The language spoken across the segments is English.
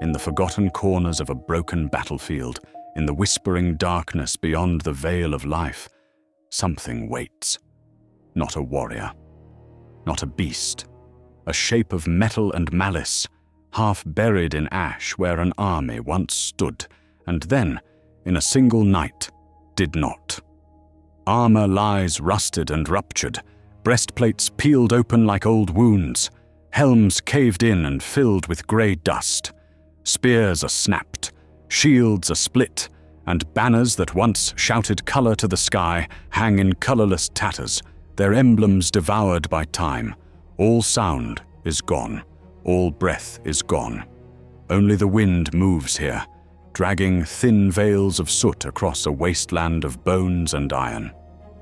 In the forgotten corners of a broken battlefield, in the whispering darkness beyond the veil of life, something waits. Not a warrior, not a beast, a shape of metal and malice, half buried in ash where an army once stood, and then, in a single night, did not. Armor lies rusted and ruptured, breastplates peeled open like old wounds, helms caved in and filled with grey dust. Spears are snapped, shields are split, and banners that once shouted colour to the sky hang in colourless tatters, their emblems devoured by time. All sound is gone, all breath is gone. Only the wind moves here, dragging thin veils of soot across a wasteland of bones and iron.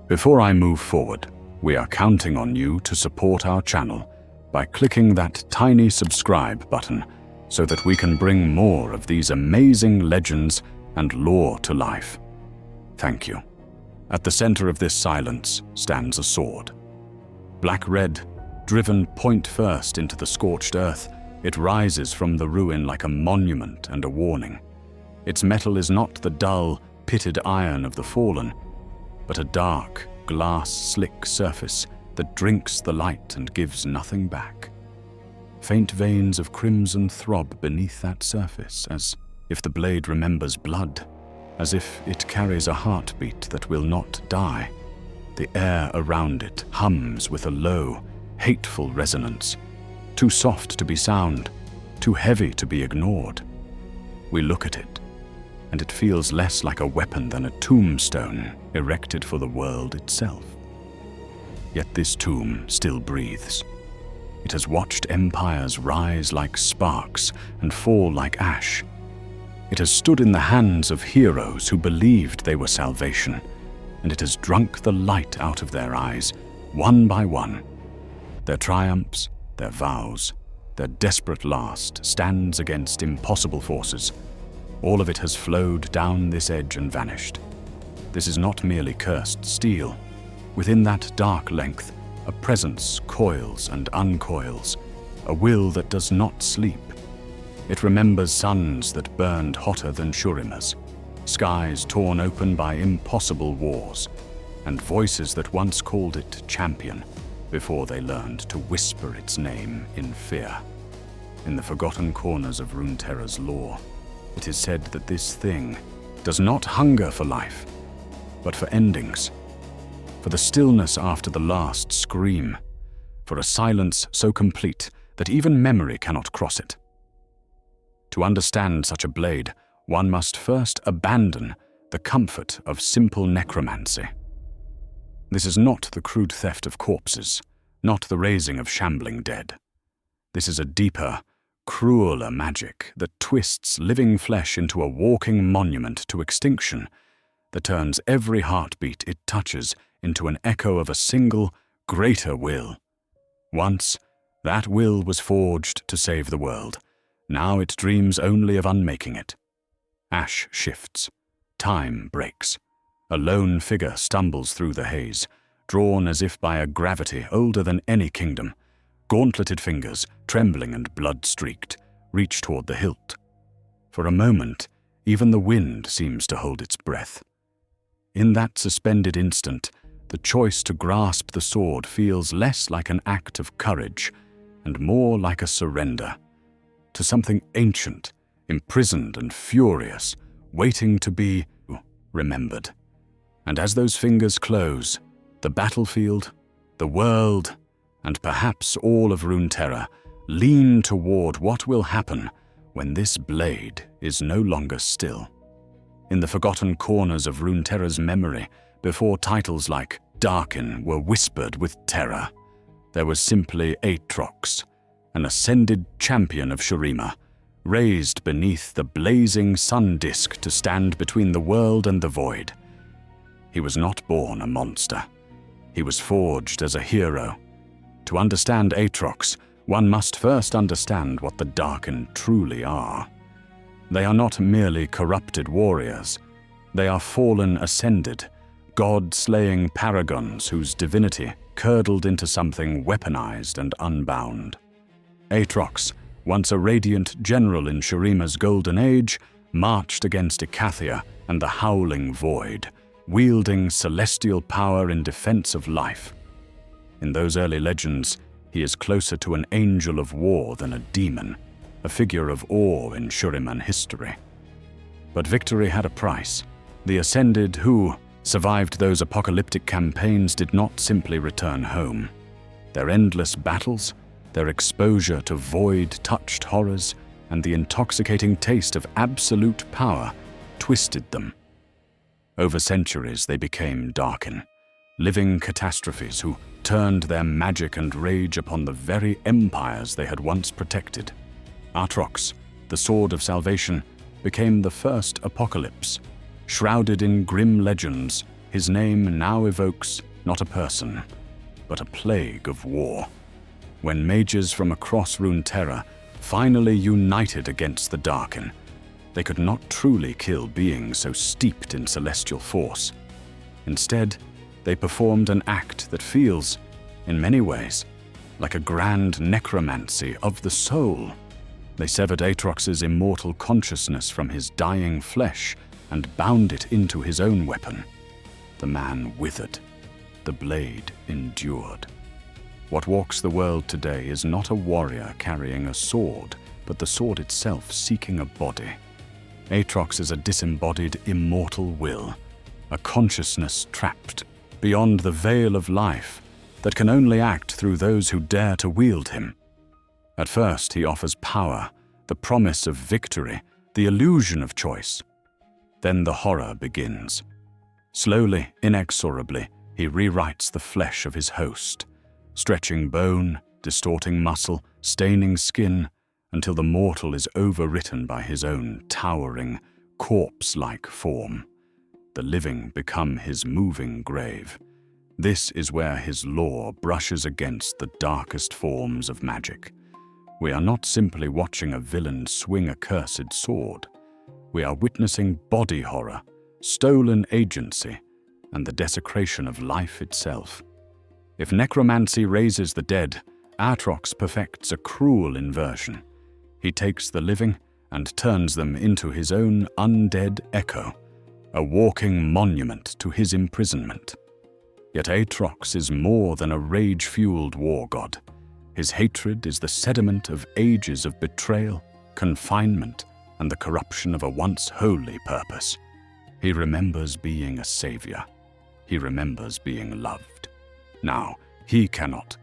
Before I move forward, we are counting on you to support our channel by clicking that tiny subscribe button so that we can bring more of these amazing legends and lore to life. Thank you. At the center of this silence stands a sword. Black-red, driven point first into the scorched earth, it rises from the ruin like a monument and a warning. Its metal is not the dull, pitted iron of the fallen, but a dark, glass-slick surface that drinks the light and gives nothing back. Faint veins of crimson throb beneath that surface, as if the blade remembers blood, as if it carries a heartbeat that will not die. The air around it hums with a low, hateful resonance, too soft to be sound, too heavy to be ignored. We look at it, and it feels less like a weapon than a tombstone erected for the world itself. Yet this tomb still breathes. It has watched empires rise like sparks and fall like ash. It has stood in the hands of heroes who believed they were salvation, and it has drunk the light out of their eyes, one by one. Their triumphs, their vows, their desperate last stands against impossible forces. All of it has flowed down this edge and vanished. This is not merely cursed steel. Within that dark length, a presence coils and uncoils, a will that does not sleep. It remembers suns that burned hotter than Shurima's, skies torn open by impossible wars, and voices that once called it champion before they learned to whisper its name in fear. In the forgotten corners of Runeterra's lore, it is said that this thing does not hunger for life, but for endings, for the stillness after the last scream, for a silence so complete that even memory cannot cross it. To understand such a blade, one must first abandon the comfort of simple necromancy. This is not the crude theft of corpses, not the raising of shambling dead. This is a deeper, crueler magic that twists living flesh into a walking monument to extinction, that turns every heartbeat it touches into an echo of a single, greater will. Once, that will was forged to save the world. Now it dreams only of unmaking it. Ash shifts. Time breaks. A lone figure stumbles through the haze, drawn as if by a gravity older than any kingdom. Gauntleted fingers, trembling and blood-streaked, reach toward the hilt. For a moment, even the wind seems to hold its breath. In that suspended instant, the choice to grasp the sword feels less like an act of courage and more like a surrender to something ancient, imprisoned and furious, waiting to be remembered. And as those fingers close, the battlefield, the world, and perhaps all of Runeterra lean toward what will happen when this blade is no longer still. In the forgotten corners of Runeterra's memory, before titles like Darkin were whispered with terror, there was simply Aatrox, an ascended champion of Shurima, raised beneath the blazing sun disk to stand between the world and the void. He was not born a monster. He was forged as a hero. To understand Aatrox, one must first understand what the Darkin truly are. They are not merely corrupted warriors. They are fallen ascended, god-slaying paragons whose divinity curdled into something weaponized and unbound. Aatrox, once a radiant general in Shurima's golden age, marched against Icathia and the howling void, wielding celestial power in defense of life. In those early legends, he is closer to an angel of war than a demon, a figure of awe in Shuriman history. But victory had a price. The Ascended who survived those apocalyptic campaigns did not simply return home. Their endless battles, their exposure to void-touched horrors, and the intoxicating taste of absolute power twisted them. Over centuries they became Darkin, living catastrophes who turned their magic and rage upon the very empires they had once protected. Aatrox, the Sword of Salvation, became the first apocalypse. Shrouded in grim legends, his name now evokes not a person, but a plague of war. When mages from across Runeterra finally united against the Darkin, they could not truly kill beings so steeped in celestial force. Instead, they performed an act that feels, in many ways, like a grand necromancy of the soul. They severed Aatrox's immortal consciousness from his dying flesh and bound it into his own weapon. The man withered. The blade endured. What walks the world today is not a warrior carrying a sword, but the sword itself seeking a body. Aatrox is a disembodied immortal will, a consciousness trapped beyond the veil of life that can only act through those who dare to wield him. At first, he offers power, the promise of victory, the illusion of choice. Then the horror begins. Slowly, inexorably, he rewrites the flesh of his host, stretching bone, distorting muscle, staining skin, until the mortal is overwritten by his own towering, corpse-like form. The living become his moving grave. This is where his lore brushes against the darkest forms of magic. We are not simply watching a villain swing a cursed sword. We are witnessing body horror, stolen agency, and the desecration of life itself. If necromancy raises the dead, Aatrox perfects a cruel inversion. He takes the living and turns them into his own undead echo, a walking monument to his imprisonment. Yet Aatrox is more than a rage-fueled war god. His hatred is the sediment of ages of betrayal, confinement, and the corruption of a once holy purpose. He remembers being a savior. He remembers being loved. Now, he cannot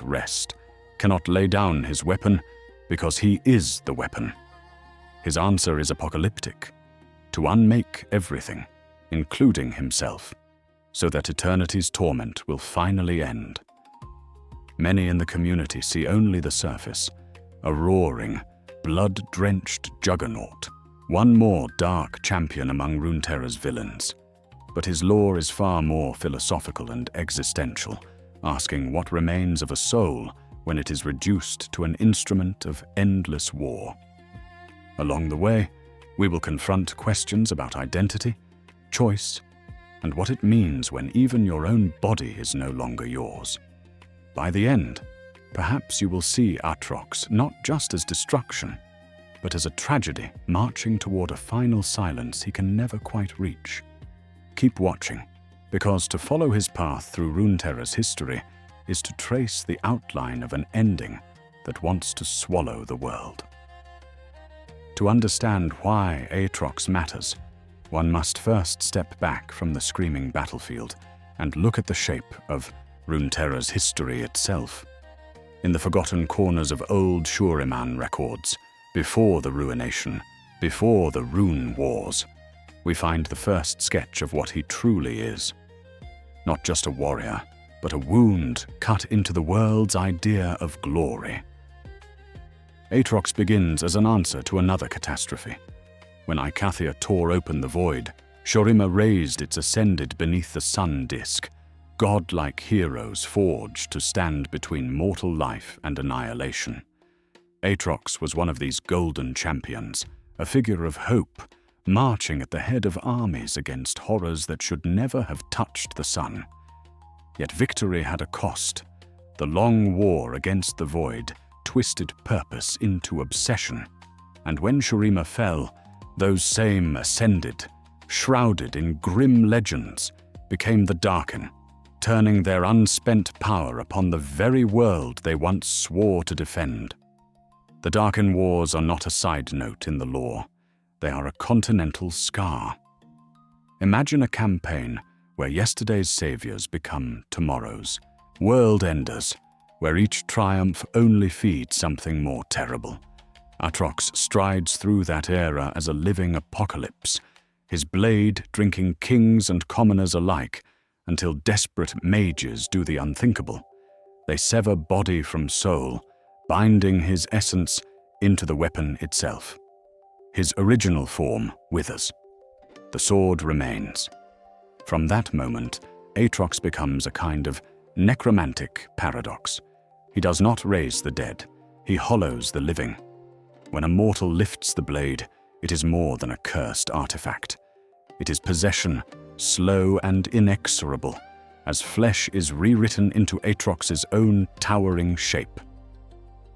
rest, cannot lay down his weapon, because he is the weapon. His answer is apocalyptic, to unmake everything, including himself, so that eternity's torment will finally end. Many in the community see only the surface, a roaring, blood-drenched juggernaut, one more dark champion among Runeterra's villains. But his lore is far more philosophical and existential, asking what remains of a soul when it is reduced to an instrument of endless war. Along the way, we will confront questions about identity, choice, and what it means when even your own body is no longer yours. By the end, perhaps you will see Aatrox not just as destruction, but as a tragedy marching toward a final silence he can never quite reach. Keep watching, because to follow his path through Runeterra's history is to trace the outline of an ending that wants to swallow the world. To understand why Aatrox matters, one must first step back from the screaming battlefield and look at the shape of Runeterra's history itself. In the forgotten corners of old Shuriman records, before the Ruination, before the Rune Wars, we find the first sketch of what he truly is. Not just a warrior, but a wound cut into the world's idea of glory. Aatrox begins as an answer to another catastrophe. When Icathia tore open the void, Shurima raised its Ascended beneath the sun disk, godlike heroes forged to stand between mortal life and annihilation. Aatrox was one of these golden champions, a figure of hope, marching at the head of armies against horrors that should never have touched the sun. Yet victory had a cost. The long war against the void twisted purpose into obsession. And when Shurima fell, those same Ascended, shrouded in grim legends, became the Darkin, turning their unspent power upon the very world they once swore to defend. The Darkin Wars are not a side note in the lore. They are a continental scar. Imagine a campaign where yesterday's saviors become tomorrow's, world-enders, where each triumph only feeds something more terrible. Aatrox strides through that era as a living apocalypse, his blade drinking kings and commoners alike, until desperate mages do the unthinkable. They sever body from soul, binding his essence into the weapon itself. His original form withers. The sword remains. From that moment, Aatrox becomes a kind of necromantic paradox. He does not raise the dead, he hollows the living. When a mortal lifts the blade, it is more than a cursed artifact. It is possession, slow and inexorable, as flesh is rewritten into Aatrox's own towering shape.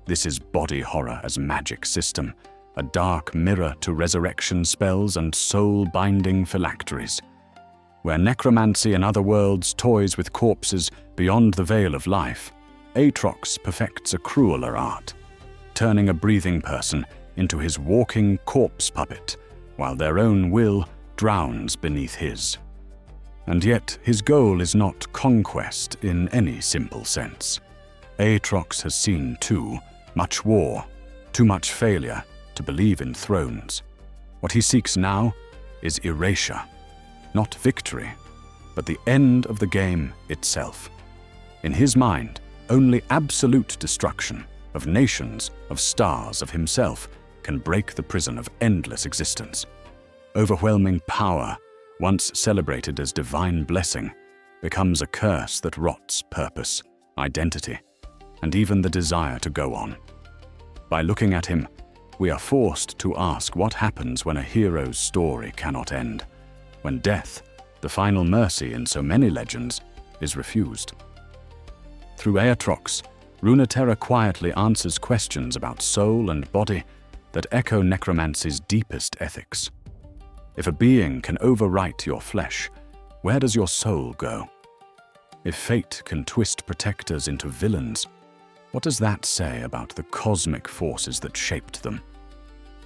This is body horror as magic system, a dark mirror to resurrection spells and soul-binding phylacteries. Where necromancy and other worlds toys with corpses beyond the veil of life, Aatrox perfects a crueler art, turning a breathing person into his walking corpse puppet, while their own will drowns beneath his. And yet his goal is not conquest in any simple sense. Aatrox has seen too much war, too much failure to believe in thrones. What he seeks now is erasure, not victory, but the end of the game itself. In his mind, only absolute destruction of nations, of stars, of himself, can break the prison of endless existence. Overwhelming power, once celebrated as divine blessing, becomes a curse that rots purpose, identity, and even the desire to go on. By looking at him, we are forced to ask what happens when a hero's story cannot end, when death, the final mercy in so many legends, is refused. Through Aatrox, Runeterra quietly answers questions about soul and body that echo necromancy's deepest ethics. If a being can overwrite your flesh, where does your soul go? If fate can twist protectors into villains, what does that say about the cosmic forces that shaped them?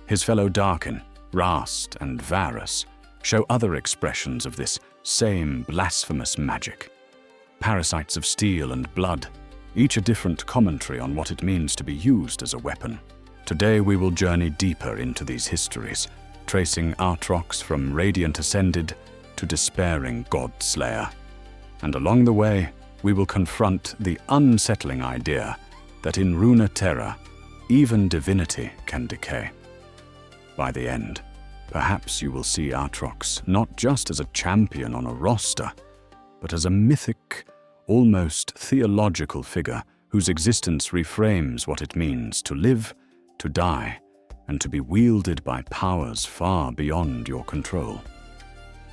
His fellow Darkin, Rast and Varus, show other expressions of this same blasphemous magic. Parasites of steel and blood, each a different commentary on what it means to be used as a weapon. Today we will journey deeper into these histories, tracing Aatrox from radiant Ascended to despairing God-slayer. And along the way, we will confront the unsettling idea that in Runeterra, even divinity can decay. By the end, perhaps you will see Aatrox not just as a champion on a roster, but as a mythic, almost theological figure whose existence reframes what it means to live, to die, and to be wielded by powers far beyond your control.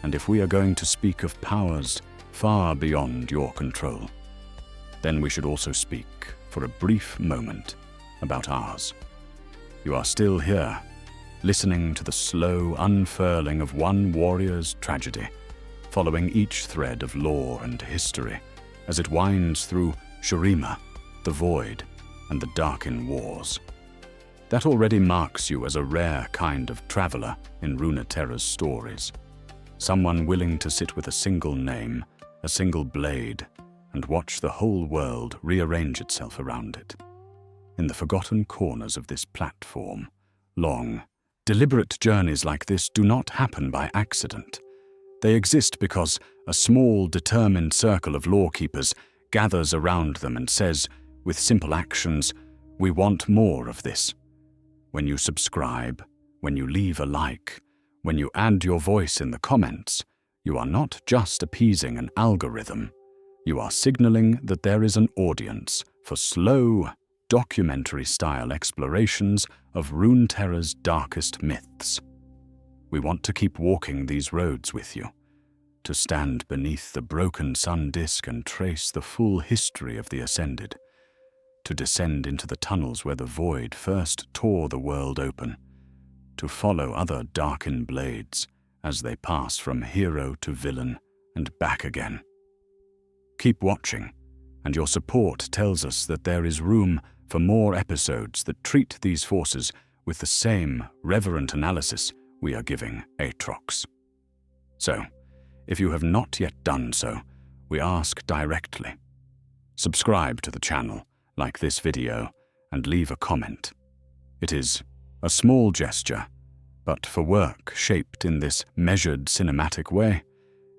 And if we are going to speak of powers far beyond your control, then we should also speak for a brief moment about ours. You are still here, listening to the slow unfurling of one warrior's tragedy, following each thread of lore and history as it winds through Shurima, the Void, and the Darkin Wars. That already marks you as a rare kind of traveler in Runeterra's stories. Someone willing to sit with a single name, a single blade, and watch the whole world rearrange itself around it. In the forgotten corners of this platform, long, deliberate journeys like this do not happen by accident. They exist because a small, determined circle of lawkeepers gathers around them and says, with simple actions, "We want more of this." When you subscribe, when you leave a like, when you add your voice in the comments, you are not just appeasing an algorithm. You are signaling that there is an audience for slow, documentary-style explorations of Runeterra's darkest myths. We want to keep walking these roads with you, to stand beneath the broken sun disk and trace the full history of the Ascended, to descend into the tunnels where the void first tore the world open, to follow other Darkin blades as they pass from hero to villain and back again. Keep watching, and your support tells us that there is room for more episodes that treat these forces with the same reverent analysis we are giving Aatrox. So, if you have not yet done so, we ask directly. Subscribe to the channel, like this video, and leave a comment. It is a small gesture, but for work shaped in this measured cinematic way,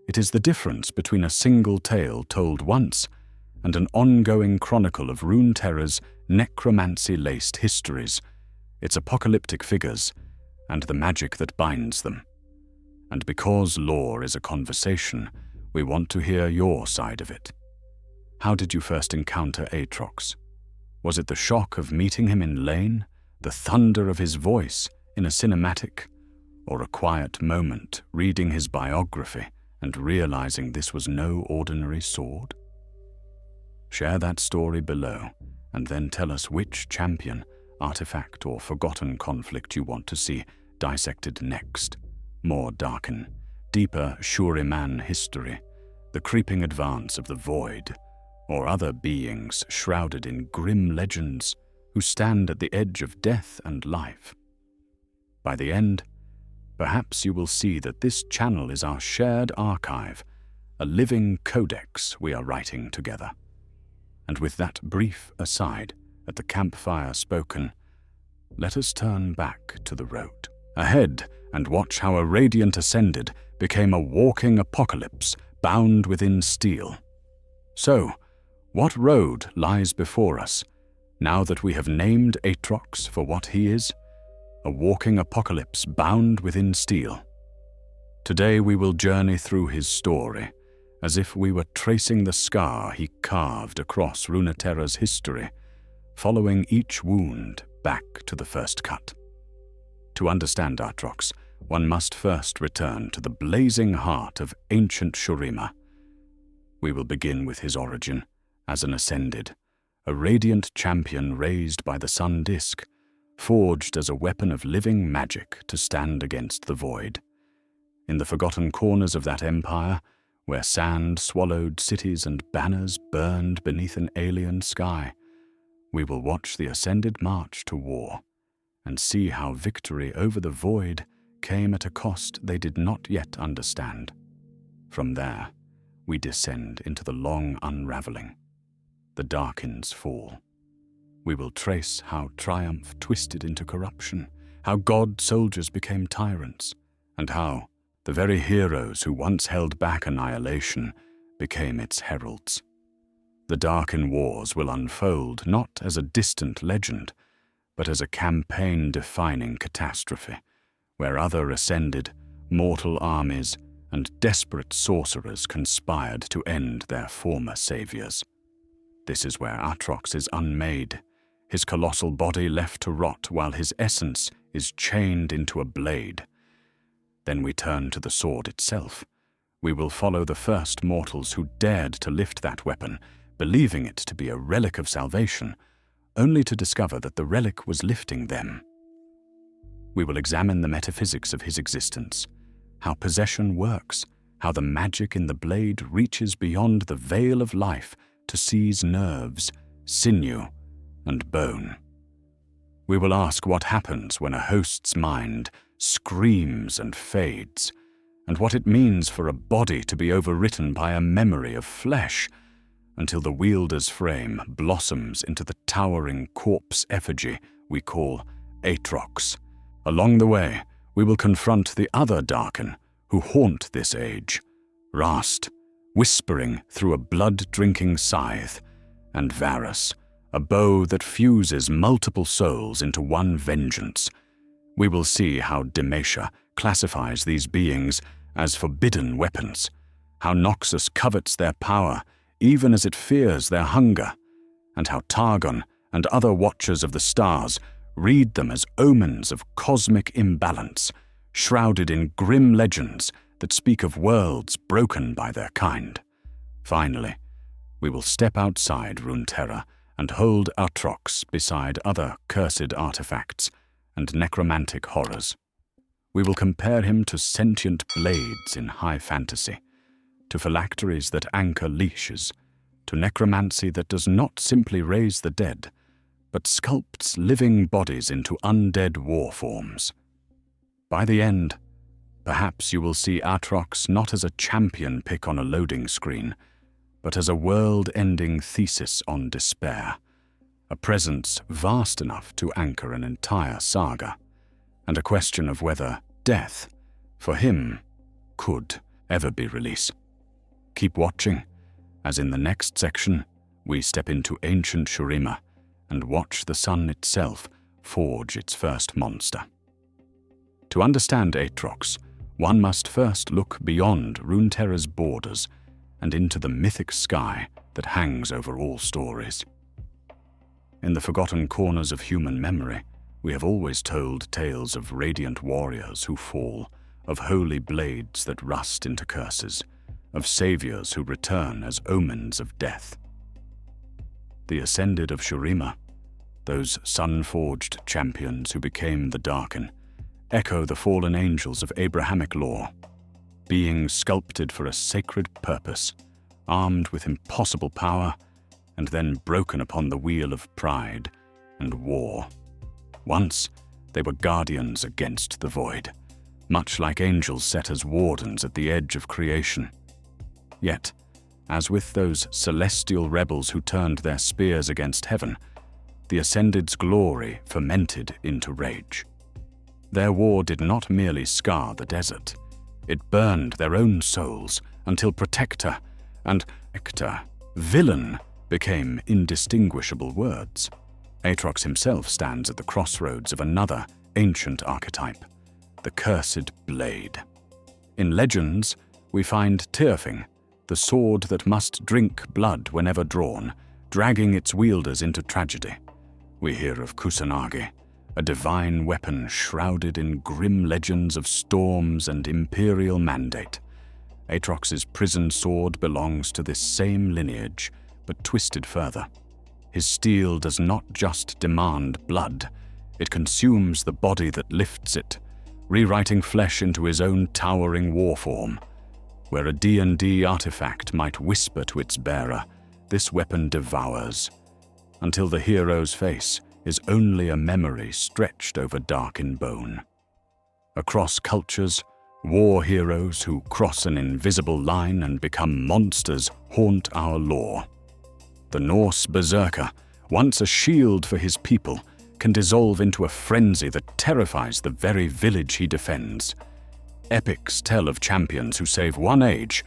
it is the difference between a single tale told once and an ongoing chronicle of Runeterra's necromancy-laced histories, its apocalyptic figures, and the magic that binds them. And because lore is a conversation, we want to hear your side of it. How did you first encounter Aatrox? Was it the shock of meeting him in Lane, the thunder of his voice in a cinematic, or a quiet moment reading his biography and realizing this was no ordinary sword? Share that story below, and then tell us which champion, artifact, or forgotten conflict you want to see dissected next. More Darkin, deeper Shurima history, the creeping advance of the void, or other beings shrouded in grim legends who stand at the edge of death and life. By the end, perhaps you will see that this channel is our shared archive, a living codex we are writing together. And with that brief aside at the campfire spoken, let us turn back to the road ahead and watch how a Radiant Ascended became a walking apocalypse bound within steel. So, what road lies before us, now that we have named Aatrox for what he is, a walking apocalypse bound within steel? Today we will journey through his story, as if we were tracing the scar he carved across Runeterra's history, following each wound back to the first cut. To understand Aatrox, one must first return to the blazing heart of ancient Shurima. We will begin with his origin as an Ascended, a radiant champion raised by the sun disk, forged as a weapon of living magic to stand against the void. In the forgotten corners of that empire, where sand swallowed cities and banners burned beneath an alien sky, we will watch the Ascended march to war, and see how victory over the void came at a cost they did not yet understand. From there, we descend into the long unraveling, the Darkin's fall. We will trace how triumph twisted into corruption, how god soldiers became tyrants, and how the very heroes who once held back annihilation became its heralds. The Darkin Wars will unfold not as a distant legend, but as a campaign-defining catastrophe, where other Ascended, mortal armies, and desperate sorcerers conspired to end their former saviors. This is where Aatrox is unmade, his colossal body left to rot while his essence is chained into a blade. Then we turn to the sword itself. We will follow the first mortals who dared to lift that weapon, believing it to be a relic of salvation, only to discover that the relic was lifting them. We will examine the metaphysics of his existence, how possession works, how the magic in the blade reaches beyond the veil of life to seize nerves, sinew, and bone. We will ask what happens when a host's mind screams and fades, and what it means for a body to be overwritten by a memory of flesh, until the wielder's frame blossoms into the towering corpse effigy we call Aatrox. Along the way, we will confront the other Darkin who haunt this age, Rast, whispering through a blood-drinking scythe, and Varus, a bow that fuses multiple souls into one vengeance. We will see how Demacia classifies these beings as forbidden weapons, how Noxus covets their power even as it fears their hunger, and how Targon and other watchers of the stars read them as omens of cosmic imbalance, shrouded in grim legends that speak of worlds broken by their kind. Finally, we will step outside Runeterra and hold Aatrox beside other cursed artifacts and necromantic horrors. We will compare him to sentient blades in high fantasy, to phylacteries that anchor leashes, to necromancy that does not simply raise the dead, but sculpts living bodies into undead war forms. By the end, perhaps you will see Aatrox not as a champion pick on a loading screen, but as a world-ending thesis on despair, a presence vast enough to anchor an entire saga, and a question of whether death, for him, could ever be released. Keep watching, as in the next section, we step into ancient Shurima and watch the sun itself forge its first monster. To understand Aatrox, one must first look beyond Runeterra's borders and into the mythic sky that hangs over all stories. In the forgotten corners of human memory, we have always told tales of radiant warriors who fall, of holy blades that rust into curses, of saviors who return as omens of death. The Ascended of Shurima, those sun-forged champions who became the Darkin, echo the fallen angels of Abrahamic lore, beings sculpted for a sacred purpose, armed with impossible power, and then broken upon the wheel of pride and war. Once, they were guardians against the void, much like angels set as wardens at the edge of creation. Yet, as with those celestial rebels who turned their spears against heaven, the Ascended's glory fermented into rage. Their war did not merely scar the desert, it burned their own souls until Protector and Villain became indistinguishable words. Aatrox himself stands at the crossroads of another ancient archetype, the Cursed Blade. In legends, we find Tyrfing, the sword that must drink blood whenever drawn, dragging its wielders into tragedy. We hear of Kusanagi, a divine weapon shrouded in grim legends of storms and imperial mandate. Aatrox's prison sword belongs to this same lineage, but twisted further. His steel does not just demand blood, it consumes the body that lifts it, rewriting flesh into his own towering war form. Where a D&D artifact might whisper to its bearer, this weapon devours, until the hero's face is only a memory stretched over Darkin bone. Across cultures, war heroes who cross an invisible line and become monsters haunt our lore. The Norse berserker, once a shield for his people, can dissolve into a frenzy that terrifies the very village he defends. Epics tell of champions who save one age,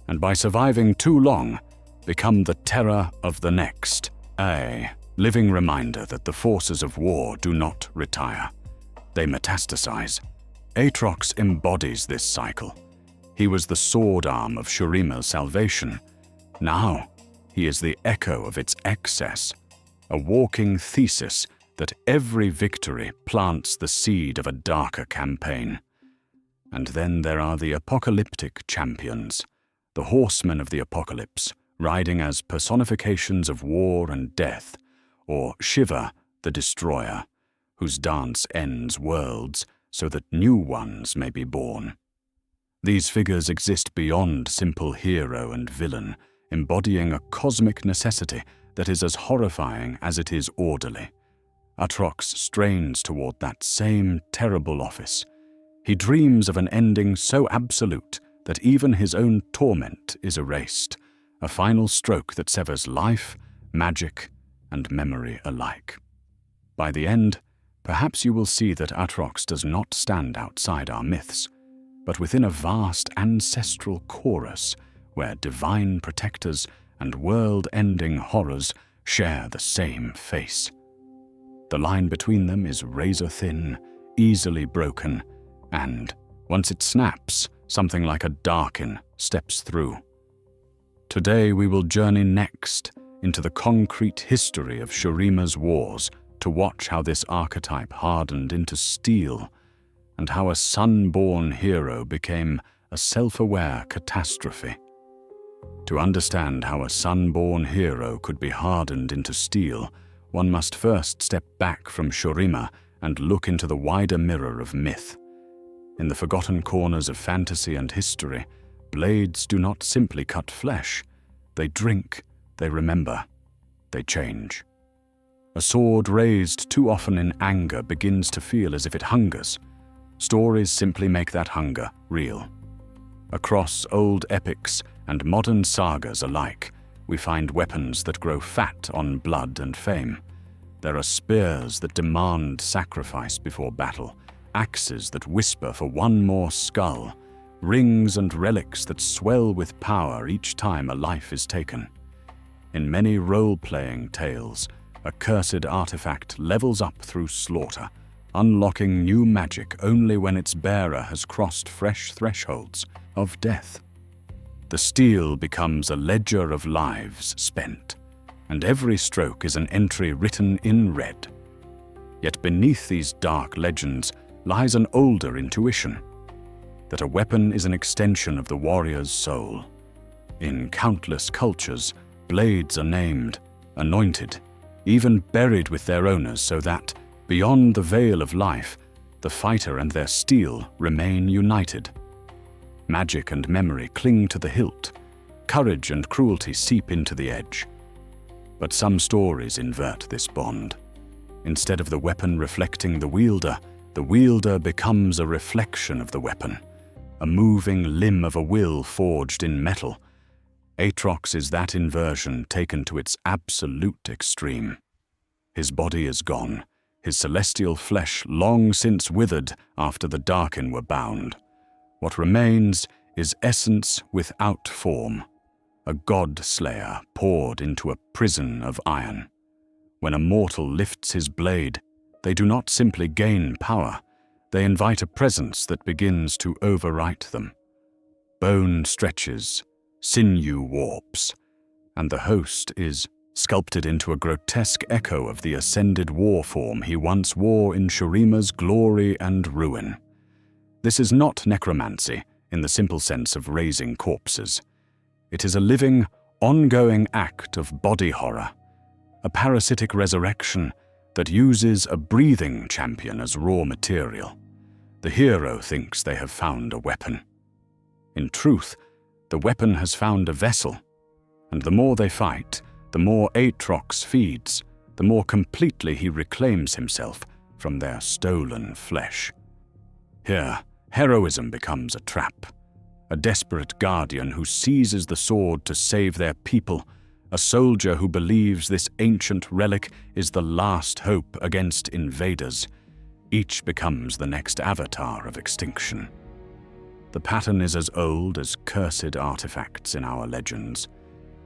and by surviving too long, become the terror of the next. A living reminder that the forces of war do not retire. They metastasize. Aatrox embodies this cycle. He was the sword arm of Shurima's salvation. Now, he is the echo of its excess, a walking thesis that every victory plants the seed of a darker campaign. And then there are the apocalyptic champions, the horsemen of the apocalypse, riding as personifications of war and death, or Shiva, the destroyer, whose dance ends worlds so that new ones may be born. These figures exist beyond simple hero and villain, embodying a cosmic necessity that is as horrifying as it is orderly. Aatrox strains toward that same terrible office. He dreams of an ending so absolute that even his own torment is erased, a final stroke that severs life, magic, and memory alike. By the end, perhaps you will see that Aatrox does not stand outside our myths, but within a vast ancestral chorus where divine protectors and world-ending horrors share the same face. The line between them is razor-thin, easily broken, and, once it snaps, something like a Darkin steps through. Today we will journey next into the concrete history of Shurima's wars to watch how this archetype hardened into steel, and how a sun-born hero became a self-aware catastrophe. To understand how a sun-born hero could be hardened into steel, one must first step back from Shurima and look into the wider mirror of myth. In the forgotten corners of fantasy and history, blades do not simply cut flesh. They drink, they remember, they change. A sword raised too often in anger begins to feel as if it hungers. Stories simply make that hunger real. Across old epics and modern sagas alike, we find weapons that grow fat on blood and fame. There are spears that demand sacrifice before battle, axes that whisper for one more skull, rings and relics that swell with power each time a life is taken. In many role-playing tales, a cursed artifact levels up through slaughter, unlocking new magic only when its bearer has crossed fresh thresholds of death. The steel becomes a ledger of lives spent, and every stroke is an entry written in red. Yet beneath these dark legends lies an older intuition, that a weapon is an extension of the warrior's soul. In countless cultures, blades are named, anointed, even buried with their owners so that, beyond the veil of life, the fighter and their steel remain united. Magic and memory cling to the hilt. Courage and cruelty seep into the edge. But some stories invert this bond. Instead of the weapon reflecting the wielder becomes a reflection of the weapon, a moving limb of a will forged in metal. Aatrox is that inversion taken to its absolute extreme. His body is gone, his celestial flesh long since withered after the Darkin were bound. What remains is essence without form, a god-slayer poured into a prison of iron. When a mortal lifts his blade, they do not simply gain power, they invite a presence that begins to overwrite them. Bone stretches, sinew warps, and the host is sculpted into a grotesque echo of the ascended war form he once wore in Shurima's glory and ruin. This is not necromancy in the simple sense of raising corpses. It is a living, ongoing act of body horror, a parasitic resurrection that uses a breathing champion as raw material. The hero thinks they have found a weapon. In truth, the weapon has found a vessel, and the more they fight, the more Aatrox feeds, the more completely he reclaims himself from their stolen flesh. Here, heroism becomes a trap, a desperate guardian who seizes the sword to save their people, a soldier who believes this ancient relic is the last hope against invaders. Each becomes the next avatar of extinction. The pattern is as old as cursed artifacts in our legends,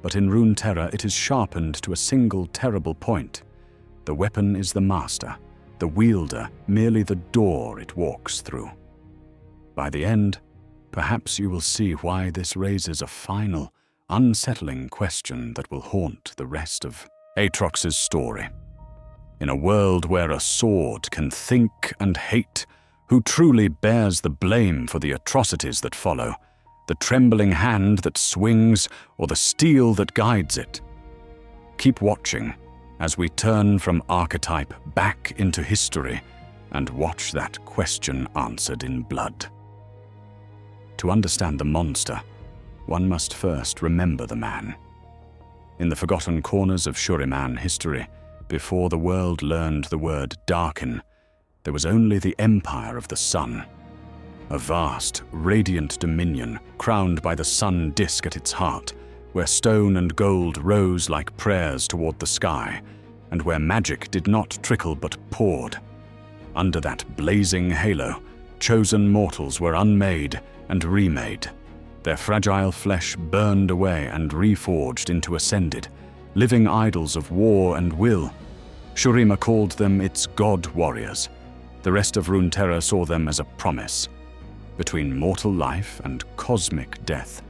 but in Runeterra it is sharpened to a single terrible point. The weapon is the master, the wielder merely the door it walks through. By the end, perhaps you will see why this raises a final, unsettling question that will haunt the rest of Aatrox's story. In a world where a sword can think and hate, who truly bears the blame for the atrocities that follow, the trembling hand that swings or the steel that guides it? Keep watching as we turn from archetype back into history and watch that question answered in blood. To understand the monster, one must first remember the man. In the forgotten corners of Shuriman history, before the world learned the word Darkin, there was only the Empire of the Sun, a vast, radiant dominion crowned by the sun disk at its heart, where stone and gold rose like prayers toward the sky, and where magic did not trickle but poured. Under that blazing halo, chosen mortals were unmade and remade, their fragile flesh burned away and reforged into ascended, living idols of war and will. Shurima called them its god warriors. The rest of Runeterra saw them as a promise. Between mortal life and cosmic death,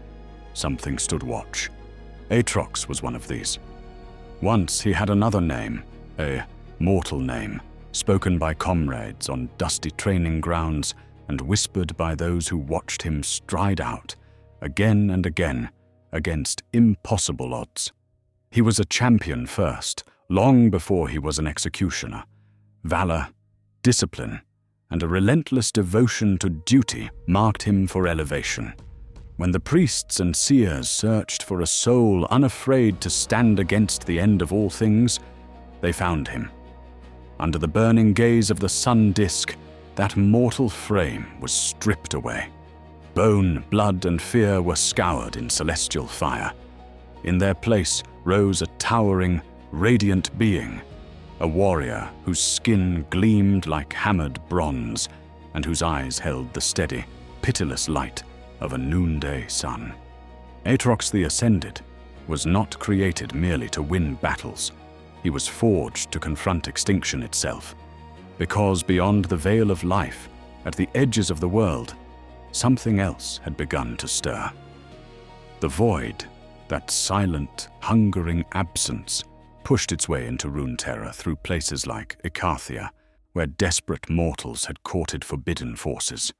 something stood watch. Aatrox was one of these. Once he had another name, a mortal name, spoken by comrades on dusty training grounds and whispered by those who watched him stride out, again and again, against impossible odds. He was a champion first, long before he was an executioner. Valor, discipline, and a relentless devotion to duty marked him for elevation. When the priests and seers searched for a soul unafraid to stand against the end of all things, they found him. Under the burning gaze of the sun disk, that mortal frame was stripped away. Bone, blood, and fear were scoured in celestial fire. In their place rose a towering, radiant being, a warrior whose skin gleamed like hammered bronze and whose eyes held the steady, pitiless light of a noonday sun. Aatrox the Ascended was not created merely to win battles. He was forged to confront extinction itself, because beyond the veil of life, at the edges of the world, something else had begun to stir. The void, that silent, hungering absence, pushed its way into Runeterra through places like Icarthia, where desperate mortals had courted forbidden forces.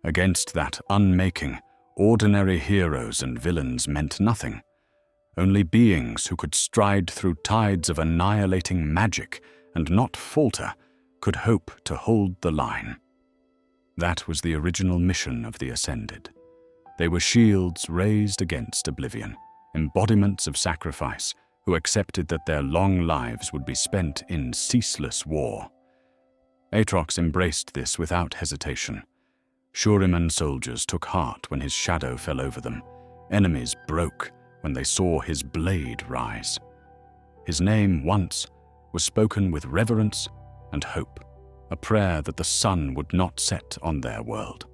Against that unmaking, ordinary heroes and villains meant nothing. Only beings who could stride through tides of annihilating magic and not falter could hope to hold the line. That was the original mission of the Ascended. They were shields raised against oblivion, embodiments of sacrifice who accepted that their long lives would be spent in ceaseless war. Aatrox embraced this without hesitation. Shuriman soldiers took heart when his shadow fell over them. Enemies broke when they saw his blade rise. His name once was spoken with reverence and hope, a prayer that the sun would not set on their world.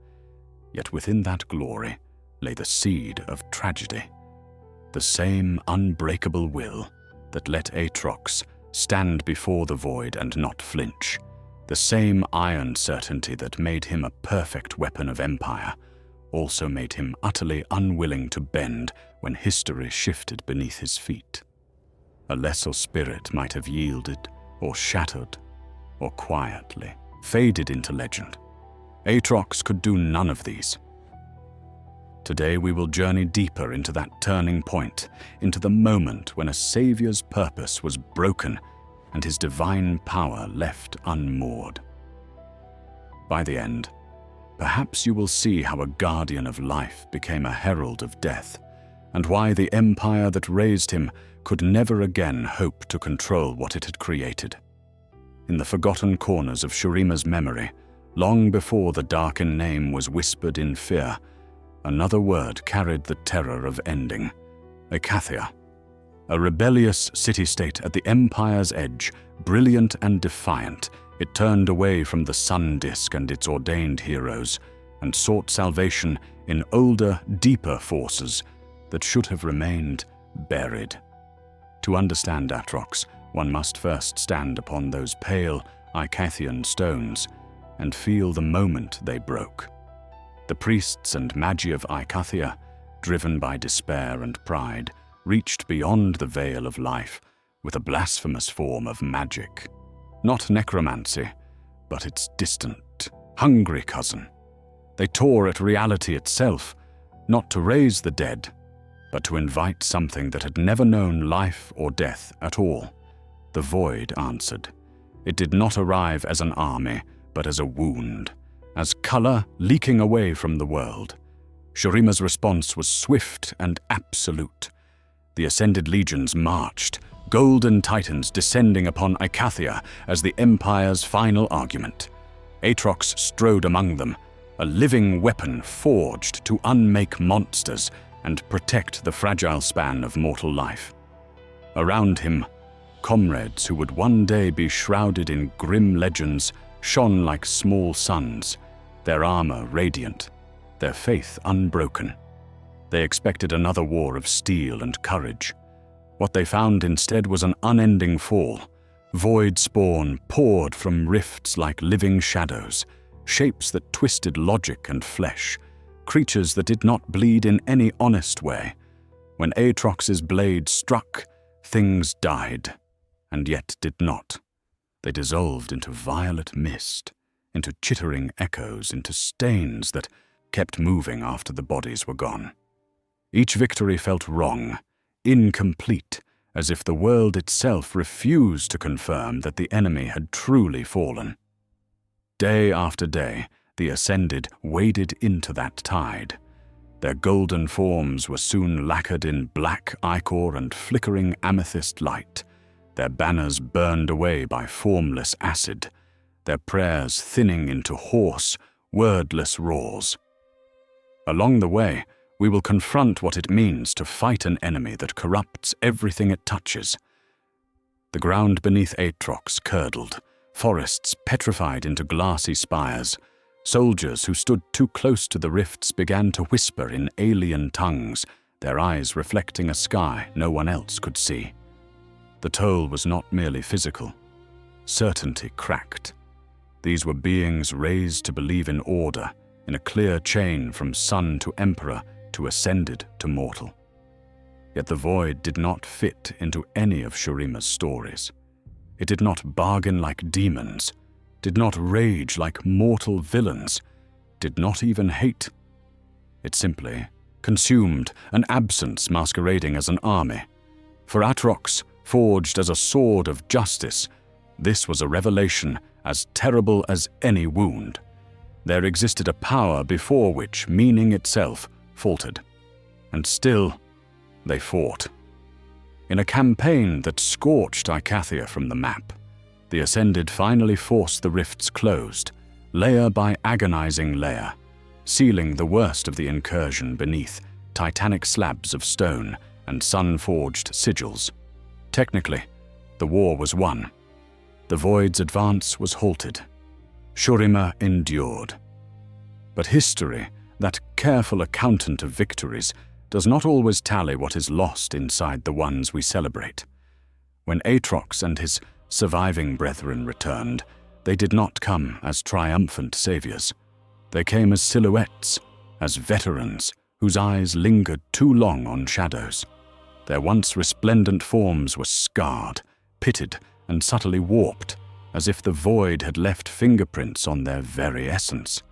Yet within that glory lay the seed of tragedy, the same unbreakable will that let Aatrox stand before the void and not flinch, the same iron certainty that made him a perfect weapon of empire, also made him utterly unwilling to bend when history shifted beneath his feet. A lesser spirit might have yielded, or shattered, or quietly faded into legend. Aatrox could do none of these. Today we will journey deeper into that turning point, into the moment when a savior's purpose was broken and his divine power left unmoored. By the end, perhaps you will see how a guardian of life became a herald of death, and why the empire that raised him could never again hope to control what it had created. In the forgotten corners of Shurima's memory, long before the Darkin name was whispered in fear, another word carried the terror of ending: Icarthia. A rebellious city-state at the Empire's edge, brilliant and defiant, it turned away from the sun disk and its ordained heroes, and sought salvation in older, deeper forces that should have remained buried. To understand Aatrox, one must first stand upon those pale Icarthian stones and feel the moment they broke. The priests and magi of Icarthia, driven by despair and pride, reached beyond the veil of life with a blasphemous form of magic. Not necromancy, but its distant, hungry cousin. They tore at reality itself, not to raise the dead, but to invite something that had never known life or death at all. The void answered. It did not arrive as an army, but as a wound, as color leaking away from the world. Shurima's response was swift and absolute. The ascended legions marched, golden titans descending upon Icarthia as the Empire's final argument. Aatrox strode among them, a living weapon forged to unmake monsters and protect the fragile span of mortal life. Around him, comrades who would one day be shrouded in grim legends shone like small suns, their armor radiant, their faith unbroken. They expected another war of steel and courage. What they found instead was an unending fall. Void spawn poured from rifts like living shadows, shapes that twisted logic and flesh, creatures that did not bleed in any honest way. When Aatrox's blade struck, things died, and yet did not. They dissolved into violet mist, into chittering echoes, into stains that kept moving after the bodies were gone. Each victory felt wrong, incomplete, as if the world itself refused to confirm that the enemy had truly fallen. Day after day, the Ascended waded into that tide. Their golden forms were soon lacquered in black ichor and flickering amethyst light, their banners burned away by formless acid, their prayers thinning into hoarse, wordless roars. Along the way, we will confront what it means to fight an enemy that corrupts everything it touches. The ground beneath Aatrox curdled, forests petrified into glassy spires. Soldiers who stood too close to the rifts began to whisper in alien tongues, their eyes reflecting a sky no one else could see. The toll was not merely physical. Certainty cracked. These were beings raised to believe in order, in a clear chain from sun to emperor to Ascended to mortal. Yet the void did not fit into any of Shurima's stories. It did not bargain like demons, did not rage like mortal villains, did not even hate. It simply consumed, an absence masquerading as an army. For Aatrox, forged as a sword of justice, this was a revelation as terrible as any wound. There existed a power before which meaning itself faltered. And still, they fought. In a campaign that scorched Icathia from the map, the Ascended finally forced the rifts closed, layer by agonizing layer, sealing the worst of the incursion beneath titanic slabs of stone and sun-forged sigils. Technically, the war was won. The Void's advance was halted. Shurima endured. But history, that careful accountant of victories, does not always tally what is lost inside the ones we celebrate. When Aatrox and his surviving brethren returned, they did not come as triumphant saviors. They came as silhouettes, as veterans whose eyes lingered too long on shadows. Their once resplendent forms were scarred, pitted, and subtly warped, as if the void had left fingerprints on their very essence.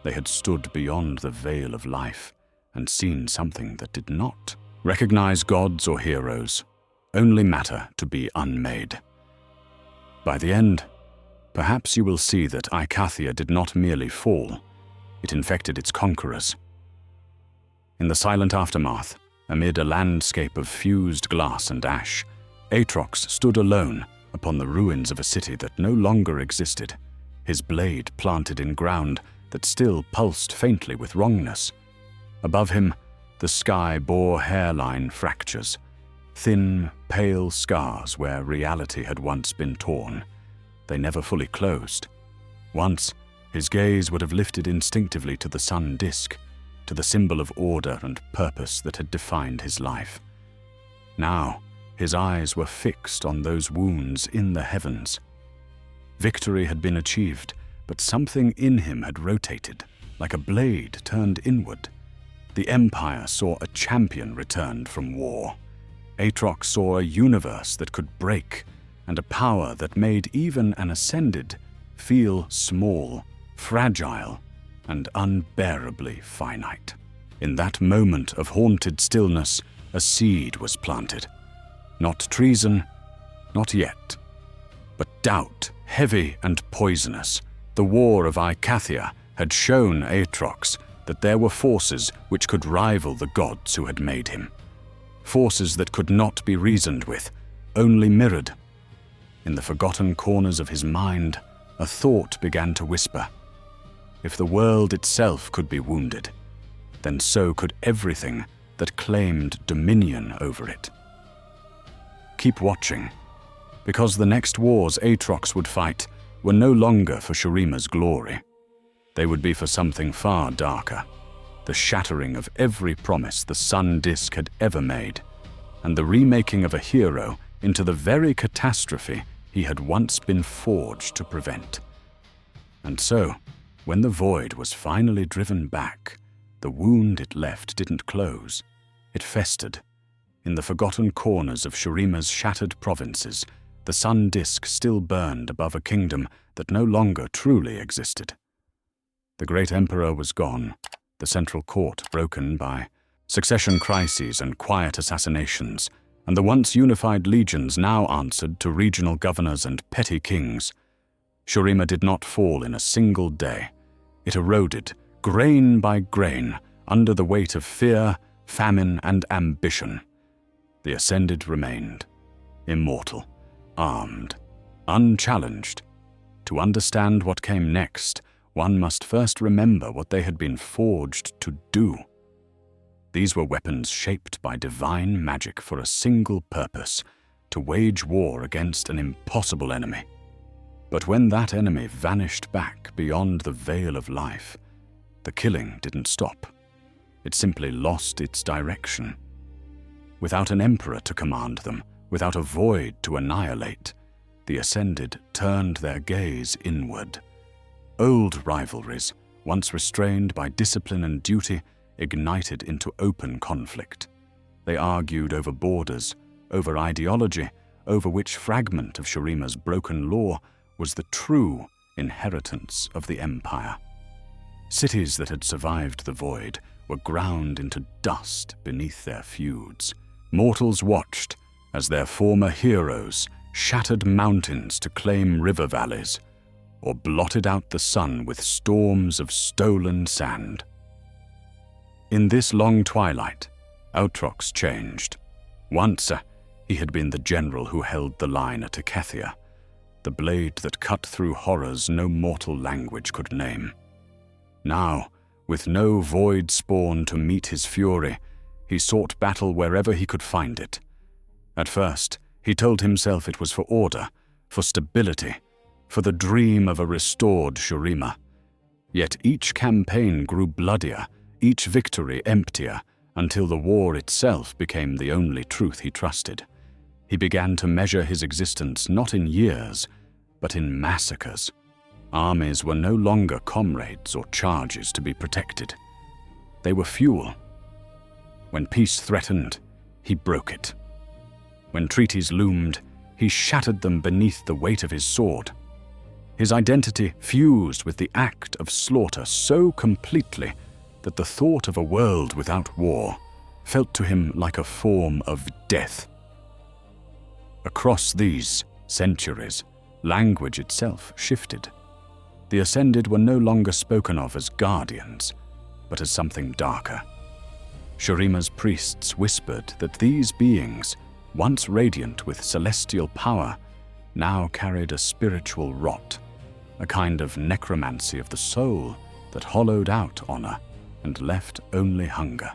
They had stood beyond the veil of life and seen something that did not recognize gods or heroes, only matter to be unmade. By the end, perhaps you will see that Icathia did not merely fall, it infected its conquerors. In the silent aftermath, amid a landscape of fused glass and ash, Aatrox stood alone upon the ruins of a city that no longer existed, his blade planted in ground that still pulsed faintly with wrongness. Above him, the sky bore hairline fractures, thin, pale scars where reality had once been torn. They never fully closed. Once, his gaze would have lifted instinctively to the sun disk, to the symbol of order and purpose that had defined his life. Now, his eyes were fixed on those wounds in the heavens. Victory had been achieved, but something in him had rotated, like a blade turned inward. The Empire saw a champion returned from war. Aatrox saw a universe that could break, and a power that made even an Ascended feel small, fragile, and unbearably finite. In that moment of haunted stillness, a seed was planted. Not treason, not yet, but doubt, heavy and poisonous. The war of Icathia had shown Aatrox that there were forces which could rival the gods who had made him. Forces that could not be reasoned with, only mirrored. In the forgotten corners of his mind, a thought began to whisper. If the world itself could be wounded, then so could everything that claimed dominion over it. Keep watching, because the next wars Aatrox would fight were no longer for Shurima's glory. They would be for something far darker, the shattering of every promise the sun disk had ever made, and the remaking of a hero into the very catastrophe he had once been forged to prevent. And so, when the void was finally driven back, the wound it left didn't close. It festered. In the forgotten corners of Shurima's shattered provinces, the sun disk still burned above a kingdom that no longer truly existed. The great emperor was gone, the central court broken by Succession crises and quiet assassinations, and the once unified legions now answered to regional governors and petty kings. Shurima did not fall in a single day. It eroded, grain by grain, under the weight of fear, famine, and ambition. The Ascended remained, immortal, armed, unchallenged. To understand what came next, one must first remember what they had been forged to do. These were weapons shaped by divine magic for a single purpose: to wage war against an impossible enemy. But when that enemy vanished back beyond the veil of life, the killing didn't stop. It simply lost its direction. Without an emperor to command them, without a void to annihilate, the Ascended turned their gaze inward. Old rivalries, once restrained by discipline and duty, ignited into open conflict. They argued over borders, over ideology, over which fragment of Shurima's broken law was the true inheritance of the Empire. Cities that had survived the void were ground into dust beneath their feuds. Mortals watched as their former heroes shattered mountains to claim river valleys, or blotted out the sun with storms of stolen sand. In this long twilight, Aatrox changed. Once, he had been the general who held the line at Ikathia, the blade that cut through horrors no mortal language could name. Now, with no void spawn to meet his fury, he sought battle wherever he could find it. At first, he told himself it was for order, for stability, for the dream of a restored Shurima. Yet each campaign grew bloodier, each victory emptier, until the war itself became the only truth he trusted. He began to measure his existence not in years, but in massacres. Armies were no longer comrades or charges to be protected. They were fuel. When peace threatened, he broke it. When treaties loomed, he shattered them beneath the weight of his sword. His identity fused with the act of slaughter so completely that the thought of a world without war felt to him like a form of death. Across these centuries, language itself shifted. The Ascended were no longer spoken of as guardians, but as something darker. Shurima's priests whispered that these beings, once radiant with celestial power, now carried a spiritual rot, a kind of necromancy of the soul that hollowed out honor and left only hunger.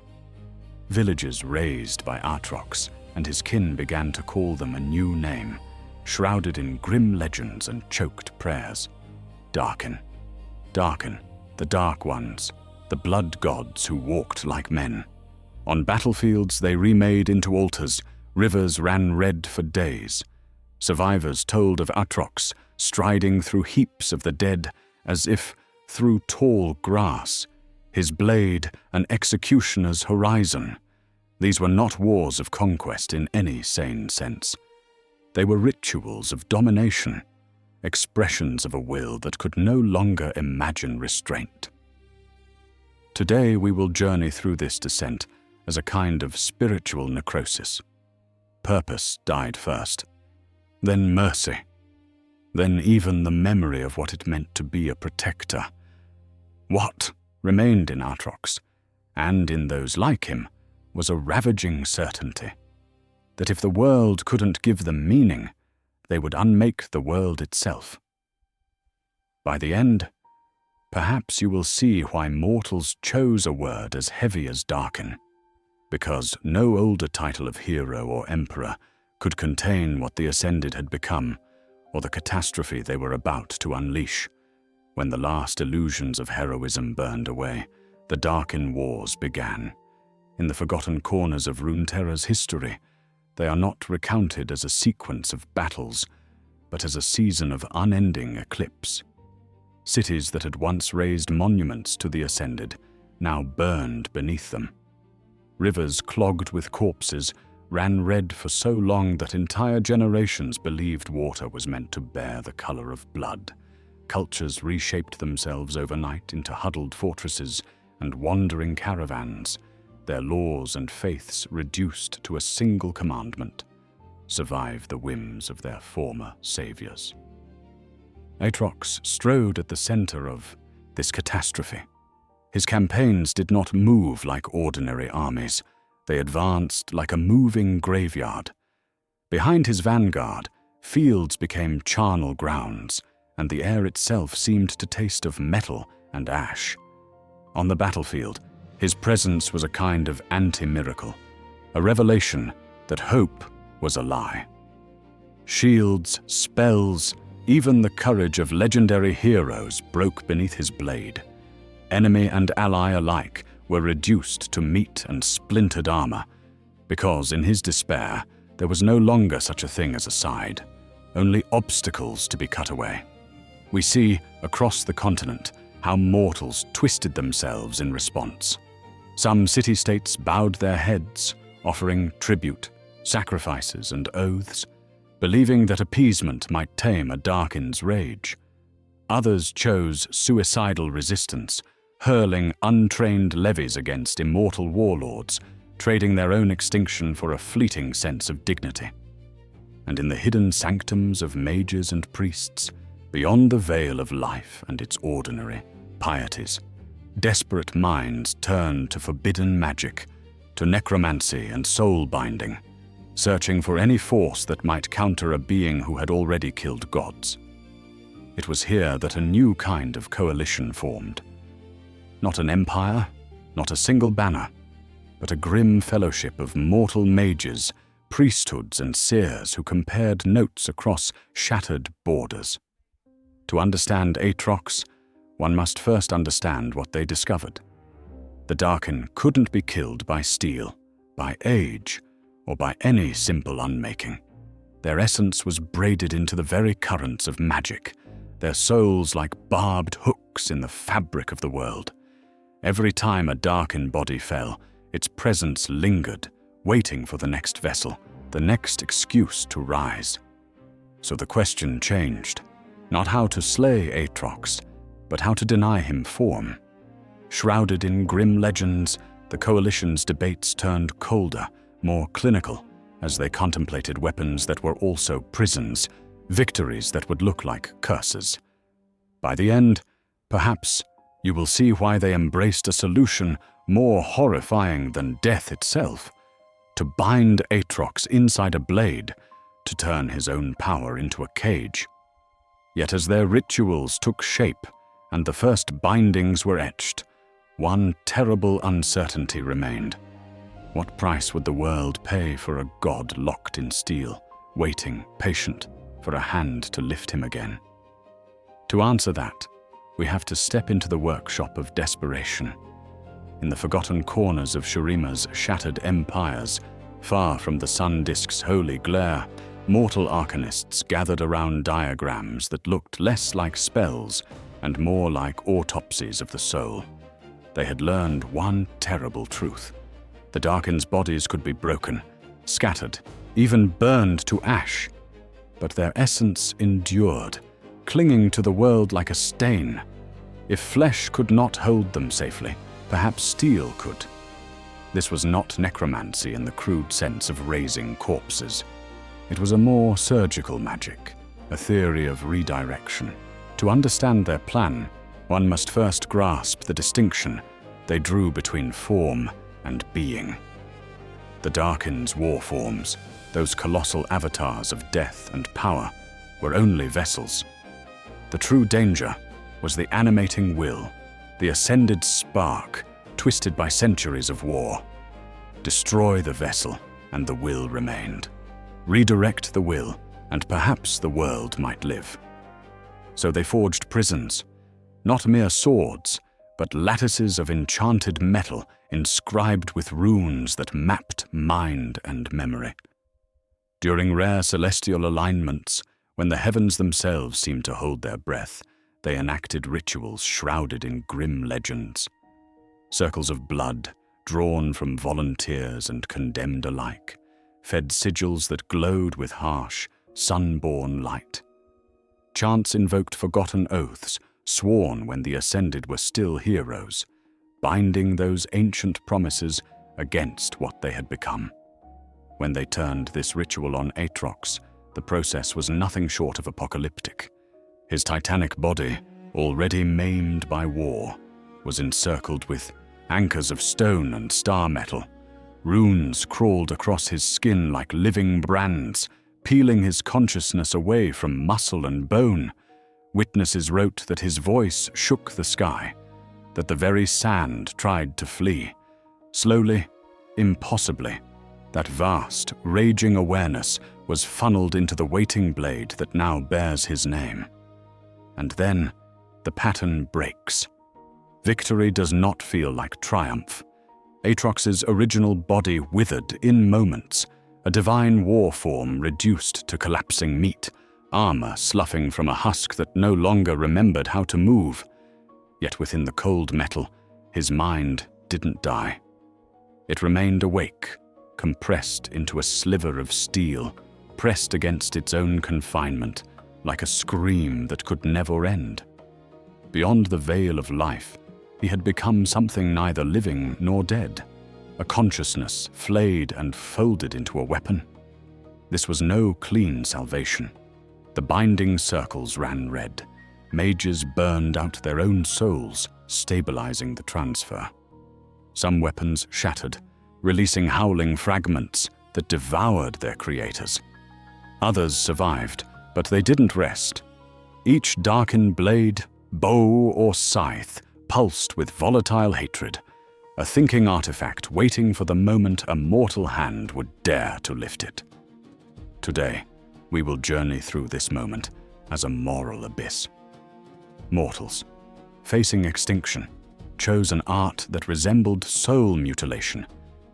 Villages razed by Aatrox and his kin began to call them a new name, shrouded in grim legends and choked prayers. Darkin. Darkin, the Dark Ones, the blood gods who walked like men. On battlefields they remade into altars, rivers ran red for days. Survivors told of Aatrox striding through heaps of the dead as if through tall grass, his blade an executioner's horizon. These were not wars of conquest in any sane sense. They were rituals of domination, expressions of a will that could no longer imagine restraint. Today we will journey through this descent as a kind of spiritual necrosis. Purpose died first, then mercy, then even the memory of what it meant to be a protector. What remained in Aatrox, and in those like him, was a ravaging certainty that if the world couldn't give them meaning, they would unmake the world itself. By the end, perhaps you will see why mortals chose a word as heavy as Darkin, because no older title of hero or emperor could contain what the Ascended had become, or the catastrophe they were about to unleash. When the last illusions of heroism burned away, the Darkin Wars began. In the forgotten corners of Runeterra's history, they are not recounted as a sequence of battles, but as a season of unending eclipse. Cities that had once raised monuments to the Ascended now burned beneath them. Rivers clogged with corpses ran red for so long that entire generations believed water was meant to bear the color of blood. Cultures reshaped themselves overnight into huddled fortresses and wandering caravans. their laws and faiths reduced to a single commandment: survive the whims of their former saviors. Aatrox strode at the center of this catastrophe. His campaigns did not move like ordinary armies. They advanced like a moving graveyard. Behind his vanguard, fields became charnel grounds, and the air itself seemed to taste of metal and ash. On the battlefield, his presence was a kind of anti-miracle, a revelation that hope was a lie. Shields, spells, even the courage of legendary heroes broke beneath his blade. Enemy and ally alike were reduced to meat and splintered armor, because in his despair there was no longer such a thing as a side, only obstacles to be cut away. We see, across the continent, how mortals twisted themselves in response. Some city-states bowed their heads, offering tribute, sacrifices, and oaths, believing that appeasement might tame a Darkin's rage. Others chose suicidal resistance, hurling untrained levies against immortal warlords, trading their own extinction for a fleeting sense of dignity. And in the hidden sanctums of mages and priests, beyond the veil of life and its ordinary pieties, desperate minds turned to forbidden magic, to necromancy and soul-binding, searching for any force that might counter a being who had already killed gods. It was here that a new kind of coalition formed. Not an empire, not a single banner, but a grim fellowship of mortal mages, priesthoods, and seers who compared notes across shattered borders. To understand Aatrox, one must first understand what they discovered. The Darkin couldn't be killed by steel, by age, or by any simple unmaking. Their essence was braided into the very currents of magic, their souls like barbed hooks in the fabric of the world. Every time a Darkin body fell, its presence lingered, waiting for the next vessel, the next excuse to rise. So the question changed, not how to slay Aatrox, but how to deny him form. Shrouded in grim legends, the coalition's debates turned colder, more clinical, as they contemplated weapons that were also prisons, victories that would look like curses. By the end, perhaps, you will see why they embraced a solution more horrifying than death itself: to bind Aatrox inside a blade, to turn his own power into a cage. Yet as their rituals took shape and the first bindings were etched, one terrible uncertainty remained. What price would the world pay for a god locked in steel, waiting, patient, for a hand to lift him again? To answer that, we have to step into the workshop of desperation. In the forgotten corners of Shurima's shattered empires, far from the sun disk's holy glare, mortal arcanists gathered around diagrams that looked less like spells and more like autopsies of the soul. They had learned one terrible truth. The Darkin's bodies could be broken, scattered, even burned to ash, but their essence endured, clinging to the world like a stain. If flesh could not hold them safely, perhaps steel could. This was not necromancy in the crude sense of raising corpses. It was a more surgical magic, a theory of redirection. To understand their plan, one must first grasp the distinction they drew between form and being. The Darkin's war forms, those colossal avatars of death and power, were only vessels. The true danger was the animating will, the ascended spark, twisted by centuries of war. Destroy the vessel, and the will remained. Redirect the will, and perhaps the world might live. So they forged prisons, not mere swords, but lattices of enchanted metal inscribed with runes that mapped mind and memory. During rare celestial alignments, when the heavens themselves seemed to hold their breath, they enacted rituals shrouded in grim legends. Circles of blood, drawn from volunteers and condemned alike, fed sigils that glowed with harsh, sun-born light. Chants invoked forgotten oaths, sworn when the ascended were still heroes, binding those ancient promises against what they had become. When they turned this ritual on Aatrox, the process was nothing short of apocalyptic. His titanic body, already maimed by war, was encircled with anchors of stone and star metal. Runes crawled across his skin like living brands, peeling his consciousness away from muscle and bone. Witnesses wrote that his voice shook the sky, that the very sand tried to flee. Slowly, impossibly, that vast, raging awareness was funneled into the waiting blade that now bears his name. And then, the pattern breaks. Victory does not feel like triumph. Aatrox's original body withered in moments, a divine war form reduced to collapsing meat, armor sloughing from a husk that no longer remembered how to move. Yet within the cold metal, his mind didn't die. It remained awake, compressed into a sliver of steel, pressed against its own confinement, like a scream that could never end. Beyond the veil of life, he had become something neither living nor dead, a consciousness flayed and folded into a weapon. This was no clean salvation. The binding circles ran red. Mages burned out their own souls, stabilizing the transfer. Some weapons shattered, releasing howling fragments that devoured their creators. Others survived, but they didn't rest. Each Darkin blade, bow, or scythe pulsed with volatile hatred, a thinking artifact waiting for the moment a mortal hand would dare to lift it. Today, we will journey through this moment as a moral abyss. Mortals, facing extinction, chose an art that resembled soul mutilation,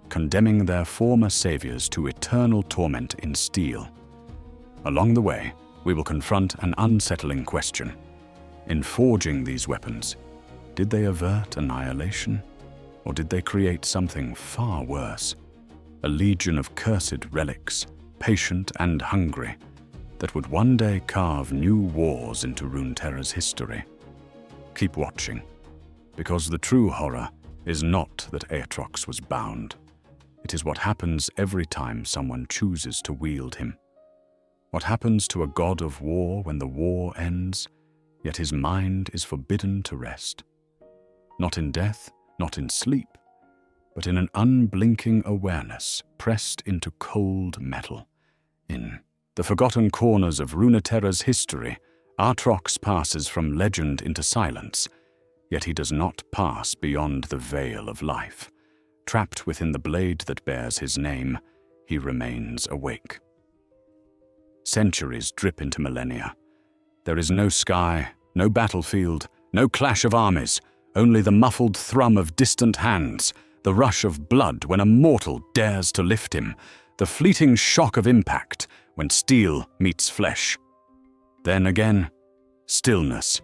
condemning their former saviors to eternal torment in steel. Along the way, we will confront an unsettling question. In forging these weapons, did they avert annihilation, or did they create something far worse? A legion of cursed relics, patient and hungry, that would one day carve new wars into Runeterra's history. Keep watching, because the true horror is not that Aatrox was bound. It is what happens every time someone chooses to wield him. What happens to a god of war when the war ends, yet his mind is forbidden to rest. Not in death, not in sleep, but in an unblinking awareness pressed into cold metal. In the forgotten corners of Runeterra's history, Aatrox passes from legend into silence, yet he does not pass beyond the veil of life. Trapped within the blade that bears his name, he remains awake. Centuries drip into millennia. There is no sky, no battlefield, no clash of armies, only the muffled thrum of distant hands, the rush of blood when a mortal dares to lift him, the fleeting shock of impact when steel meets flesh. Then again, stillness.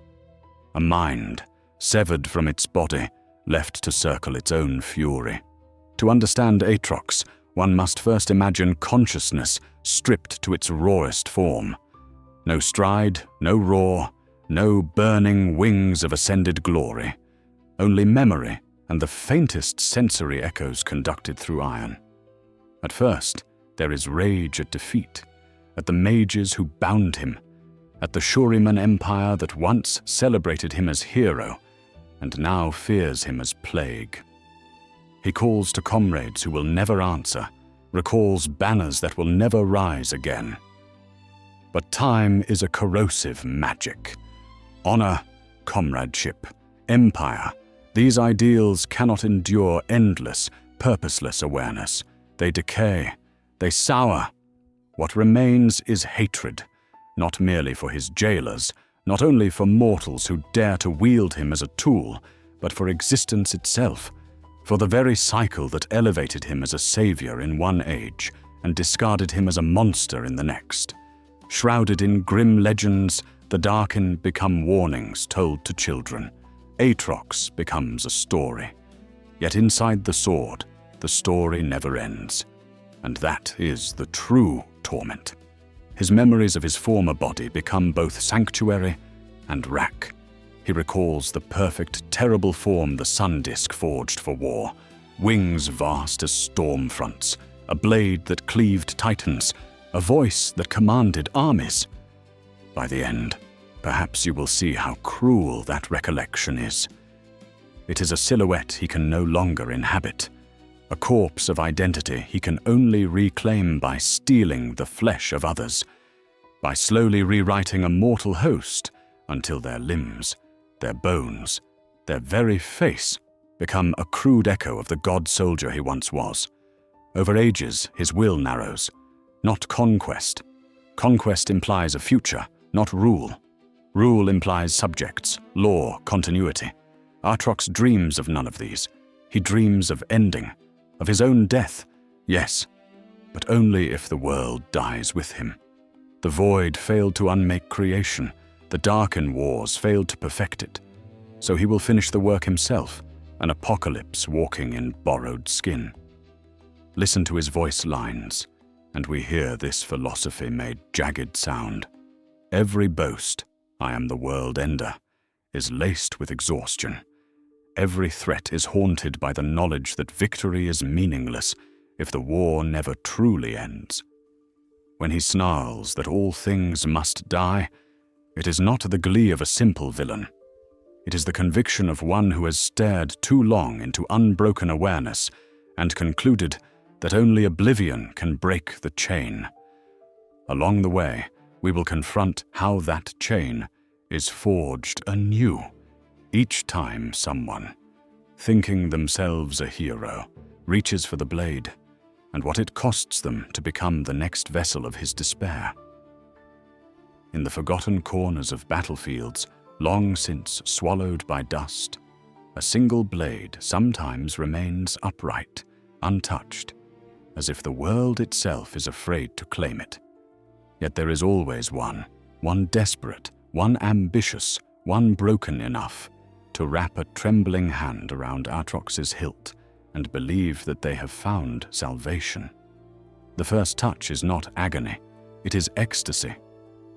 A mind, severed from its body, left to circle its own fury. To understand Aatrox, one must first imagine consciousness stripped to its rawest form. No stride, no roar, no burning wings of ascended glory. Only memory and the faintest sensory echoes conducted through iron. At first, there is rage at defeat, at the mages who bound him, at the Shurima empire that once celebrated him as hero, and now fears him as plague. He calls to comrades who will never answer, recalls banners that will never rise again. But time is a corrosive magic. Honor, comradeship, empire, these ideals cannot endure endless, purposeless awareness. They decay, they sour. What remains is hatred, not merely for his jailers, not only for mortals who dare to wield him as a tool, but for existence itself, for the very cycle that elevated him as a savior in one age and discarded him as a monster in the next. Shrouded in grim legends, the Darkin become warnings told to children. Aatrox becomes a story. Yet inside the sword, the story never ends. And that is the true torment. His memories of his former body become both sanctuary and rack. He recalls the perfect, terrible form the sun disk forged for war, wings vast as storm fronts, a blade that cleaved titans, a voice that commanded armies. By the end, perhaps you will see how cruel that recollection is. It is a silhouette he can no longer inhabit, a corpse of identity he can only reclaim by stealing the flesh of others, by slowly rewriting a mortal host until their limbs, their bones, their very face become a crude echo of the god-soldier he once was. Over ages, his will narrows, not conquest. Conquest implies a future, not rule. Rule implies subjects, law, continuity. Aatrox dreams of none of these. He dreams of ending, of his own death, yes, but only if the world dies with him. The void failed to unmake creation. The Darkin wars failed to perfect it. So he will finish the work himself, an apocalypse walking in borrowed skin. Listen to his voice lines, and we hear this philosophy-made jagged sound. Every boast, I am the world ender, is laced with exhaustion. Every threat is haunted by the knowledge that victory is meaningless if the war never truly ends. When he snarls that all things must die, it is not the glee of a simple villain. It is the conviction of one who has stared too long into unbroken awareness and concluded that only oblivion can break the chain. Along the way, we will confront how that chain is forged anew, each time someone, thinking themselves a hero, reaches for the blade, and what it costs them to become the next vessel of his despair. In the forgotten corners of battlefields, long since swallowed by dust, a single blade sometimes remains upright, untouched, as if the world itself is afraid to claim it. Yet there is always one desperate, one ambitious, one broken enough to wrap a trembling hand around Aatrox's hilt and believe that they have found salvation. The first touch is not agony, it is ecstasy.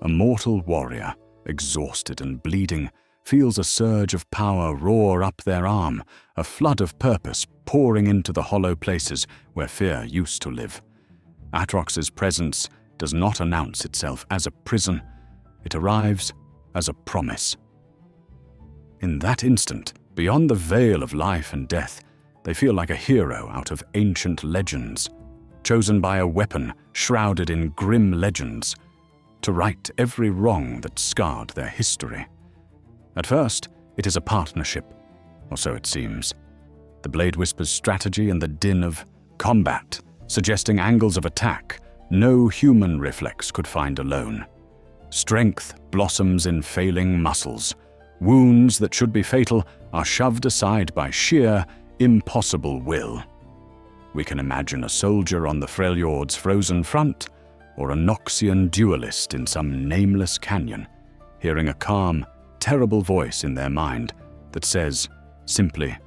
A mortal warrior, exhausted and bleeding, feels a surge of power roar up their arm, a flood of purpose pouring into the hollow places where fear used to live. Aatrox's presence does not announce itself as a prison, it arrives as a promise. In that instant, beyond the veil of life and death, they feel like a hero out of ancient legends, chosen by a weapon shrouded in grim legends, to right every wrong that scarred their history. At first, it is a partnership, or so it seems. The blade whispers strategy in the din of combat, suggesting angles of attack no human reflex could find alone. Strength blossoms in failing muscles. Wounds that should be fatal are shoved aside by sheer, impossible will. We can imagine a soldier on the Freljord's frozen front, or a Noxian duelist in some nameless canyon, hearing a calm, terrible voice in their mind that says, simply,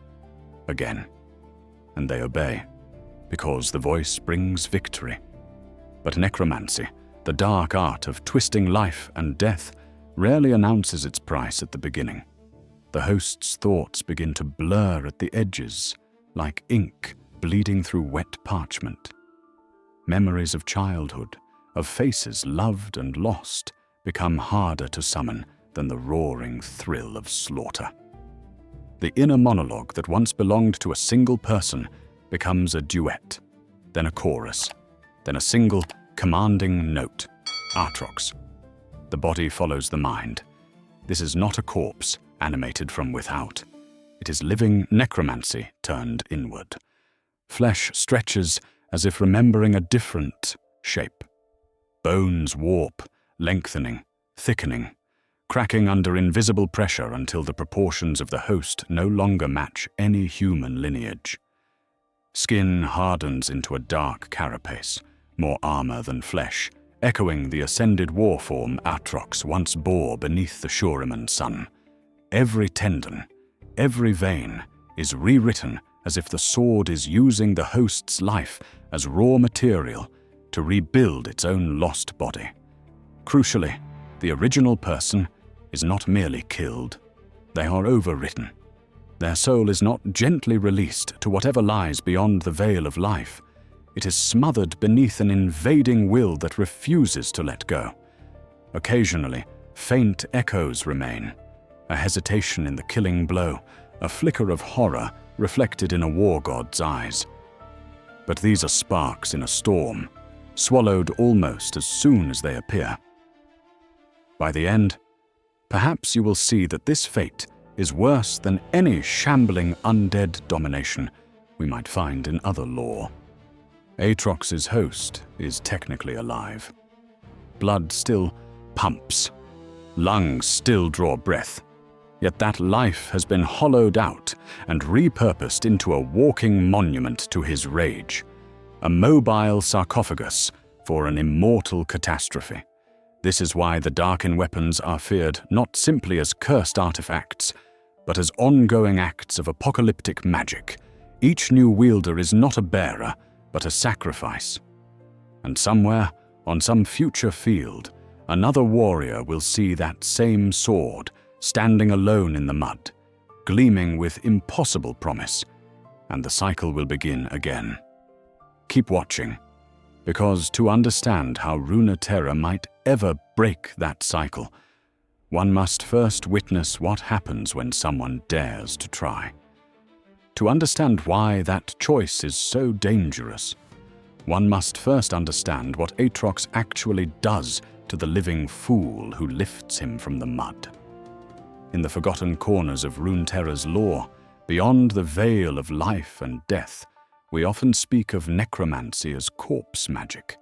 again. And they obey, because the voice brings victory. But necromancy, the dark art of twisting life and death, rarely announces its price at the beginning. The host's thoughts begin to blur at the edges, like ink bleeding through wet parchment. Memories of childhood, of faces loved and lost, become harder to summon than the roaring thrill of slaughter. The inner monologue that once belonged to a single person becomes a duet, then a chorus, then a single commanding note, Aatrox. The body follows the mind. This is not a corpse animated from without. It is living necromancy turned inward. Flesh stretches as if remembering a different shape. Bones warp, lengthening, thickening, cracking under invisible pressure until the proportions of the host no longer match any human lineage. Skin hardens into a dark carapace, more armor than flesh, echoing the ascended warform Aatrox once bore beneath the Shuriman sun. Every tendon, every vein is rewritten as if the sword is using the host's life as raw material to rebuild its own lost body. Crucially, the original person is not merely killed, they are overwritten. Their soul is not gently released to whatever lies beyond the veil of life. It is smothered beneath an invading will that refuses to let go. Occasionally, faint echoes remain, a hesitation in the killing blow, a flicker of horror reflected in a war god's eyes. But these are sparks in a storm, swallowed almost as soon as they appear. By the end, perhaps you will see that this fate is worse than any shambling undead domination we might find in other lore. Aatrox's host is technically alive. Blood still pumps, lungs still draw breath, yet that life has been hollowed out and repurposed into a walking monument to his rage, a mobile sarcophagus for an immortal catastrophe. This is why the Darkin weapons are feared not simply as cursed artifacts, but as ongoing acts of apocalyptic magic. Each new wielder is not a bearer, but a sacrifice. And somewhere, on some future field, another warrior will see that same sword standing alone in the mud, gleaming with impossible promise, and the cycle will begin again. Keep watching, because to understand how Runeterra might ever break that cycle, one must first witness what happens when someone dares to try. To understand why that choice is so dangerous, one must first understand what Aatrox actually does to the living fool who lifts him from the mud. In the forgotten corners of Runeterra's lore, beyond the veil of life and death, we often speak of necromancy as corpse magic,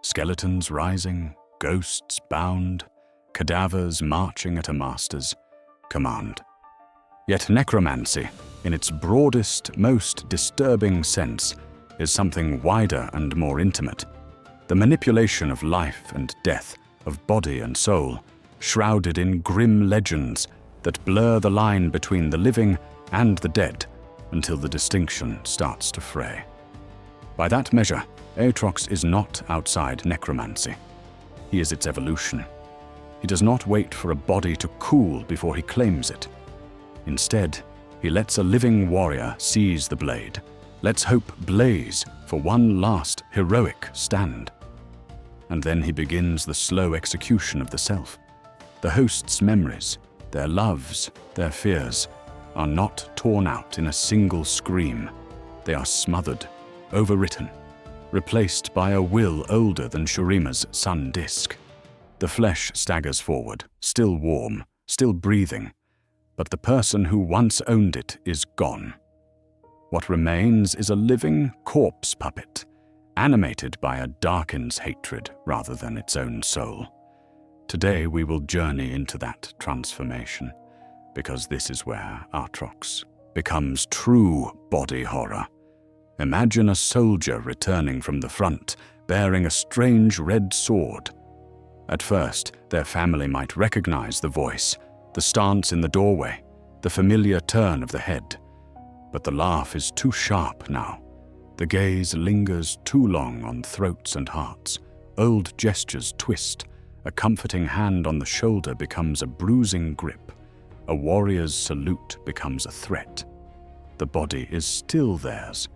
skeletons rising, ghosts bound, cadavers marching at a master's command. Yet necromancy, in its broadest, most disturbing sense, is something wider and more intimate. The manipulation of life and death, of body and soul, shrouded in grim legends that blur the line between the living and the dead until the distinction starts to fray. By that measure, Aatrox is not outside necromancy. He is its evolution. He does not wait for a body to cool before he claims it. Instead, he lets a living warrior seize the blade, lets hope blaze for one last heroic stand. And then he begins the slow execution of the self. The host's memories, their loves, their fears, are not torn out in a single scream. They are smothered, overwritten, replaced by a will older than Shurima's sun disk. The flesh staggers forward, still warm, still breathing, but the person who once owned it is gone. What remains is a living corpse puppet, animated by a Darkin's hatred rather than its own soul. Today we will journey into that transformation, because this is where Aatrox becomes true body horror. Imagine a soldier returning from the front, bearing a strange red sword. At first, their family might recognize the voice, the stance in the doorway, the familiar turn of the head. But the laugh is too sharp now. The gaze lingers too long on throats and hearts. Old gestures twist. A comforting hand on the shoulder becomes a bruising grip. A warrior's salute becomes a threat. The body is still theirs.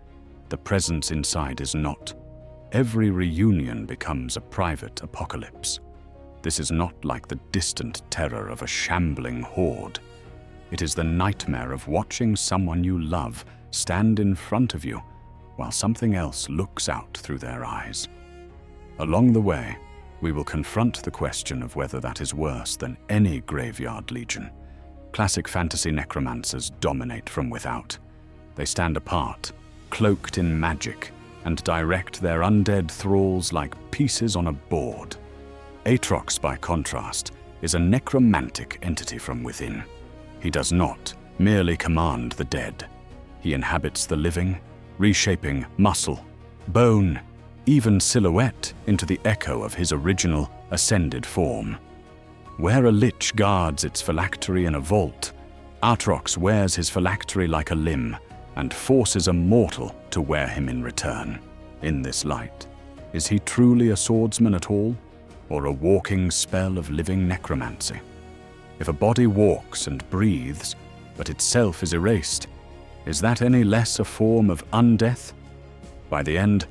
The presence inside is not. Every reunion becomes a private apocalypse. This is not like the distant terror of a shambling horde. It is the nightmare of watching someone you love stand in front of you while something else looks out through their eyes. Along the way, we will confront the question of whether that is worse than any graveyard legion. Classic fantasy necromancers dominate from without. They stand apart, cloaked in magic, and direct their undead thralls like pieces on a board. Aatrox, by contrast, is a necromantic entity from within. He does not merely command the dead. He inhabits the living, reshaping muscle, bone, even silhouette into the echo of his original ascended form. Where a lich guards its phylactery in a vault, Aatrox wears his phylactery like a limb and forces a mortal to wear him in return. In this light, is he truly a swordsman at all, or a walking spell of living necromancy? If a body walks and breathes, but itself is erased. Is that any less a form of undeath? By the end,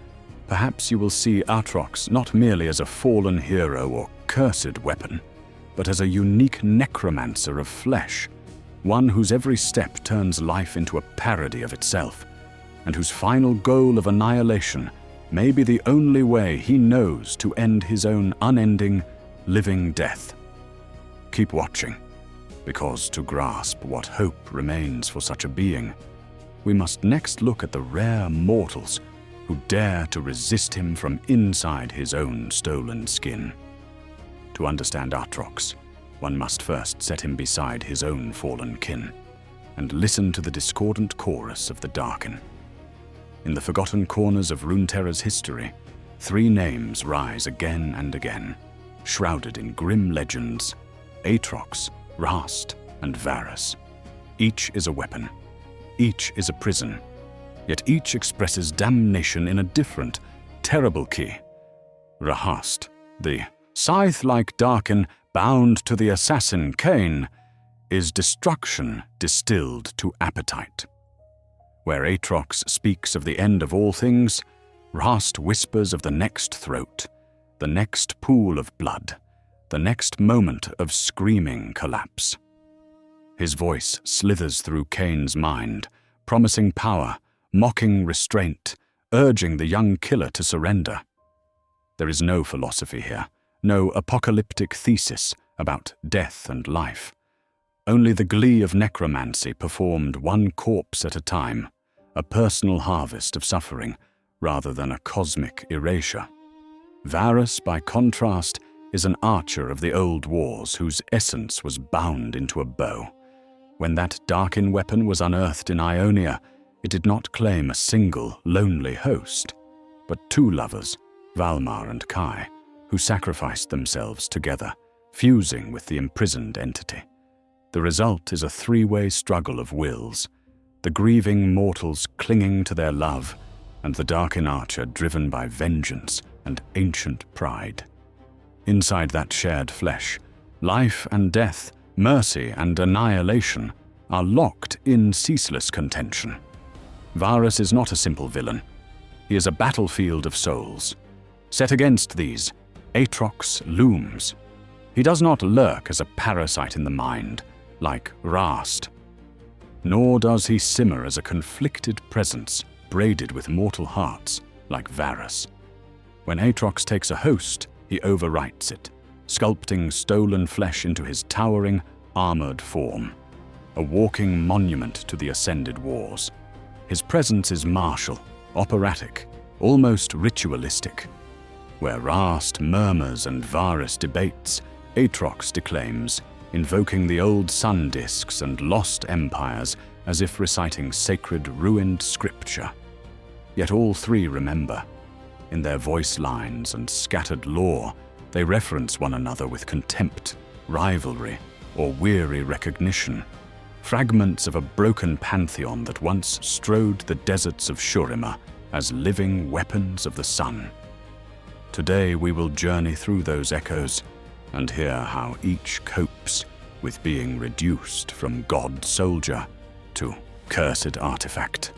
perhaps you will see Aatrox not merely as a fallen hero or cursed weapon, but as a unique necromancer of flesh, one whose every step turns life into a parody of itself, and whose final goal of annihilation may be the only way he knows to end his own unending, living death. Keep watching, because to grasp what hope remains for such a being, we must next look at the rare mortals who dare to resist him from inside his own stolen skin. To understand Aatrox, one must first set him beside his own fallen kin, and listen to the discordant chorus of the Darkin. In the forgotten corners of Runeterra's history, 3 names rise again and again, shrouded in grim legends: Aatrox, Rast, and Varus. Each is a weapon. Each is a prison. Yet each expresses damnation in a different, terrible key. Rahast, the scythe-like Darkin bound to the assassin Cain, is destruction distilled to appetite. Where Aatrox speaks of the end of all things, Rast whispers of the next throat, the next pool of blood, the next moment of screaming collapse. His voice slithers through Cain's mind, promising power, mocking restraint, urging the young killer to surrender. There is no philosophy here, no apocalyptic thesis about death and life. Only the glee of necromancy performed one corpse at a time, a personal harvest of suffering rather than a cosmic erasure. Varus, by contrast, is an archer of the old wars whose essence was bound into a bow. When that Darkin weapon was unearthed in Ionia, it did not claim a single, lonely host, but 2 lovers, Valmar and Kai, who sacrificed themselves together, fusing with the imprisoned entity. The result is a 3-way struggle of wills, the grieving mortals clinging to their love, and the Darkin archer driven by vengeance and ancient pride. Inside that shared flesh, life and death, mercy and annihilation are locked in ceaseless contention. Varus is not a simple villain. He is a battlefield of souls. Set against these, Aatrox looms. He does not lurk as a parasite in the mind, like Rast. Nor does he simmer as a conflicted presence braided with mortal hearts, like Varus. When Aatrox takes a host, he overwrites it, sculpting stolen flesh into his towering, armored form, a walking monument to the ascended wars. His presence is martial, operatic, almost ritualistic. Where Rast murmurs and Varus debates, Aatrox declaims, invoking the old sun discs and lost empires as if reciting sacred ruined scripture. Yet all 3 remember. In their voice lines and scattered lore, they reference one another with contempt, rivalry, or weary recognition, fragments of a broken pantheon that once strode the deserts of Shurima as living weapons of the sun. Today we will journey through those echoes and hear how each copes with being reduced from god-soldier to cursed artifact.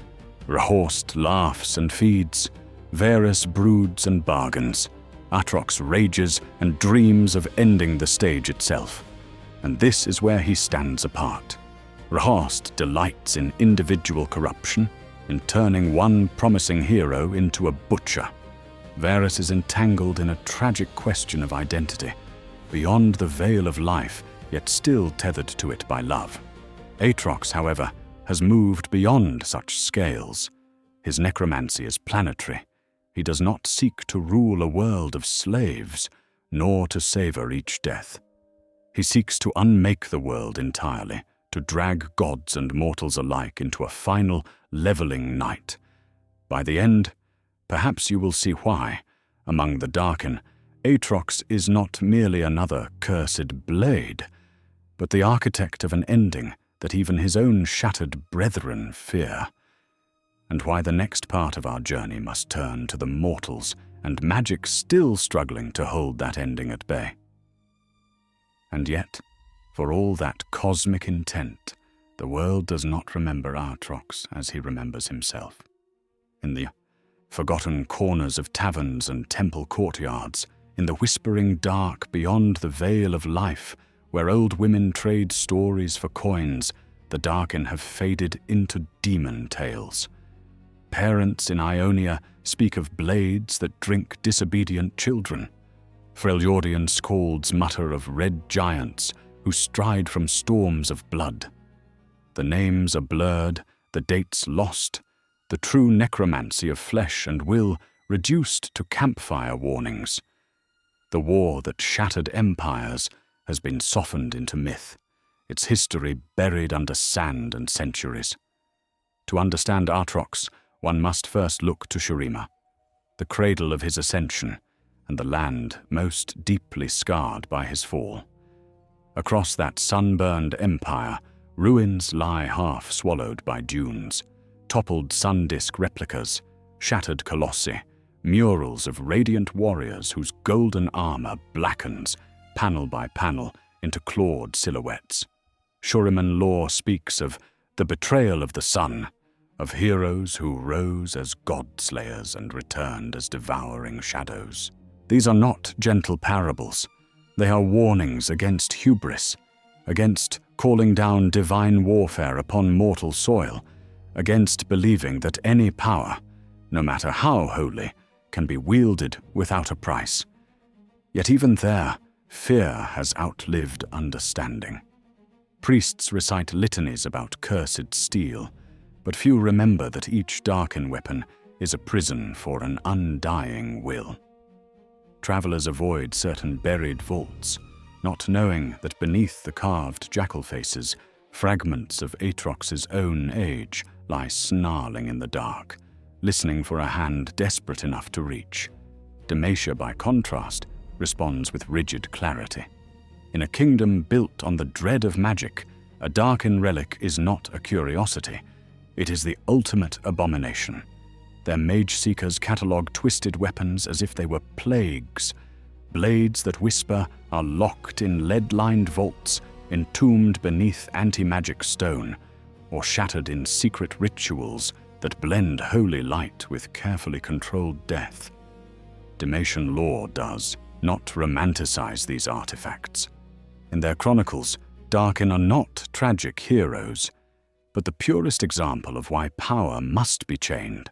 Rahast laughs and feeds, Varus broods and bargains, Aatrox rages and dreams of ending the stage itself. And this is where he stands apart. Rahast delights in individual corruption, in turning one promising hero into a butcher. Varus is entangled in a tragic question of identity, beyond the veil of life, yet still tethered to it by love. Aatrox, however, has moved beyond such scales. His necromancy is planetary. He does not seek to rule a world of slaves, nor to savor each death. He seeks to unmake the world entirely, to drag gods and mortals alike into a final, leveling night. By the end, perhaps you will see why, among the Darkin, Aatrox is not merely another cursed blade, but the architect of an ending that even his own shattered brethren fear, and why the next part of our journey must turn to the mortals and magic still struggling to hold that ending at bay. And yet, for all that cosmic intent, The world does not remember Aatrox as he remembers himself. In the forgotten corners of taverns and temple courtyards, in the whispering dark beyond the veil of life, where old women trade stories for coins, the Darkin have faded into demon tales. Parents in Ionia speak of blades that drink disobedient children. Freljordian skalds mutter of red giants who stride from storms of blood. The names are blurred, the dates lost, the true necromancy of flesh and will reduced to campfire warnings. The war that shattered empires has been softened into myth, its history buried under sand and centuries. To understand Aatrox, one must first look to Shurima, the cradle of his ascension, and the land most deeply scarred by his fall. Across that sunburned empire, ruins lie half swallowed by dunes, toppled sun disk replicas, shattered colossi, murals of radiant warriors whose golden armor blackens, panel by panel, into clawed silhouettes. Shuriman lore speaks of the betrayal of the sun, of heroes who rose as god-slayers and returned as devouring shadows. These are not gentle parables. They are warnings against hubris, against calling down divine warfare upon mortal soil, against believing that any power, no matter how holy, can be wielded without a price. Yet even there, fear has outlived understanding. Priests recite litanies about cursed steel, but few remember that each Darkin weapon is a prison for an undying will. Travelers avoid certain buried vaults, not knowing that beneath the carved jackal faces, fragments of Aatrox's own age lie snarling in the dark, listening for a hand desperate enough to reach. Demacia, by contrast, responds with rigid clarity. In a kingdom built on the dread of magic, a Darkin relic is not a curiosity. It is the ultimate abomination. Their mage-seekers catalogue twisted weapons as if they were plagues. Blades that whisper are locked in lead-lined vaults, entombed beneath anti-magic stone, or shattered in secret rituals that blend holy light with carefully controlled death. Demacian lore does not romanticize these artifacts. In their chronicles, Darkin are not tragic heroes, but the purest example of why power must be chained,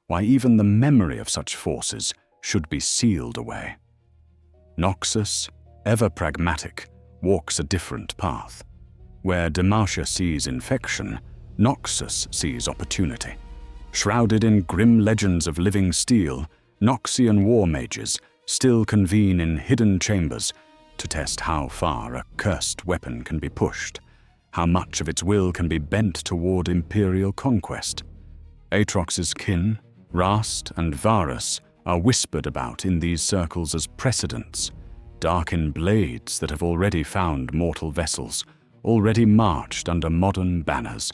why even the memory of such forces should be sealed away. Noxus, ever pragmatic, walks a different path. Where Demacia sees infection, Noxus sees opportunity. Shrouded in grim legends of living steel, Noxian war mages still convene in hidden chambers to test how far a cursed weapon can be pushed, how much of its will can be bent toward imperial conquest. Aatrox's kin, Rast and Varus, are whispered about in these circles as precedents, Darkin blades that have already found mortal vessels, already marched under modern banners.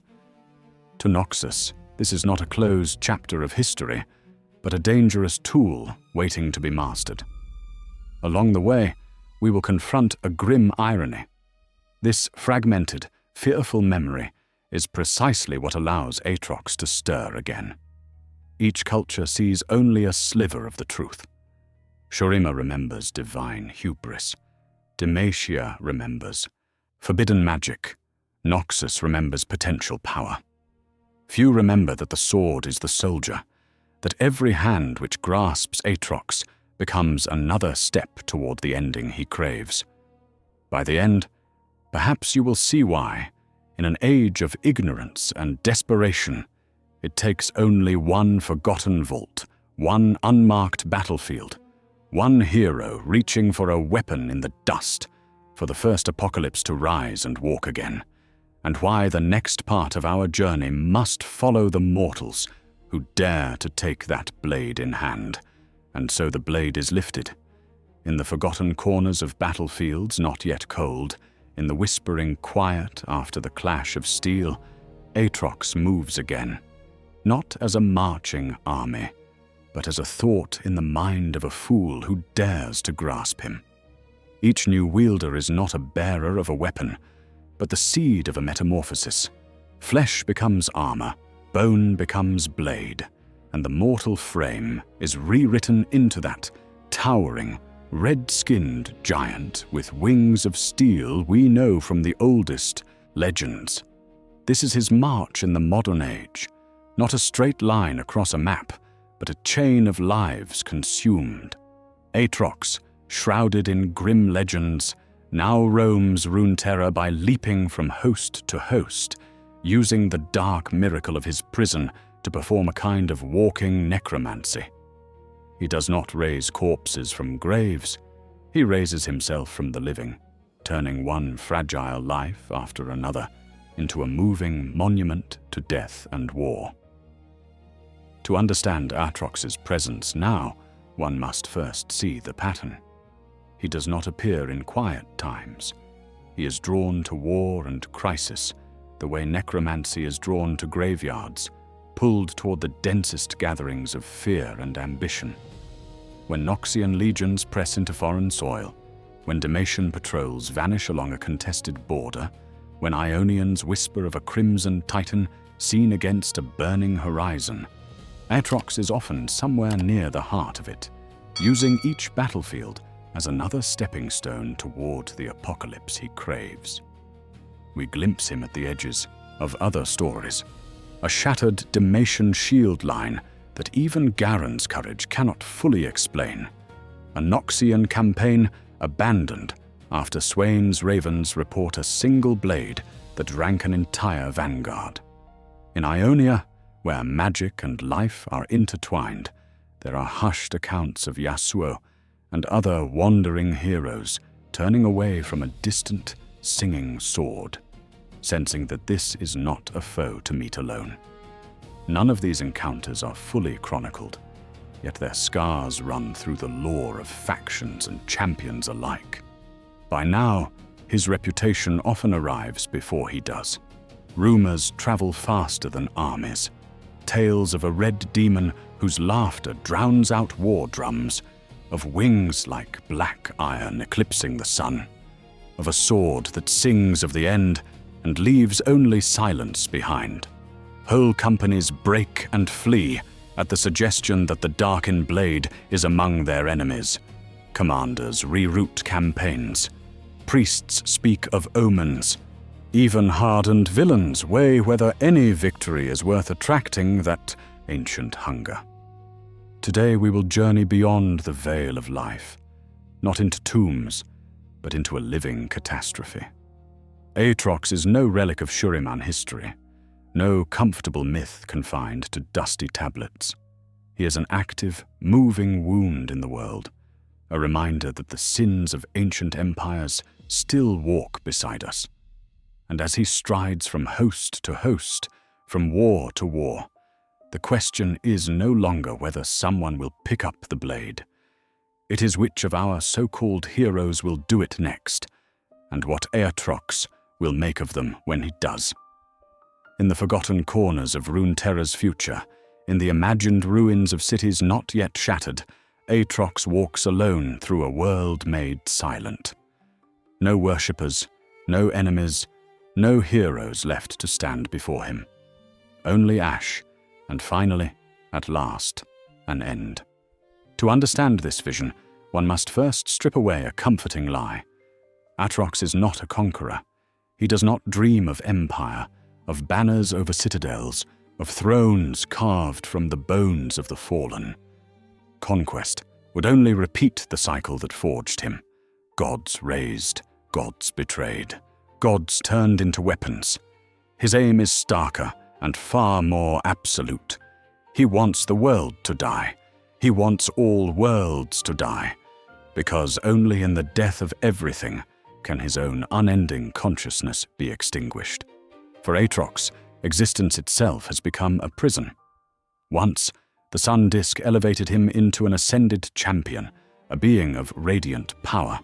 To Noxus, this is not a closed chapter of history, but a dangerous tool waiting to be mastered. Along the way, we will confront a grim irony. This fragmented, fearful memory is precisely what allows Aatrox to stir again. Each culture sees only a sliver of the truth. Shurima remembers divine hubris. Demacia remembers forbidden magic. Noxus remembers potential power. Few remember that the sword is the soldier, that every hand which grasps Aatrox becomes another step toward the ending he craves. By the end, perhaps you will see why, in an age of ignorance and desperation, it takes only one forgotten vault, one unmarked battlefield, one hero reaching for a weapon in the dust, for the first apocalypse to rise and walk again, and why the next part of our journey must follow the mortals who dare to take that blade in hand. And so the blade is lifted. In the forgotten corners of battlefields not yet cold, in the whispering quiet after the clash of steel, Aatrox moves again, not as a marching army, but as a thought in the mind of a fool who dares to grasp him. Each new wielder is not a bearer of a weapon, but the seed of a metamorphosis, Flesh becomes armor, bone becomes blade, and the mortal frame is rewritten into that towering, red-skinned giant with wings of steel we know from the oldest legends. This is his march in the modern age, not a straight line across a map, but a chain of lives consumed. Aatrox, shrouded in grim legends, now roams Runeterra by leaping from host to host, using the dark miracle of his prison to perform a kind of walking necromancy. He does not raise corpses from graves. He raises himself from the living, turning one fragile life after another into a moving monument to death and war. To understand Aatrox's presence now, one must first see the pattern. He does not appear in quiet times. He is drawn to war and crisis, the way necromancy is drawn to graveyards, pulled toward the densest gatherings of fear and ambition. When Noxian legions press into foreign soil, when Dalmatian patrols vanish along a contested border, when Ionians whisper of a crimson titan seen against a burning horizon, Aatrox is often somewhere near the heart of it, using each battlefield as another stepping stone toward the apocalypse he craves. We glimpse him at the edges of other stories, a shattered Dalmatian shield line that even Garen's courage cannot fully explain, a Noxian campaign abandoned after Swain's ravens report a single blade that drank an entire vanguard. In Ionia, where magic and life are intertwined, there are hushed accounts of Yasuo and other wandering heroes turning away from a distant, singing sword, sensing that this is not a foe to meet alone. None of these encounters are fully chronicled, yet their scars run through the lore of factions and champions alike. By now, his reputation often arrives before he does. Rumors travel faster than armies. Tales of a red demon whose laughter drowns out war drums, of wings like black iron eclipsing the sun, of a sword that sings of the end and leaves only silence behind. Whole companies break and flee at the suggestion that the Darkin blade is among their enemies. Commanders reroute campaigns. Priests speak of omens. Even hardened villains weigh whether any victory is worth attracting that ancient hunger. Today we will journey beyond the veil of life, not into tombs, but into a living catastrophe. Aatrox is no relic of Shurima history, no comfortable myth confined to dusty tablets. He is an active, moving wound in the world, a reminder that the sins of ancient empires still walk beside us. And as he strides from host to host, from war to war, the question is no longer whether someone will pick up the blade. It is which of our so-called heroes will do it next, and what Aatrox will make of them when he does. In the forgotten corners of Runeterra's future, in the imagined ruins of cities not yet shattered, Aatrox walks alone through a world made silent. No worshippers, no enemies, no heroes left to stand before him. Only ash, and finally, at last, an end. To understand this vision, one must first strip away a comforting lie. Aatrox is not a conqueror. He does not dream of empire, of banners over citadels, of thrones carved from the bones of the fallen. Conquest would only repeat the cycle that forged him. Gods raised, gods betrayed, gods turned into weapons. His aim is starker and far more absolute. He wants the world to die. He wants all worlds to die, because only in the death of everything can his own unending consciousness be extinguished. For Aatrox, existence itself has become a prison. Once, the sun disk elevated him into an ascended champion, a being of radiant power.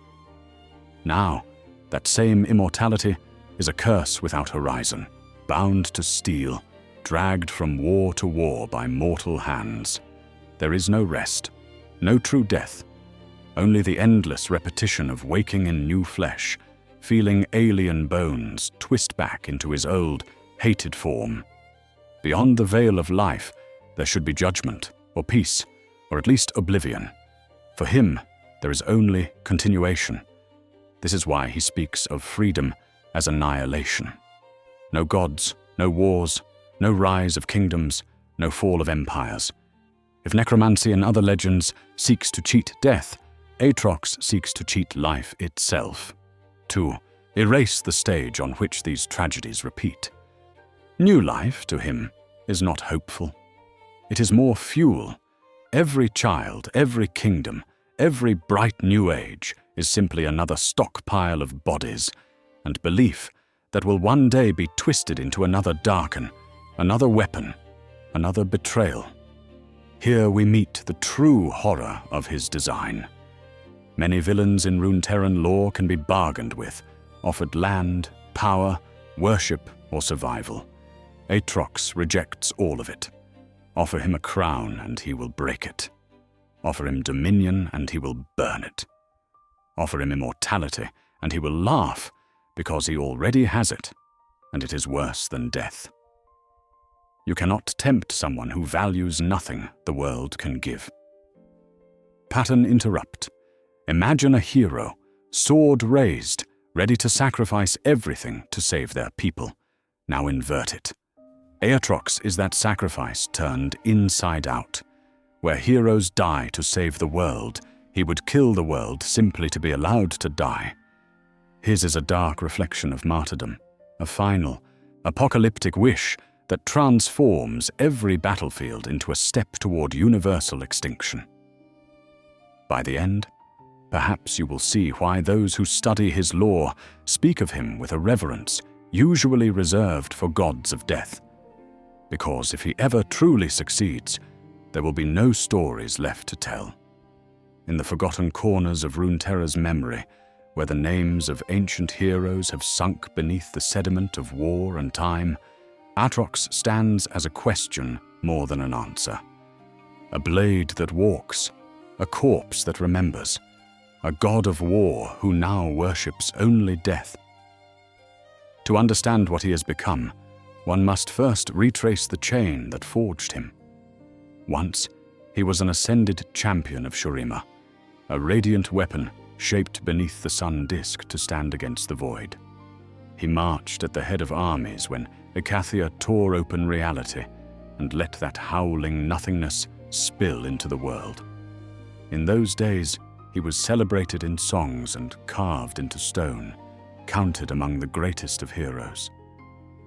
Now, that same immortality is a curse without horizon, bound to steel, dragged from war to war by mortal hands. There is no rest, no true death, only the endless repetition of waking in new flesh, feeling alien bones twist back into his old, hated form. Beyond the veil of life, there should be judgment, or peace, or at least oblivion. For him, there is only continuation. This is why he speaks of freedom as annihilation. No gods, no wars, no rise of kingdoms, no fall of empires. If necromancy and other legends seeks to cheat death, Aatrox seeks to cheat life itself, to erase the stage on which these tragedies repeat. New life, to him, is not hopeful. It is more fuel. Every child, every kingdom, every bright new age is simply another stockpile of bodies and belief that will one day be twisted into another Darkin, another weapon, another betrayal. Here we meet the true horror of his design. Many villains in Runeterran lore can be bargained with, offered land, power, worship, or survival. Aatrox rejects all of it. Offer him a crown and he will break it. Offer him dominion and he will burn it. Offer him immortality and he will laugh because he already has it, and it is worse than death. You cannot tempt someone who values nothing the world can give. Pattern interrupt. Imagine a hero, sword raised, ready to sacrifice everything to save their people. Now invert it. Aatrox is that sacrifice turned inside out. Where heroes die to save the world, he would kill the world simply to be allowed to die. His is a dark reflection of martyrdom, a final, apocalyptic wish that transforms every battlefield into a step toward universal extinction. By the end, perhaps you will see why those who study his lore speak of him with a reverence usually reserved for gods of death. Because if he ever truly succeeds, there will be no stories left to tell. In the forgotten corners of Runeterra's memory, where the names of ancient heroes have sunk beneath the sediment of war and time, Aatrox stands as a question more than an answer. A blade that walks, a corpse that remembers, a god of war who now worships only death. To understand what he has become, one must first retrace the chain that forged him. Once, he was an ascended champion of Shurima, a radiant weapon shaped beneath the sun disk to stand against the void. He marched at the head of armies when Icathia tore open reality and let that howling nothingness spill into the world. In those days, he was celebrated in songs and carved into stone, counted among the greatest of heroes.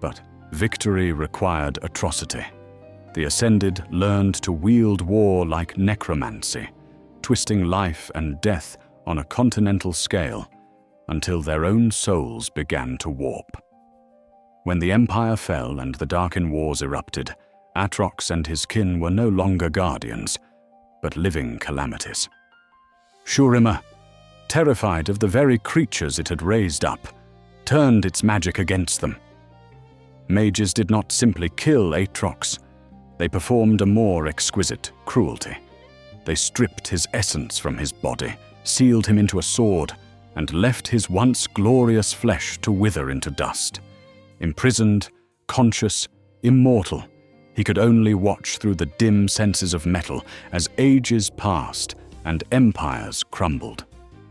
But victory required atrocity. The Ascended learned to wield war like necromancy, twisting life and death on a continental scale until their own souls began to warp. When the Empire fell and the Darkin Wars erupted, Aatrox and his kin were no longer guardians, but living calamities. Shurima, terrified of the very creatures it had raised up, turned its magic against them. Mages did not simply kill Aatrox, they performed a more exquisite cruelty. They stripped his essence from his body, sealed him into a sword, and left his once glorious flesh to wither into dust. Imprisoned, conscious, immortal, he could only watch through the dim senses of metal as ages passed and empires crumbled.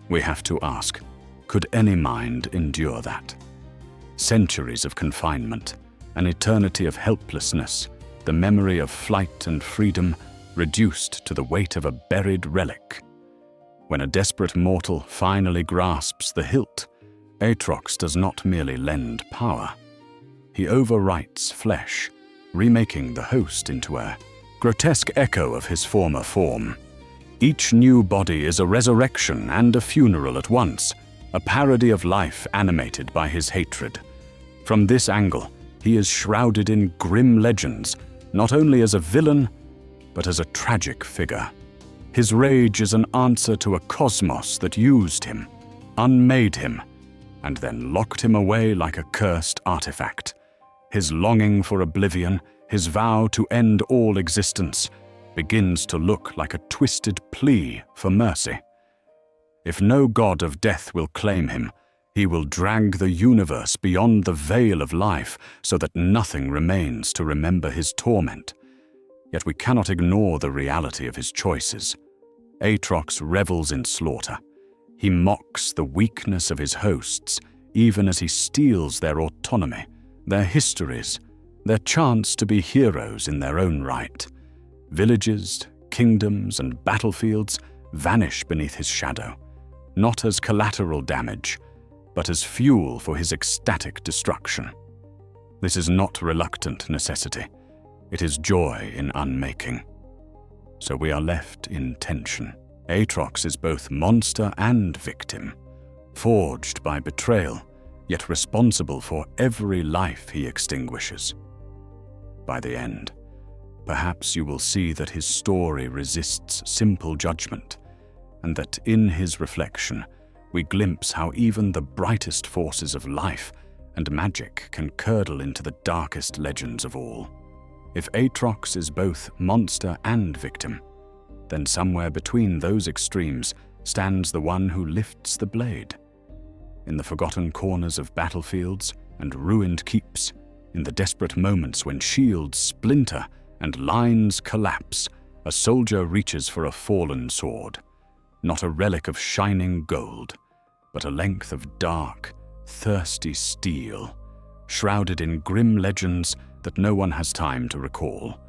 We have to ask, could any mind endure that? Centuries of confinement, an eternity of helplessness, the memory of flight and freedom reduced to the weight of a buried relic. When a desperate mortal finally grasps the hilt, Aatrox does not merely lend power. He overwrites flesh, remaking the host into a grotesque echo of his former form. Each new body is a resurrection and a funeral at once, a parody of life animated by his hatred. From this angle, he is shrouded in grim legends, not only as a villain, but as a tragic figure. His rage is an answer to a cosmos that used him, unmade him, and then locked him away like a cursed artifact. His longing for oblivion, his vow to end all existence, begins to look like a twisted plea for mercy. If no god of death will claim him, He will drag the universe beyond the veil of life so that nothing remains to remember his torment. Yet we cannot ignore the reality of his choices. Aatrox revels in slaughter. He mocks the weakness of his hosts, even as he steals their autonomy, their histories, their chance to be heroes in their own right. Villages, kingdoms, and battlefields vanish beneath his shadow, not as collateral damage, but as fuel for his ecstatic destruction. This is not reluctant necessity. It is joy in unmaking. So we are left in tension. Aatrox is both monster and victim, forged by betrayal, yet responsible for every life he extinguishes. By the end, perhaps you will see that his story resists simple judgment, and that in his reflection, we glimpse how even the brightest forces of life and magic can curdle into the darkest legends of all. If Aatrox is both monster and victim, then somewhere between those extremes stands the one who lifts the blade. In the forgotten corners of battlefields and ruined keeps, in the desperate moments when shields splinter and lines collapse, a soldier reaches for a fallen sword, not a relic of shining gold, but a length of dark, thirsty steel, shrouded in grim legends that no one has time to recall.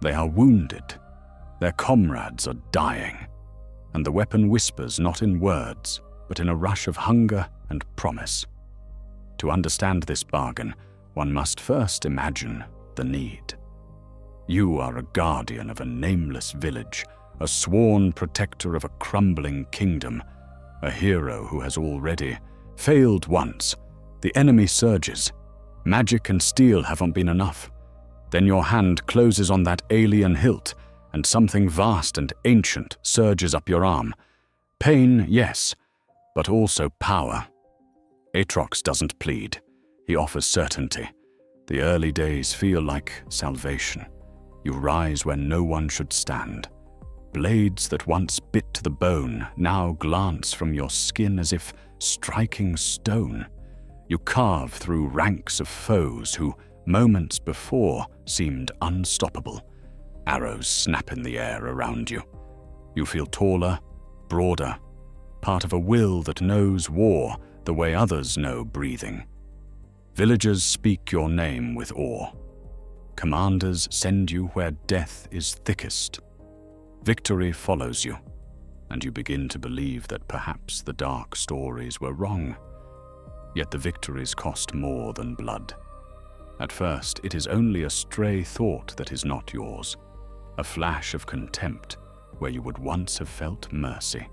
They are wounded, their comrades are dying, and the weapon whispers not in words, but in a rush of hunger and promise. To understand this bargain, one must first imagine the need. You are a guardian of a nameless village, a sworn protector of a crumbling kingdom, a hero who has already failed once. The enemy surges. Magic and steel haven't been enough. Then your hand closes on that alien hilt, and something vast and ancient surges up your arm. Pain, yes, but also power. Aatrox doesn't plead. He offers certainty. The early days feel like salvation. You rise where no one should stand. Blades that once bit to the bone now glance from your skin as if striking stone. You carve through ranks of foes who, moments before, seemed unstoppable. Arrows snap in the air around you. You feel taller, broader, part of a will that knows war the way others know breathing. Villagers speak your name with awe. Commanders send you where death is thickest. Victory follows you, and you begin to believe that perhaps the dark stories were wrong. Yet the victories cost more than blood. At first, it is only a stray thought that is not yours, a flash of contempt where you would once have felt mercy.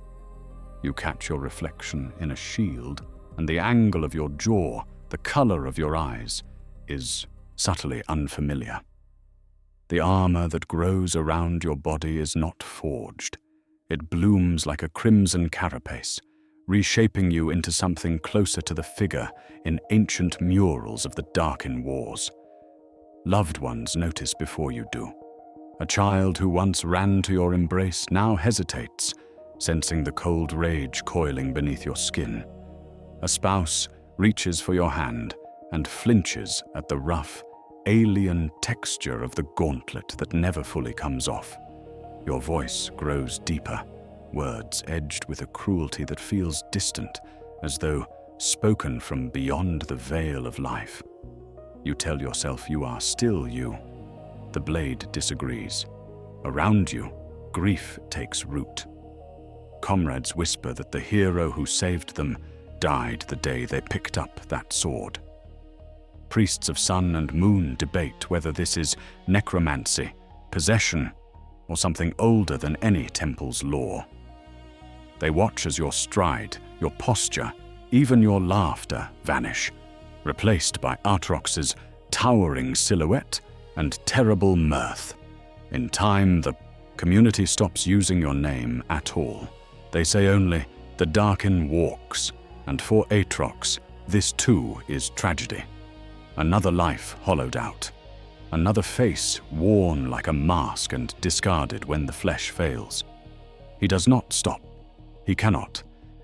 You catch your reflection in a shield, and the angle of your jaw, the color of your eyes, is subtly unfamiliar. The armor that grows around your body is not forged. It blooms like a crimson carapace, reshaping you into something closer to the figure in ancient murals of the Darkin wars. Loved ones notice before you do. A child who once ran to your embrace now hesitates, sensing the cold rage coiling beneath your skin. A spouse reaches for your hand and flinches at the rough, alien texture of the gauntlet that never fully comes off. Your voice grows deeper, words edged with a cruelty that feels distant, as though spoken from beyond the veil of life. You tell yourself you are still you. The blade disagrees. Around you, grief takes root. Comrades whisper that the hero who saved them died the day they picked up that sword. Priests of sun and moon debate whether this is necromancy, possession, or something older than any temple's lore. They watch as your stride, your posture, even your laughter vanish, replaced by Aatrox's towering silhouette and terrible mirth. In time, the community stops using your name at all. They say only, "The Darkin walks," and for Aatrox, this too is tragedy. Another life hollowed out. Another face worn like a mask and discarded when the flesh fails. He does not stop. He cannot.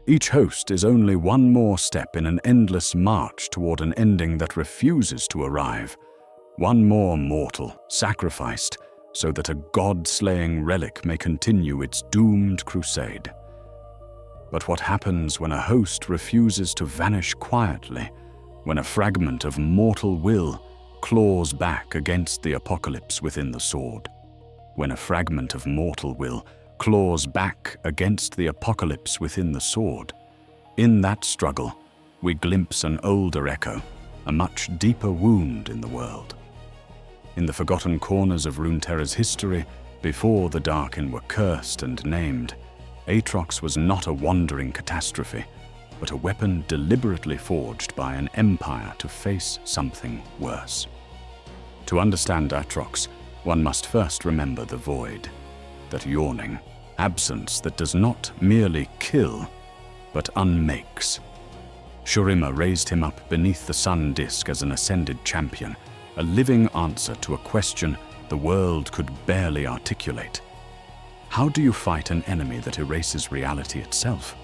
Each host is only one more step in an endless march toward an ending that refuses to arrive. One more mortal sacrificed so that a god-slaying relic may continue its doomed crusade. But what happens when a host refuses to vanish quietly, when a fragment of mortal will claws back against the apocalypse within the sword? When a fragment of mortal will claws back against the apocalypse within the sword, in that struggle, we glimpse an older echo, a much deeper wound in the world. In the forgotten corners of Runeterra's history, before the Darkin were cursed and named, Aatrox was not a wandering catastrophe, but a weapon deliberately forged by an empire to face something worse. To understand Aatrox, one must first remember the void, that yawning absence that does not merely kill, but unmakes. Shurima raised him up beneath the sun disk as an ascended champion, a living answer to a question the world could barely articulate. How do you fight an enemy that erases reality itself?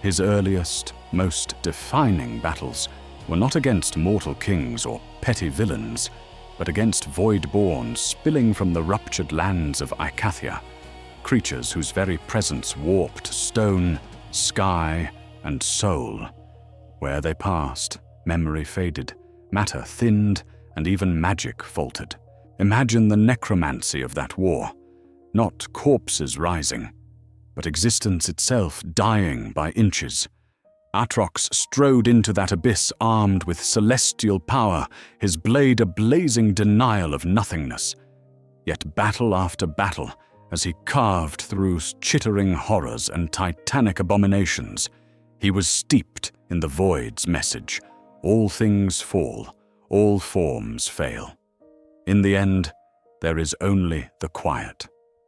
His earliest, most defining battles were not against mortal kings or petty villains, but against void-born spilling from the ruptured lands of Icathia, creatures whose very presence warped stone, sky, and soul. Where they passed, memory faded, matter thinned, and even magic faltered. Imagine the necromancy of that war. Not corpses rising, but existence itself dying by inches. Aatrox strode into that abyss armed with celestial power, his blade a blazing denial of nothingness. Yet battle after battle, as he carved through chittering horrors and titanic abominations, he was steeped in the void's message. All things fall, all forms fail. In the end, there is only the quiet.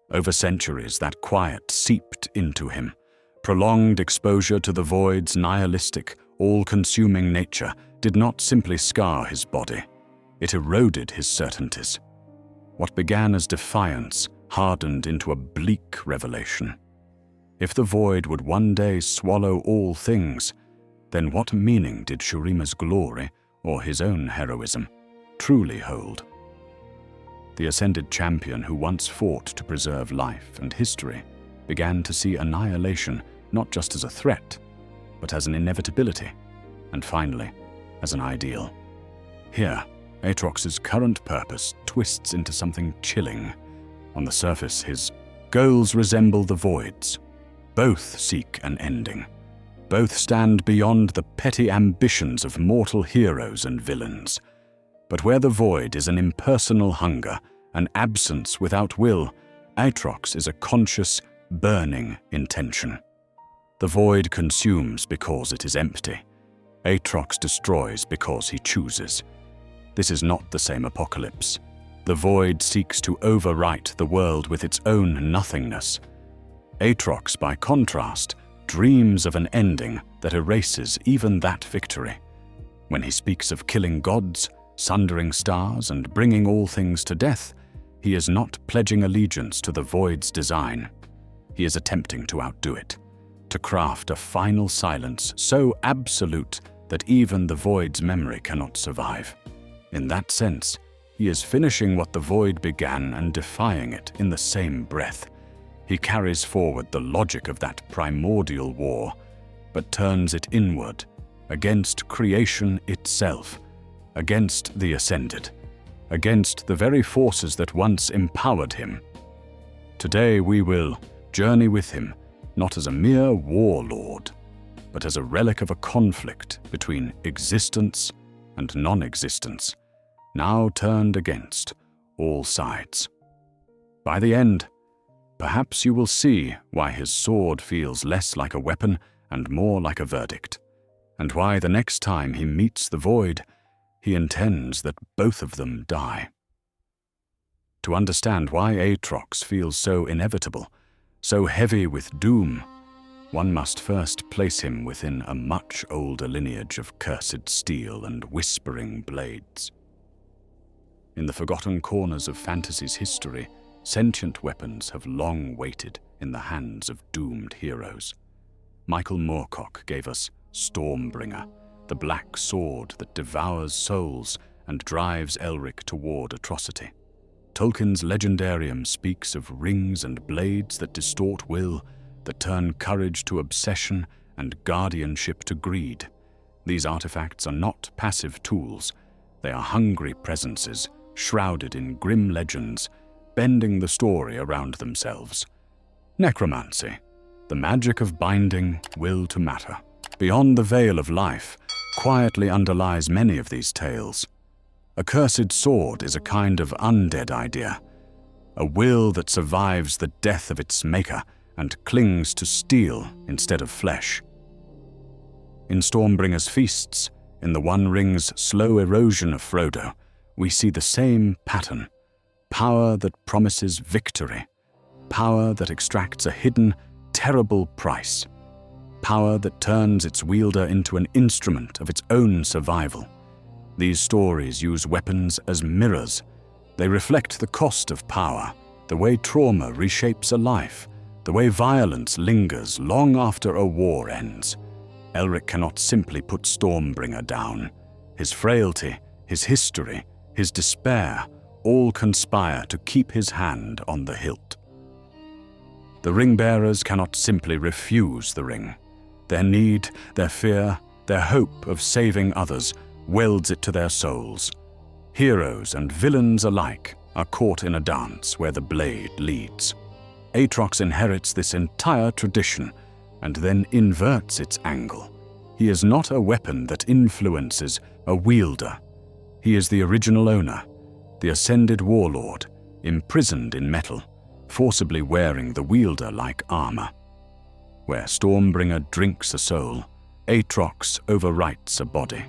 Over centuries, that quiet seeped into him. Prolonged exposure to the void's nihilistic, all-consuming nature did not simply scar his body. It eroded his certainties. What began as defiance hardened into a bleak revelation. If the void would one day swallow all things, then what meaning did Shurima's glory, or his own heroism, truly hold? The ascended champion who once fought to preserve life and history began to see annihilation not just as a threat, but as an inevitability, and finally, as an ideal. Here, Aatrox's current purpose twists into something chilling. On the surface, his goals resemble the void's. Both seek an ending. Both stand beyond the petty ambitions of mortal heroes and villains. But where the void is an impersonal hunger, an absence without will, Aatrox is a conscious, burning intention. The void consumes because it is empty. Aatrox destroys because he chooses. This is not the same apocalypse. The void seeks to overwrite the world with its own nothingness. Aatrox, by contrast, dreams of an ending that erases even that victory. When he speaks of killing gods, sundering stars, and bringing all things to death, he is not pledging allegiance to the void's design. He is attempting to outdo it, to craft a final silence so absolute that even the void's memory cannot survive. In that sense, he is finishing what the void began and defying it in the same breath. He carries forward the logic of that primordial war, but turns it inward, against creation itself, against the ascended, against the very forces that once empowered him. Today we will journey with him, not as a mere warlord, but as a relic of a conflict between existence and non-existence, now turned against all sides. By the end, perhaps you will see why his sword feels less like a weapon and more like a verdict, and why the next time he meets the void, he intends that both of them die. To understand why Aatrox feels so inevitable, so heavy with doom, one must first place him within a much older lineage of cursed steel and whispering blades. In the forgotten corners of fantasy's history, sentient weapons have long waited in the hands of doomed heroes. Michael Moorcock gave us Stormbringer, the black sword that devours souls and drives Elric toward atrocity. Tolkien's Legendarium speaks of rings and blades that distort will, that turn courage to obsession and guardianship to greed. These artifacts are not passive tools. They are hungry presences, shrouded in grim legends, bending the story around themselves. Necromancy, the magic of binding will to matter. Beyond the veil of life, quietly underlies many of these tales. A cursed sword is a kind of undead idea, a will that survives the death of its maker and clings to steel instead of flesh. In Stormbringer's feasts, in the One Ring's slow erosion of Frodo, we see the same pattern: power that promises victory, power that extracts a hidden, terrible price, power that turns its wielder into an instrument of its own survival. These stories use weapons as mirrors. They reflect the cost of power, the way trauma reshapes a life, the way violence lingers long after a war ends. Elric cannot simply put Stormbringer down. His frailty, his history, his despair all conspire to keep his hand on the hilt. The ring-bearers cannot simply refuse the ring. Their need, their fear, their hope of saving others welds it to their souls. Heroes and villains alike are caught in a dance where the blade leads. Aatrox inherits this entire tradition and then inverts its angle. He is not a weapon that influences a wielder. He is the original owner, the ascended warlord, imprisoned in metal, forcibly wearing the wielder like armor. Where Stormbringer drinks a soul, Aatrox overwrites a body.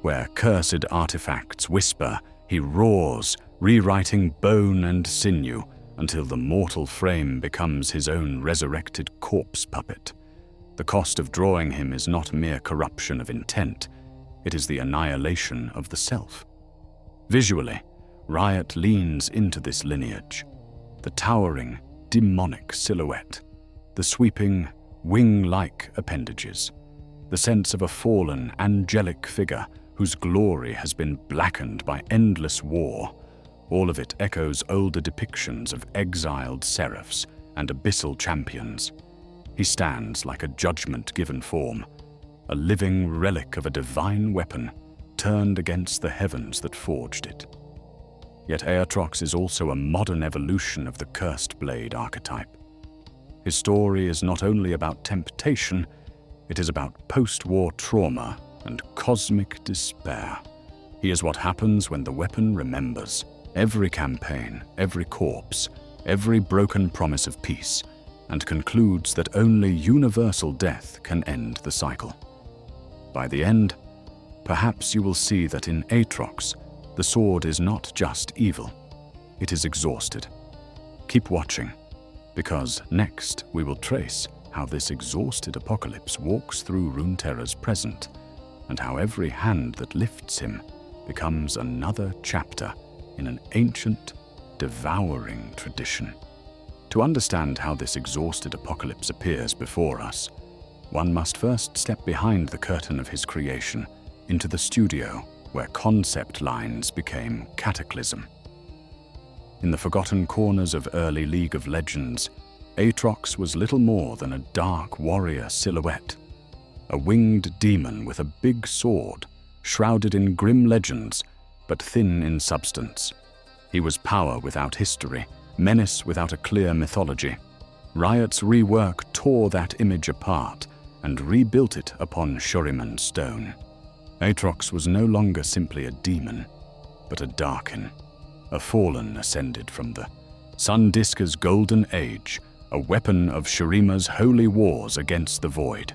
Where cursed artifacts whisper, he roars, rewriting bone and sinew until the mortal frame becomes his own resurrected corpse puppet. The cost of drawing him is not mere corruption of intent, it is the annihilation of the self. Visually, Riot leans into this lineage. The towering, demonic silhouette, the sweeping, wing-like appendages, the sense of a fallen, angelic figure whose glory has been blackened by endless war. All of it echoes older depictions of exiled seraphs and abyssal champions. He stands like a judgment-given form, a living relic of a divine weapon turned against the heavens that forged it. Yet Aatrox is also a modern evolution of the cursed blade archetype. His story is not only about temptation, it is about post-war trauma and cosmic despair. He is what happens when the weapon remembers. Every campaign, every corpse, every broken promise of peace, and concludes that only universal death can end the cycle. By the end, perhaps you will see that in Aatrox, the sword is not just evil, it is exhausted. Keep watching, because next we will trace how this exhausted apocalypse walks through Runeterra's present, and how every hand that lifts him becomes another chapter in an ancient, devouring tradition. To understand how this exhausted apocalypse appears before us, one must first step behind the curtain of his creation into the studio where concept lines became cataclysm. In the forgotten corners of early League of Legends, Aatrox was little more than a dark warrior silhouette, a winged demon with a big sword, shrouded in grim legends, but thin in substance. He was power without history, menace without a clear mythology. Riot's rework tore that image apart and rebuilt it upon Shuriman stone. Aatrox was no longer simply a demon, but a Darkin, a fallen ascended from the Sun-Disca's golden age, a weapon of Shurima's holy wars against the void.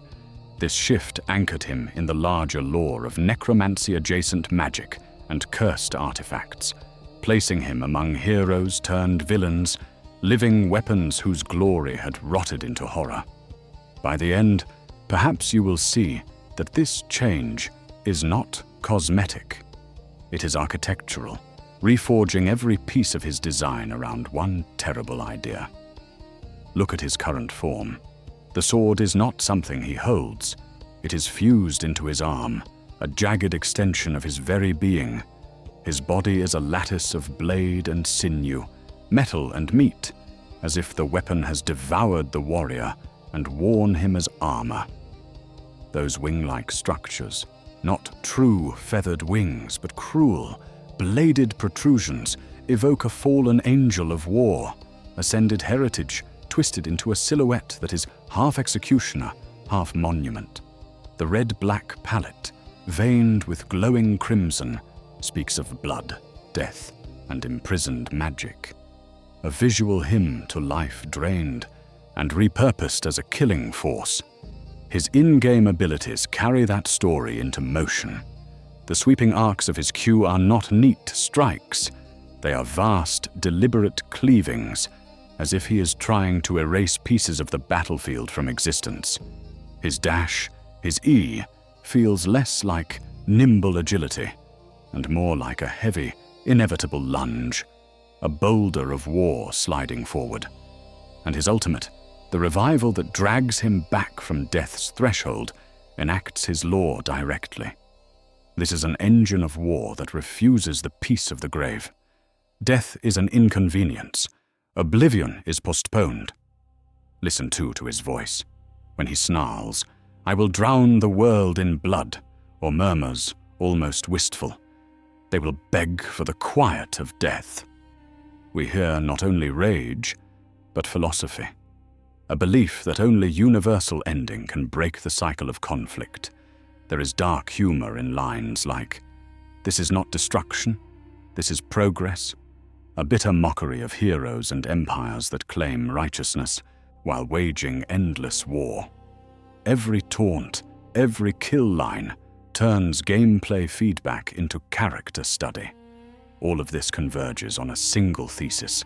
This shift anchored him in the larger lore of necromancy-adjacent magic and cursed artifacts, placing him among heroes turned villains, living weapons whose glory had rotted into horror. By the end, perhaps you will see that this change is not cosmetic. It is architectural, reforging every piece of his design around one terrible idea. Look at his current form. The sword is not something he holds. It is fused into his arm, a jagged extension of his very being. His body is a lattice of blade and sinew, metal and meat, as if the weapon has devoured the warrior and worn him as armor. Those wing-like structures, not true feathered wings, but cruel, bladed protrusions, evoke a fallen angel of war, ascended heritage, twisted into a silhouette that is half executioner, half monument. The red-black palette, veined with glowing crimson, speaks of blood, death, and imprisoned magic. A visual hymn to life drained and repurposed as a killing force. His in-game abilities carry that story into motion. The sweeping arcs of his Q are not neat strikes. They are vast, deliberate cleavings, as if he is trying to erase pieces of the battlefield from existence. His dash, his E, feels less like nimble agility and more like a heavy, inevitable lunge, a boulder of war sliding forward. And his ultimate, the revival that drags him back from death's threshold, enacts his law directly. This is an engine of war that refuses the peace of the grave. Death is an inconvenience. Oblivion is postponed. Listen too to his voice. When he snarls, "I will drown the world in blood," or murmurs, almost wistful, "They will beg for the quiet of death." We hear not only rage, but philosophy. A belief that only universal ending can break the cycle of conflict. There is dark humor in lines like, "This is not destruction, this is progress," a bitter mockery of heroes and empires that claim righteousness while waging endless war. Every taunt, every kill line turns gameplay feedback into character study. All of this converges on a single thesis.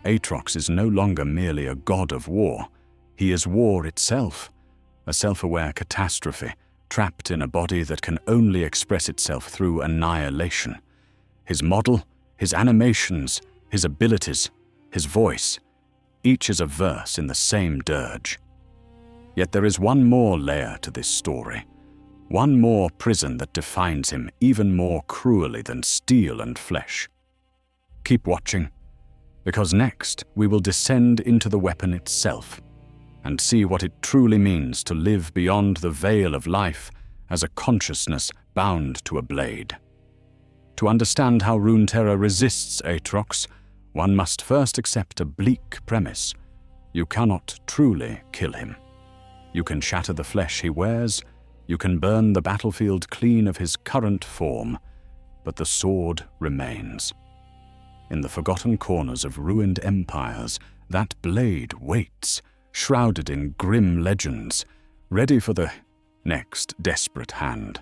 Aatrox is no longer merely a god of war. He is war itself, a self-aware catastrophe trapped in a body that can only express itself through annihilation. His model, his animations, his abilities, his voice, each is a verse in the same dirge. Yet there is one more layer to this story, one more prison that defines him even more cruelly than steel and flesh. Keep watching, because next we will descend into the weapon itself and see what it truly means to live beyond the veil of life as a consciousness bound to a blade. To understand how Runeterra resists Aatrox, one must first accept a bleak premise. You cannot truly kill him. You can shatter the flesh he wears, you can burn the battlefield clean of his current form, but the sword remains. In the forgotten corners of ruined empires, that blade waits, shrouded in grim legends, ready for the next desperate hand.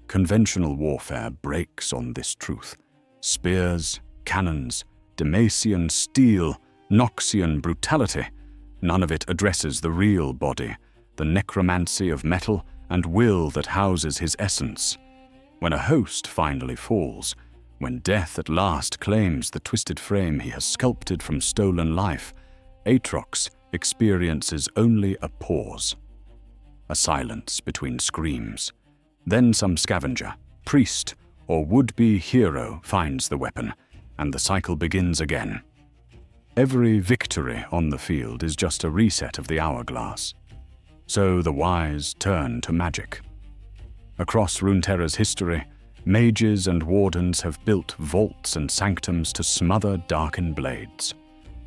Conventional warfare breaks on this truth. Spears, cannons, Demacian steel, Noxian brutality, none of it addresses the real body, the necromancy of metal and will that houses his essence. When a host finally falls, when death at last claims the twisted frame he has sculpted from stolen life, Aatrox experiences only a pause, a silence between screams. Then some scavenger, priest, or would-be hero finds the weapon, and the cycle begins again. Every victory on the field is just a reset of the hourglass. So the wise turn to magic. Across Runeterra's history, mages and wardens have built vaults and sanctums to smother Darkin blades.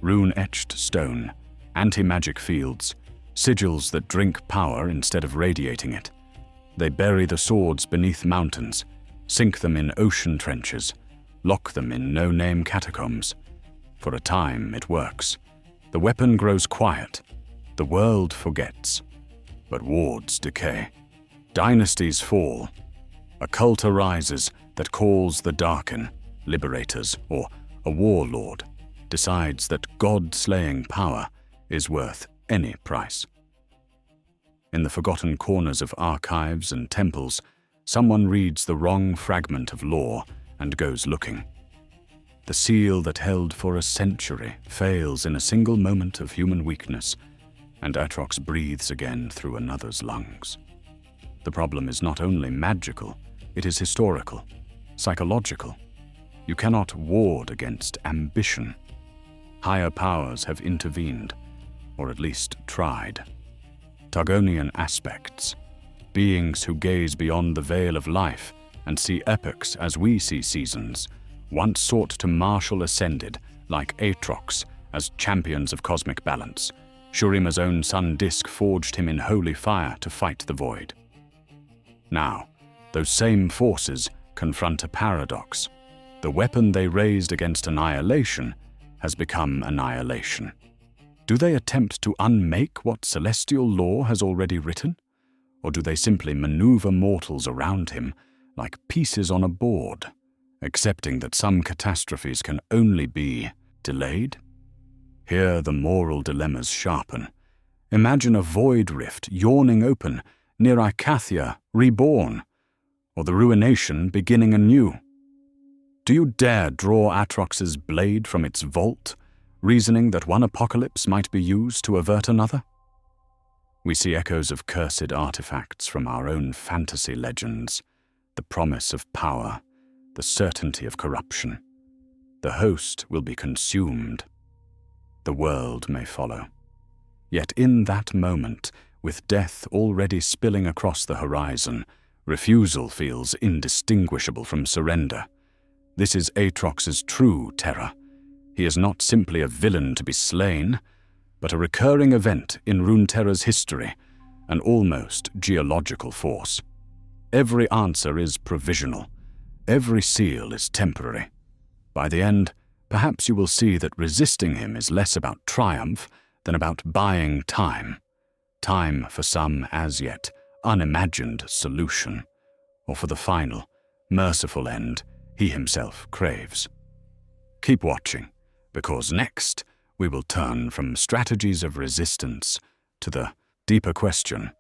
Rune-etched stone, anti-magic fields, sigils that drink power instead of radiating it. They bury the swords beneath mountains, sink them in ocean trenches, lock them in no-name catacombs. For a time, it works. The weapon grows quiet. The world forgets. But wards decay. Dynasties fall. A cult arises that calls the Darkin, liberators, or a warlord, decides that god-slaying power is worth any price. In the forgotten corners of archives and temples, someone reads the wrong fragment of lore and goes looking. The seal that held for a century fails in a single moment of human weakness, and Aatrox breathes again through another's lungs. The problem is not only magical, it is historical, psychological. You cannot ward against ambition. Higher powers have intervened, or at least tried. Targonian aspects, beings who gaze beyond the veil of life and see epochs as we see seasons, once sought to marshal Ascended, like Aatrox, as champions of cosmic balance. Shurima's own sun disk forged him in holy fire to fight the void. Now, those same forces confront a paradox. The weapon they raised against annihilation has become annihilation. Do they attempt to unmake what celestial law has already written? Or do they simply maneuver mortals around him like pieces on a board, accepting that some catastrophes can only be delayed? Here the moral dilemmas sharpen. Imagine a void rift yawning open near Icathia reborn, or the ruination beginning anew. Do you dare draw Aatrox's blade from its vault, reasoning that one apocalypse might be used to avert another? We see echoes of cursed artifacts from our own fantasy legends, the promise of power, the certainty of corruption. The host will be consumed. The world may follow. Yet in that moment, with death already spilling across the horizon, refusal feels indistinguishable from surrender. This is Aatrox's true terror. He is not simply a villain to be slain, but a recurring event in Runeterra's history, an almost geological force. Every answer is provisional. Every seal is temporary. By the end, perhaps you will see that resisting him is less about triumph than about buying time. Time for some as yet unimagined solution, or for the final, merciful end he himself craves. Keep watching, because next we will turn from strategies of resistance to the deeper question: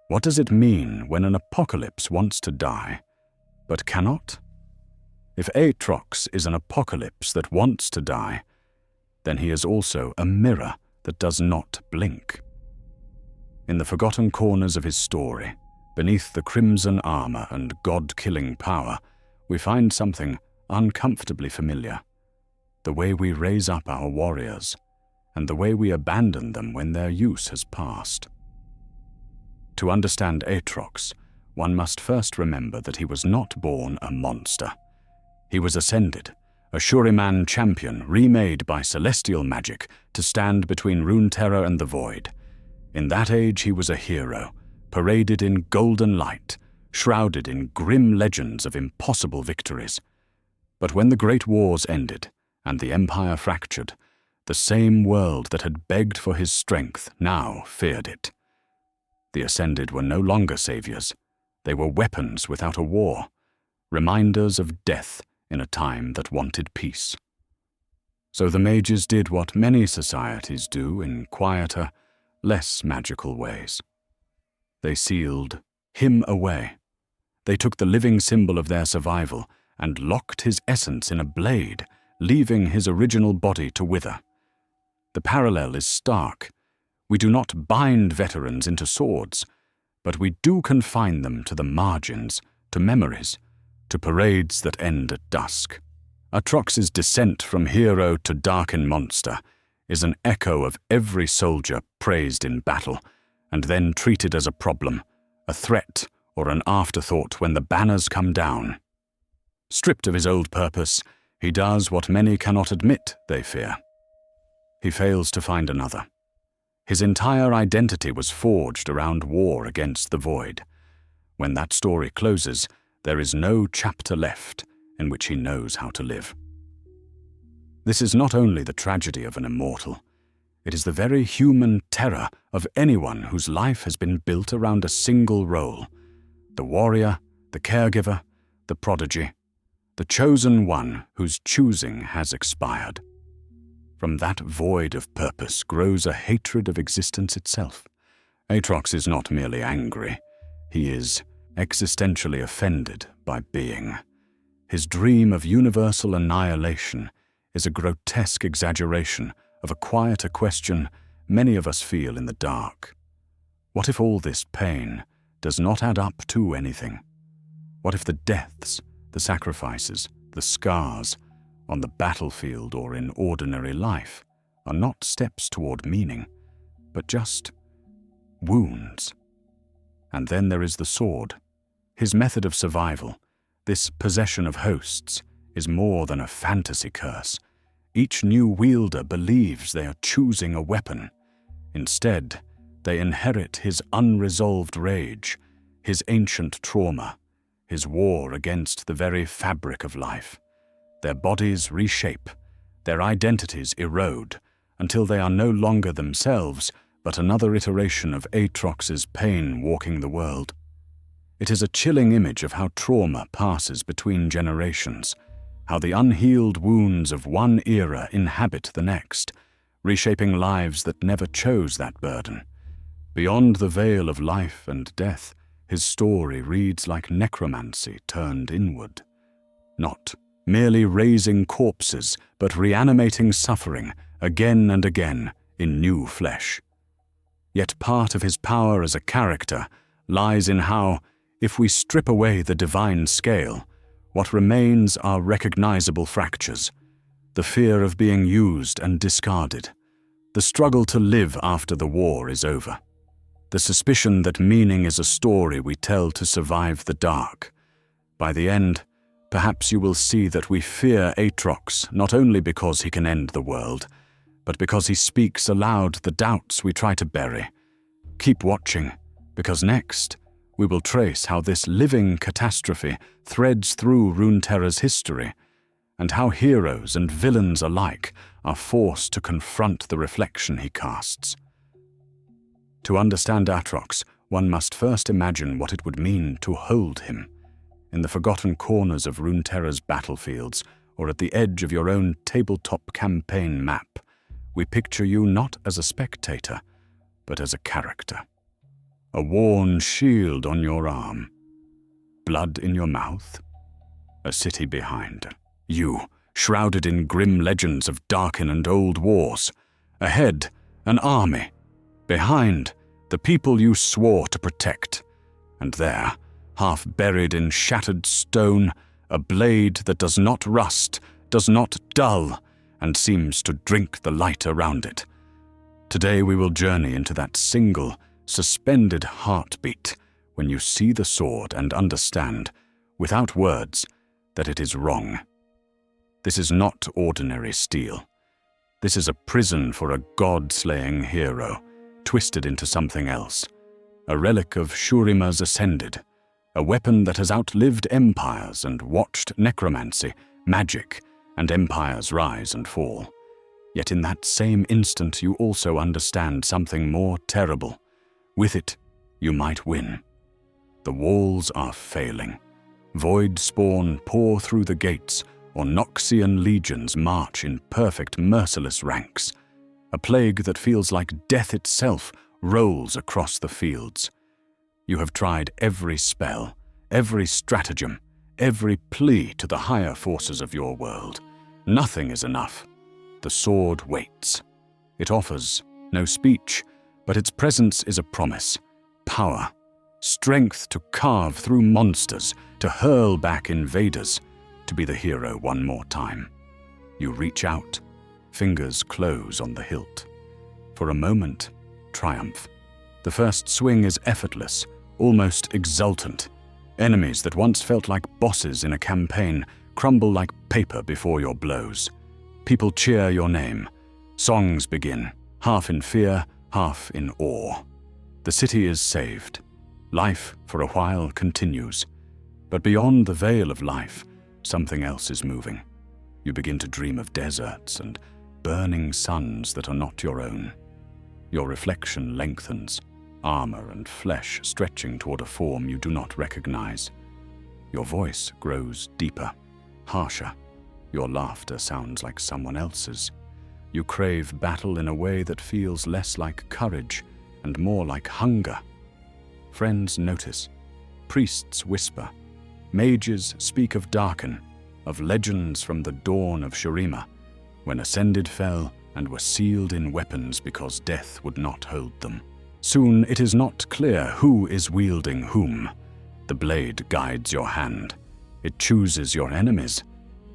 what does it mean when an apocalypse wants to die, but cannot? If Aatrox is an apocalypse that wants to die, then he is also a mirror that does not blink. In the forgotten corners of his story, beneath the crimson armor and god-killing power, we find something uncomfortably familiar. The way we raise up our warriors, and the way we abandon them when their use has passed. To understand Aatrox, one must first remember that he was not born a monster. He was ascended, a Shuriman champion remade by celestial magic to stand between Runeterra and the void. In that age he was a hero, paraded in golden light, shrouded in grim legends of impossible victories. But when the great wars ended, and the empire fractured, the same world that had begged for his strength now feared it. The Ascended were no longer saviors. They were weapons without a war, reminders of death in a time that wanted peace. So the mages did what many societies do in quieter, less magical ways. They sealed him away. They took the living symbol of their survival and locked his essence in a blade, leaving his original body to wither. The parallel is stark. We do not bind veterans into swords, but we do confine them to the margins, to memories, to parades that end at dusk. Aatrox's descent from hero to Darkin monster is an echo of every soldier praised in battle, and then treated as a problem, a threat, or an afterthought when the banners come down. Stripped of his old purpose, he does what many cannot admit they fear. He fails to find another. His entire identity was forged around war against the void. When that story closes, there is no chapter left in which he knows how to live. This is not only the tragedy of an immortal, it is the very human terror of anyone whose life has been built around a single role: the warrior, the caregiver, the prodigy, the chosen one whose choosing has expired. From that void of purpose grows a hatred of existence itself. Aatrox is not merely angry, he is existentially offended by being. His dream of universal annihilation is a grotesque exaggeration of a quieter question many of us feel in the dark. What if all this pain does not add up to anything? What if the deaths, the sacrifices, the scars on the battlefield or in ordinary life are not steps toward meaning, but just wounds? And then there is the sword. His method of survival, this possession of hosts, is more than a fantasy curse. Each new wielder believes they are choosing a weapon. Instead, they inherit his unresolved rage, his ancient trauma, his war against the very fabric of life. Their bodies reshape, their identities erode, until they are no longer themselves, but another iteration of Aatrox's pain walking the world. It is a chilling image of how trauma passes between generations, how the unhealed wounds of one era inhabit the next, reshaping lives that never chose that burden. Beyond the veil of life and death, his story reads like necromancy turned inward. Not merely raising corpses, but reanimating suffering again and again in new flesh. Yet part of his power as a character lies in how, if we strip away the divine scale, what remains are recognizable fractures, the fear of being used and discarded, the struggle to live after the war is over, the suspicion that meaning is a story we tell to survive the dark. By the end, perhaps you will see that we fear Aatrox not only because he can end the world, but because he speaks aloud the doubts we try to bury. Keep watching, because next, we will trace how this living catastrophe threads through Runeterra's history, and how heroes and villains alike are forced to confront the reflection he casts. To understand Aatrox, one must first imagine what it would mean to hold him. In the forgotten corners of Runeterra's battlefields, or at the edge of your own tabletop campaign map, we picture you not as a spectator, but as a character. A worn shield on your arm, blood in your mouth, a city behind. You, shrouded in grim legends of Darkin and old wars. Ahead, an army. Behind, the people you swore to protect. And there, half buried in shattered stone, a blade that does not rust, does not dull, and seems to drink the light around it. Today we will journey into that single, suspended heartbeat when you see the sword and understand, without words, that it is wrong. This is not ordinary steel. This is a prison for a god-slaying hero, twisted into something else. A relic of Shurima's Ascended, a weapon that has outlived empires and watched necromancy, magic, and empires rise and fall. Yet in that same instant you also understand something more terrible. With it, you might win. The walls are failing. Void spawn pour through the gates, or Noxian legions march in perfect, merciless ranks. A plague that feels like death itself rolls across the fields. You have tried every spell, every stratagem, every plea to the higher forces of your world. Nothing is enough. The sword waits. It offers no speech, but its presence is a promise. Power, strength to carve through monsters, to hurl back invaders, to be the hero one more time. You reach out, fingers close on the hilt. For a moment, triumph. The first swing is effortless, almost exultant. Enemies that once felt like bosses in a campaign crumble like paper before your blows. People cheer your name. Songs begin, half in fear, half in awe. The city is saved. Life, for a while, continues. But beyond the veil of life, something else is moving. You begin to dream of deserts and burning suns that are not your own. Your reflection lengthens, armor and flesh stretching toward a form you do not recognize. Your voice grows deeper, harsher. Your laughter sounds like someone else's. You crave battle in a way that feels less like courage and more like hunger. Friends notice. Priests whisper. Mages speak of Darkin, of legends from the dawn of Shurima, when Ascended fell and were sealed in weapons because death would not hold them. Soon it is not clear who is wielding whom. The blade guides your hand. It chooses your enemies.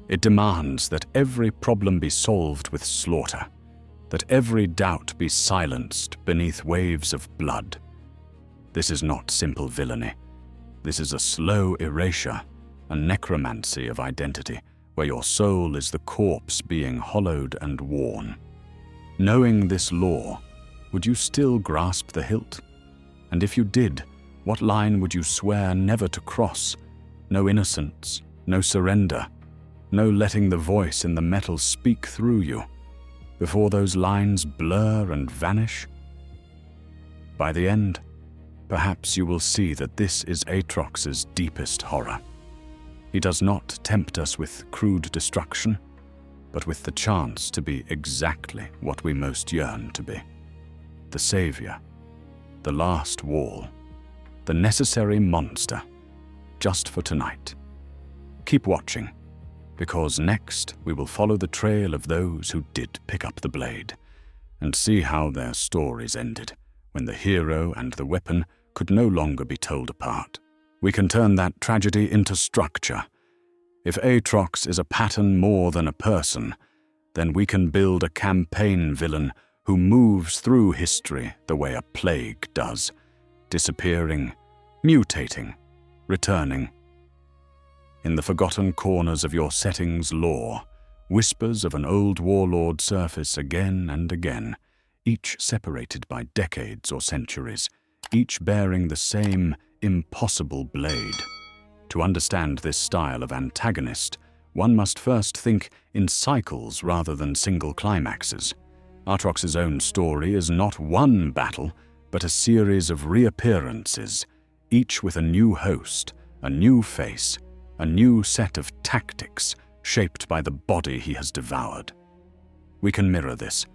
It demands that every problem be solved with slaughter, that every doubt be silenced beneath waves of blood. This is not simple villainy. This is a slow erasure, a necromancy of identity, where your soul is the corpse being hollowed and worn. Knowing this law, would you still grasp the hilt? And if you did, what line would you swear never to cross? No innocence, no surrender, no letting the voice in the metal speak through you, before those lines blur and vanish? By the end, perhaps you will see that this is Aatrox's deepest horror. He does not tempt us with crude destruction, but with the chance to be exactly what we most yearn to be. The savior, the last wall, the necessary monster, just for tonight. Keep watching, because next we will follow the trail of those who did pick up the blade, and see how their stories ended, when the hero and the weapon could no longer be told apart. We can turn that tragedy into structure. If Aatrox is a pattern more than a person, then we can build a campaign villain who moves through history the way a plague does, disappearing, mutating, returning. In the forgotten corners of your setting's lore, whispers of an old warlord surface again and again, each separated by decades or centuries, each bearing the same impossible blade. To understand this style of antagonist, one must first think in cycles rather than single climaxes. Aatrox's own story is not one battle, but a series of reappearances, each with a new host, a new face, a new set of tactics shaped by the body he has devoured. We can mirror this.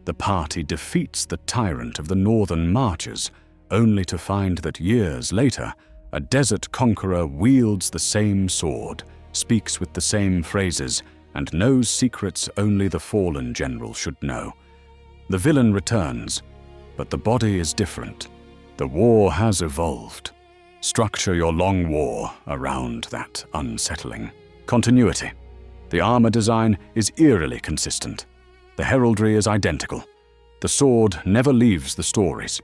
The party defeats the tyrant of the northern marches, only to find that years later, a desert conqueror wields the same sword, speaks with the same phrases, and knows secrets only the fallen general should know. The villain returns, but the body is different. The war has evolved. Structure your long war around that unsettling continuity. The armor design is eerily consistent. The heraldry is identical. The sword never leaves the stories.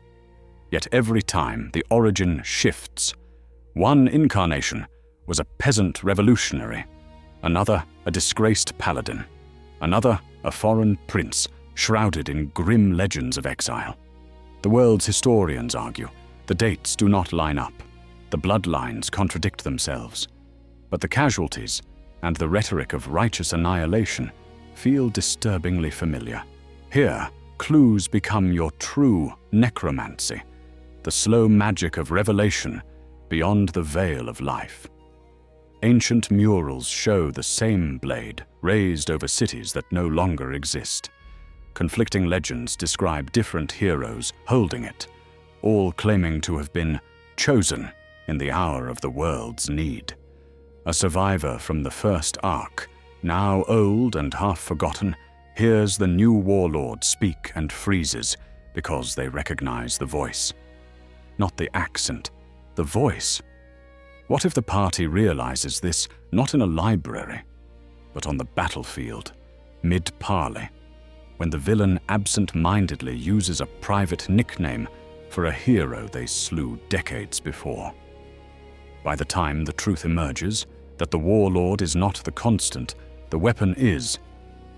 Yet every time the origin shifts. One incarnation was a peasant revolutionary, another a disgraced paladin, another a foreign prince shrouded in grim legends of exile. The world's historians argue the dates do not line up, the bloodlines contradict themselves, but the casualties and the rhetoric of righteous annihilation feel disturbingly familiar. Here, clues become your true necromancy, the slow magic of revelation beyond the veil of life. Ancient murals show the same blade raised over cities that no longer exist. Conflicting legends describe different heroes holding it, all claiming to have been chosen in the hour of the world's need. A survivor from the first arc, now old and half forgotten, hears the new warlord speak and freezes because they recognize the voice. Not the accent, the voice. What if the party realizes this not in a library, but on the battlefield, mid-parley, when the villain absent-mindedly uses a private nickname for a hero they slew decades before? By the time the truth emerges that the warlord is not the constant, the weapon is,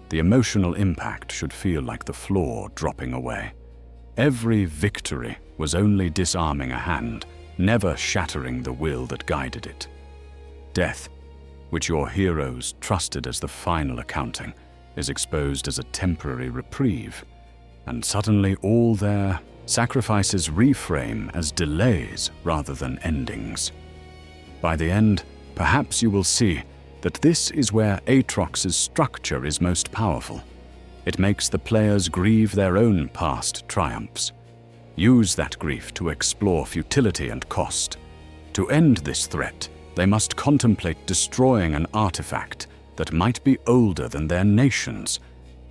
the emotional impact should feel like the floor dropping away. Every victory was only disarming a hand, never shattering the will that guided it. Death, which your heroes trusted as the final accounting, is exposed as a temporary reprieve, and suddenly all their sacrifices reframe as delays rather than endings. By the end, perhaps you will see that this is where Aatrox's structure is most powerful. It makes the players grieve their own past triumphs. Use that grief to explore futility and cost. To end this threat, they must contemplate destroying an artifact that might be older than their nations,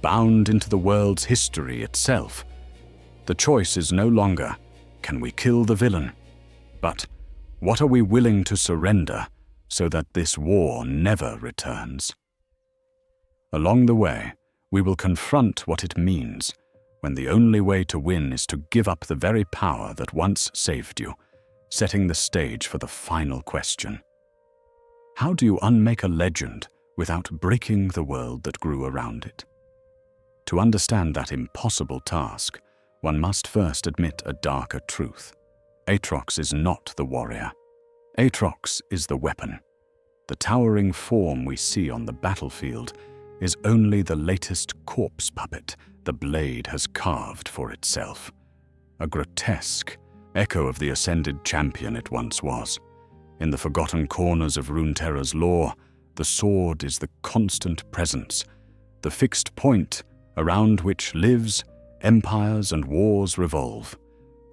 bound into the world's history itself. The choice is no longer, can we kill the villain? But, what are we willing to surrender so that this war never returns? Along the way, we will confront what it means when the only way to win is to give up the very power that once saved you, setting the stage for the final question. How do you unmake a legend without breaking the world that grew around it? To understand that impossible task, one must first admit a darker truth. Aatrox is not the warrior. Aatrox is the weapon. The towering form we see on the battlefield is only the latest corpse puppet the blade has carved for itself. A grotesque echo of the ascended champion it once was. In the forgotten corners of Runeterra's lore, the sword is the constant presence, the fixed point around which lives, empires and wars revolve.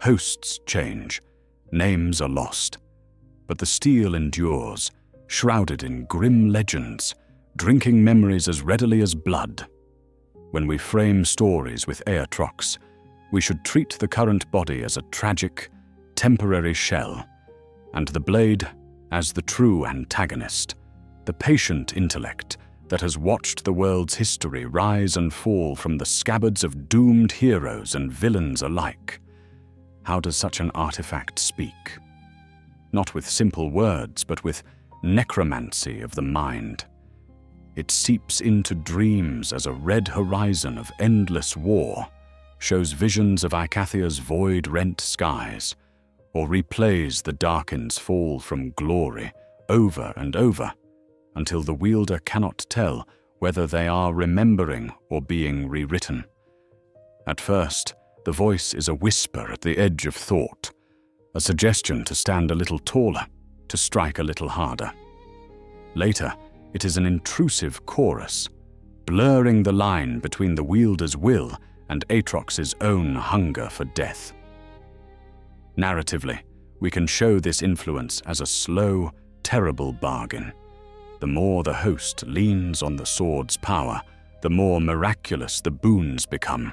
Hosts change, names are lost, but the steel endures, shrouded in grim legends, drinking memories as readily as blood. When we frame stories with Aatrox, we should treat the current body as a tragic, temporary shell, and the blade as the true antagonist, the patient intellect that has watched the world's history rise and fall from the scabbards of doomed heroes and villains alike. How does such an artifact speak? Not with simple words, but with necromancy of the mind. It seeps into dreams as a red horizon of endless war, shows visions of Icathia's void-rent skies, or replays the Darkin's fall from glory over and over, until the wielder cannot tell whether they are remembering or being rewritten. At first, the voice is a whisper at the edge of thought, a suggestion to stand a little taller, to strike a little harder. Later, it is an intrusive chorus, blurring the line between the wielder's will and Aatrox's own hunger for death. Narratively, we can show this influence as a slow, terrible bargain. The more the host leans on the sword's power, the more miraculous the boons become.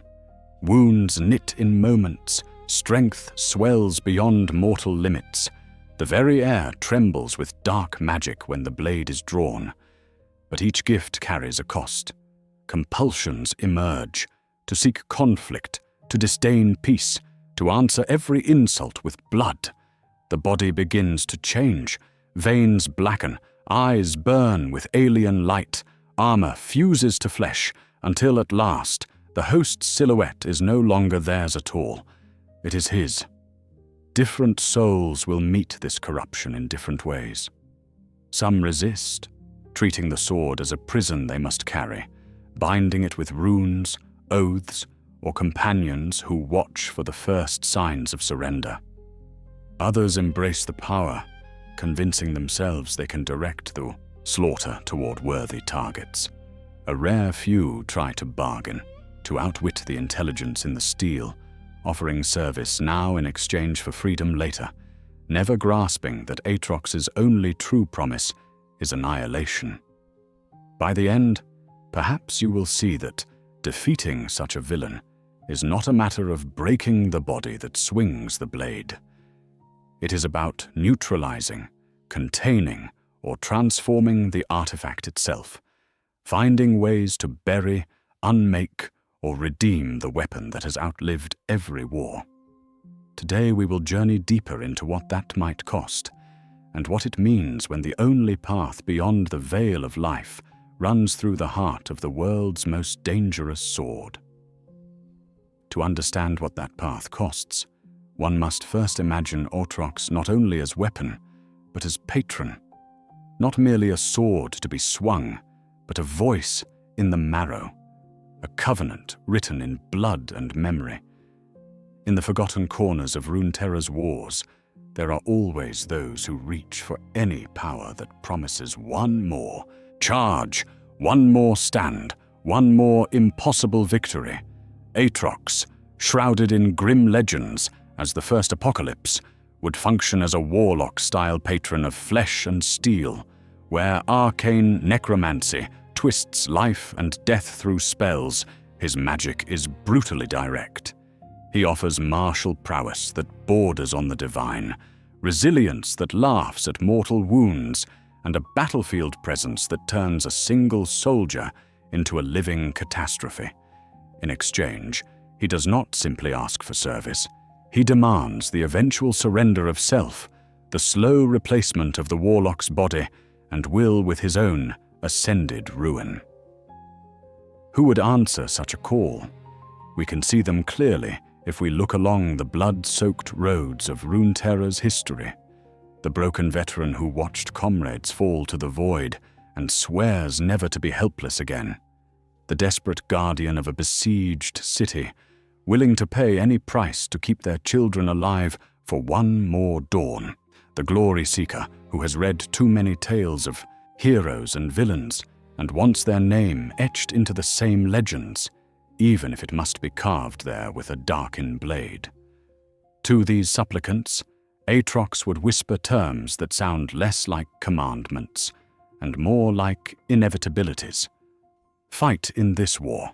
Wounds knit in moments, strength swells beyond mortal limits. The very air trembles with dark magic when the blade is drawn. But each gift carries a cost. Compulsions emerge, to seek conflict, to disdain peace, to answer every insult with blood. The body begins to change, veins blacken, eyes burn with alien light, armor fuses to flesh, until at last the host's silhouette is no longer theirs at all. It is his. Different souls will meet this corruption in different ways. Some resist, treating the sword as a prison they must carry, binding it with runes, oaths, or companions who watch for the first signs of surrender. Others embrace the power, convincing themselves they can direct the slaughter toward worthy targets. A rare few try to bargain, to outwit the intelligence in the steel, offering service now in exchange for freedom later, never grasping that Aatrox's only true promise is annihilation. By the end, perhaps you will see that defeating such a villain is not a matter of breaking the body that swings the blade. It is about neutralizing, containing, or transforming the artifact itself, finding ways to bury, unmake, or redeem the weapon that has outlived every war. Today we will journey deeper into what that might cost, and what it means when the only path beyond the veil of life runs through the heart of the world's most dangerous sword. To understand what that path costs, one must first imagine Aatrox not only as weapon, but as patron. Not merely a sword to be swung, but a voice in the marrow, a covenant written in blood and memory. In the forgotten corners of Runeterra's wars, there are always those who reach for any power that promises one more charge, one more stand, one more impossible victory. Aatrox, shrouded in grim legends as the first apocalypse, would function as a warlock-style patron of flesh and steel, where arcane necromancy twists life and death through spells, His magic is brutally direct. He offers martial prowess that borders on the divine, resilience that laughs at mortal wounds, and a battlefield presence that turns a single soldier into a living catastrophe. In exchange, he does not simply ask for service. He demands the eventual surrender of self, the slow replacement of the warlock's body and will with his own ascended ruin. Who would answer such a call? We can see them clearly if we look along the blood-soaked roads of Runeterra's history. The broken veteran who watched comrades fall to the void and swears never to be helpless again. The desperate guardian of a besieged city, willing to pay any price to keep their children alive for one more dawn. The glory seeker who has read too many tales of heroes and villains and wants their name etched into the same legends, even if it must be carved there with a Darkin blade. To these supplicants, Aatrox would whisper terms that sound less like commandments and more like inevitabilities. Fight in this war.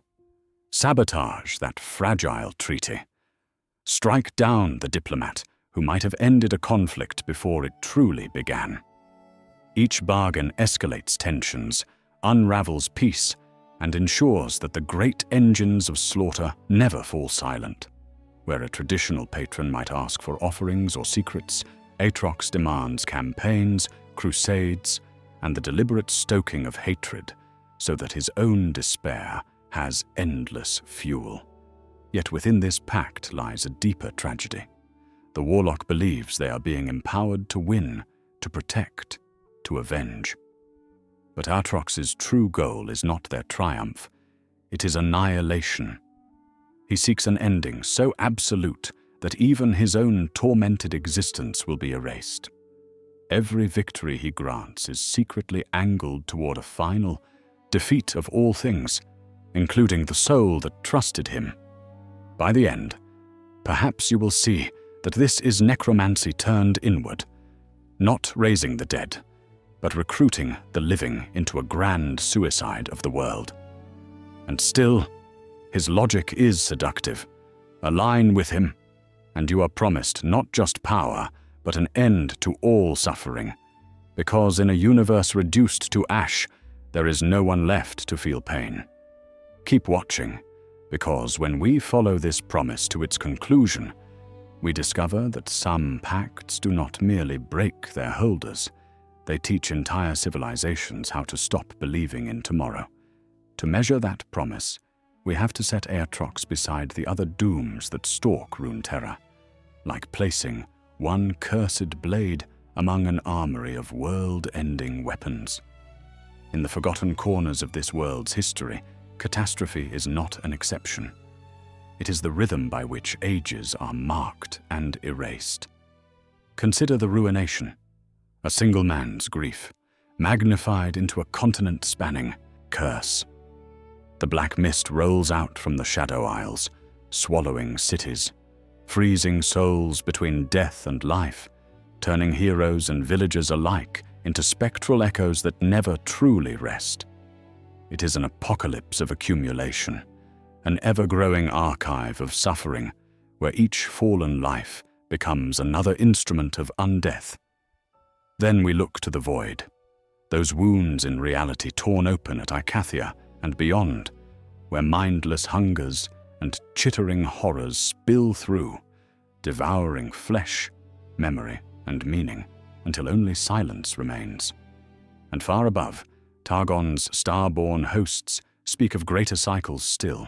Sabotage that fragile treaty. Strike down the diplomat who might have ended a conflict before it truly began. Each bargain escalates tensions, unravels peace, and ensures that the great engines of slaughter never fall silent. Where a traditional patron might ask for offerings or secrets, Aatrox demands campaigns, crusades, and the deliberate stoking of hatred, so that his own despair has endless fuel. Yet within this pact lies a deeper tragedy. The warlock believes they are being empowered to win, to protect, to avenge. But Aatrox's true goal is not their triumph, it is annihilation. He seeks an ending so absolute that even his own tormented existence will be erased. Every victory he grants is secretly angled toward a final defeat of all things, including the soul that trusted him. By the end, perhaps you will see that this is necromancy turned inward, not raising the dead, but recruiting the living into a grand suicide of the world. And still, his logic is seductive. Align with him, and you are promised not just power, but an end to all suffering, because in a universe reduced to ash, there is no one left to feel pain. Keep watching, because when we follow this promise to its conclusion, we discover that some pacts do not merely break their holders, they teach entire civilizations how to stop believing in tomorrow. To measure that promise, we have to set Aatrox beside the other dooms that stalk Runeterra, like placing one cursed blade among an armory of world-ending weapons. In the forgotten corners of this world's history, catastrophe is not an exception. It is the rhythm by which ages are marked and erased. Consider the ruination, a single man's grief, magnified into a continent-spanning curse. The black mist rolls out from the Shadow Isles, swallowing cities, freezing souls between death and life, turning heroes and villagers alike into spectral echoes that never truly rest. It is an apocalypse of accumulation, an ever-growing archive of suffering where each fallen life becomes another instrument of undeath. Then we look to the void, those wounds in reality torn open at Icathia and beyond, where mindless hungers and chittering horrors spill through, devouring flesh, memory, and meaning, until only silence remains. And far above, Targon's star-born hosts speak of greater cycles still,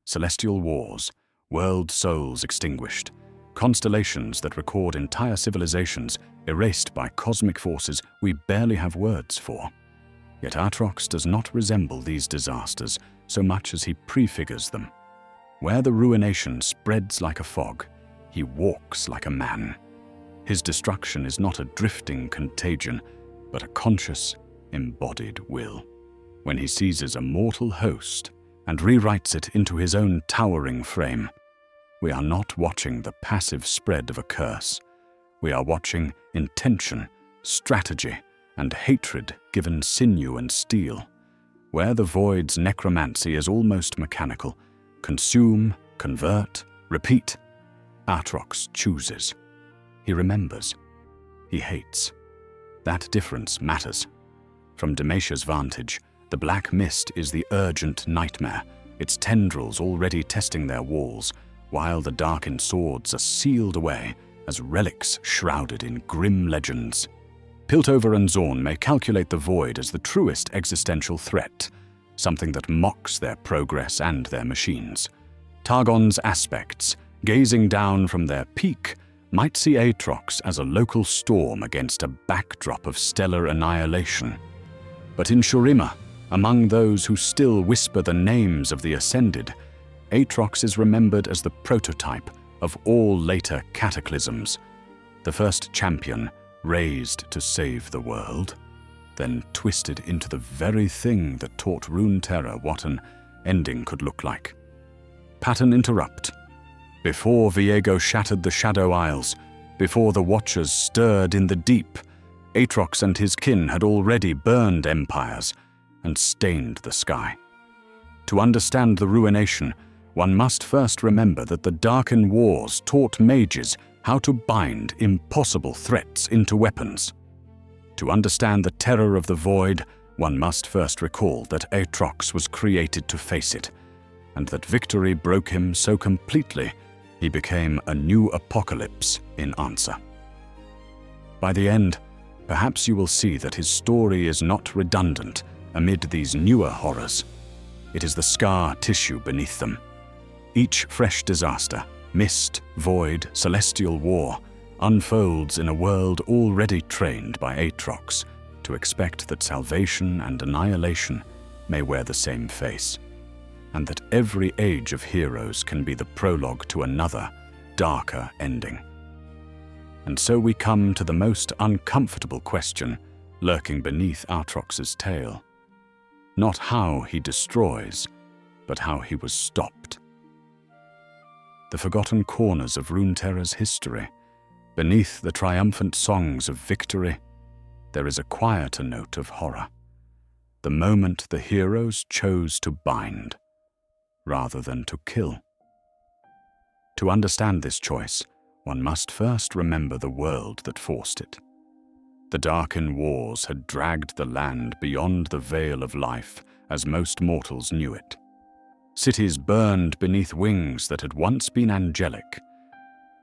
celestial wars, world souls extinguished, constellations that record entire civilizations erased by cosmic forces we barely have words for. Yet Aatrox does not resemble these disasters so much as he prefigures them. Where the ruination spreads like a fog, he walks like a man. His destruction is not a drifting contagion, but a conscious, embodied will. When he seizes a mortal host and rewrites it into his own towering frame, we are not watching the passive spread of a curse. We are watching intention, strategy, and hatred given sinew and steel. Where the void's necromancy is almost mechanical, Consume, convert, repeat. Aatrox chooses. He remembers. He hates. That difference matters. From Damasia's vantage, the black mist is the urgent nightmare, its tendrils already testing their walls, while the Darkin swords are sealed away as relics shrouded in grim legends. Piltover and Zorn may calculate the void as the truest existential threat, something that mocks their progress and their machines. Targon's aspects, gazing down from their peak, might see Aatrox as a local storm against a backdrop of stellar annihilation. But in Shurima, among those who still whisper the names of the Ascended, Aatrox is remembered as the prototype of all later cataclysms, the first champion raised to save the world, then twisted into the very thing that taught Runeterra what an ending could look like. Pattern interrupt. Before Viego shattered the Shadow Isles, before the Watchers stirred in the deep, Aatrox and his kin had already burned empires and stained the sky. To understand the ruination, one must first remember that the Darkin Wars taught mages how to bind impossible threats into weapons. To understand the terror of the void, one must first recall that Aatrox was created to face it, and that victory broke him so completely he became a new apocalypse in answer. By the end, perhaps you will see that his story is not redundant amid these newer horrors. It is the scar tissue beneath them. Each fresh disaster, mist, void, celestial war, unfolds in a world already trained by Aatrox to expect that salvation and annihilation may wear the same face, and that every age of heroes can be the prologue to another, darker ending. And so we come to the most uncomfortable question lurking beneath Aatrox's tale. Not how he destroys, but how he was stopped. The forgotten corners of Runeterra's history, beneath the triumphant songs of victory, there is a quieter note of horror. The moment the heroes chose to bind, rather than to kill. To understand this choice, one must first remember the world that forced it. The Darkin Wars had dragged the land beyond the veil of life as most mortals knew it. Cities burned beneath wings that had once been angelic.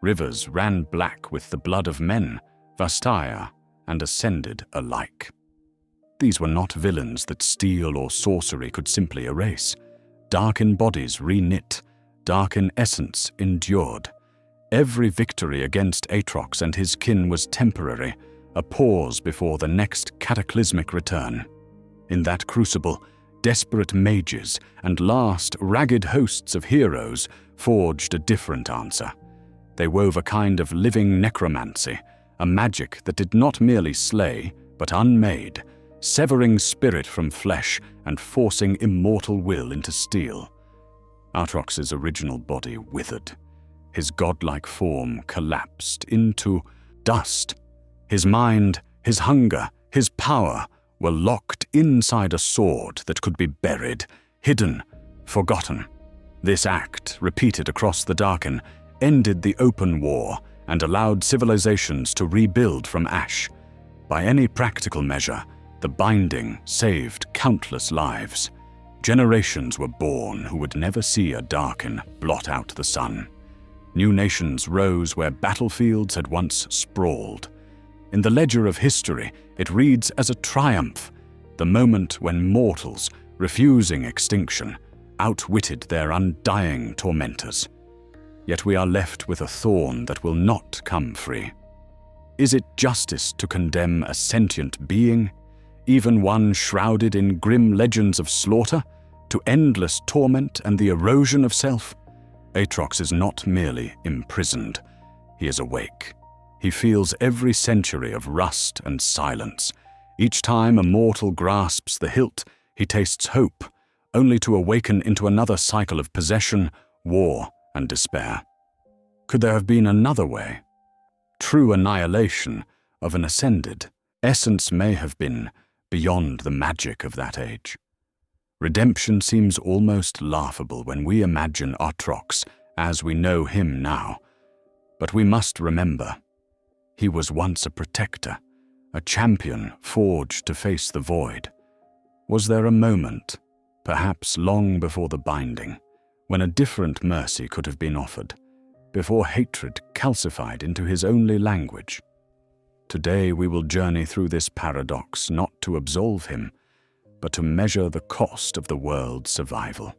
Rivers ran black with the blood of men, Vastaya, and Ascended alike. These were not villains that steel or sorcery could simply erase. Darkin bodies reknit, Darkin essence endured. Every victory against Aatrox and his kin was temporary, a pause before the next cataclysmic return. In that crucible, desperate mages and last ragged hosts of heroes forged a different answer. They wove a kind of living necromancy, a magic that did not merely slay, but unmade, severing spirit from flesh and forcing immortal will into steel. Aatrox's original body withered. His godlike form collapsed into dust. His mind, his hunger, his power were locked inside a sword that could be buried, hidden, forgotten. This act, repeated across the Darkin, ended the open war and allowed civilizations to rebuild from ash. By any practical measure, the binding saved countless lives. Generations were born who would never see a Darkin blot out the sun. New nations rose where battlefields had once sprawled. In the ledger of history, it reads as a triumph, the moment when mortals, refusing extinction, outwitted their undying tormentors. Yet we are left with a thorn that will not come free. Is it justice to condemn a sentient being, even one shrouded in grim legends of slaughter, to endless torment and the erosion of self? Aatrox is not merely imprisoned. He is awake. He feels every century of rust and silence. Each time a mortal grasps the hilt, he tastes hope, only to awaken into another cycle of possession, war, and despair. Could there have been another way? True annihilation of an Ascended essence may have been beyond the magic of that age. Redemption seems almost laughable when we imagine Aatrox as we know him now. But we must remember, he was once a protector, a champion forged to face the void. Was there a moment, perhaps long before the binding, when a different mercy could have been offered, before hatred calcified into his only language? Today we will journey through this paradox not to absolve him, but to measure the cost of the world's survival.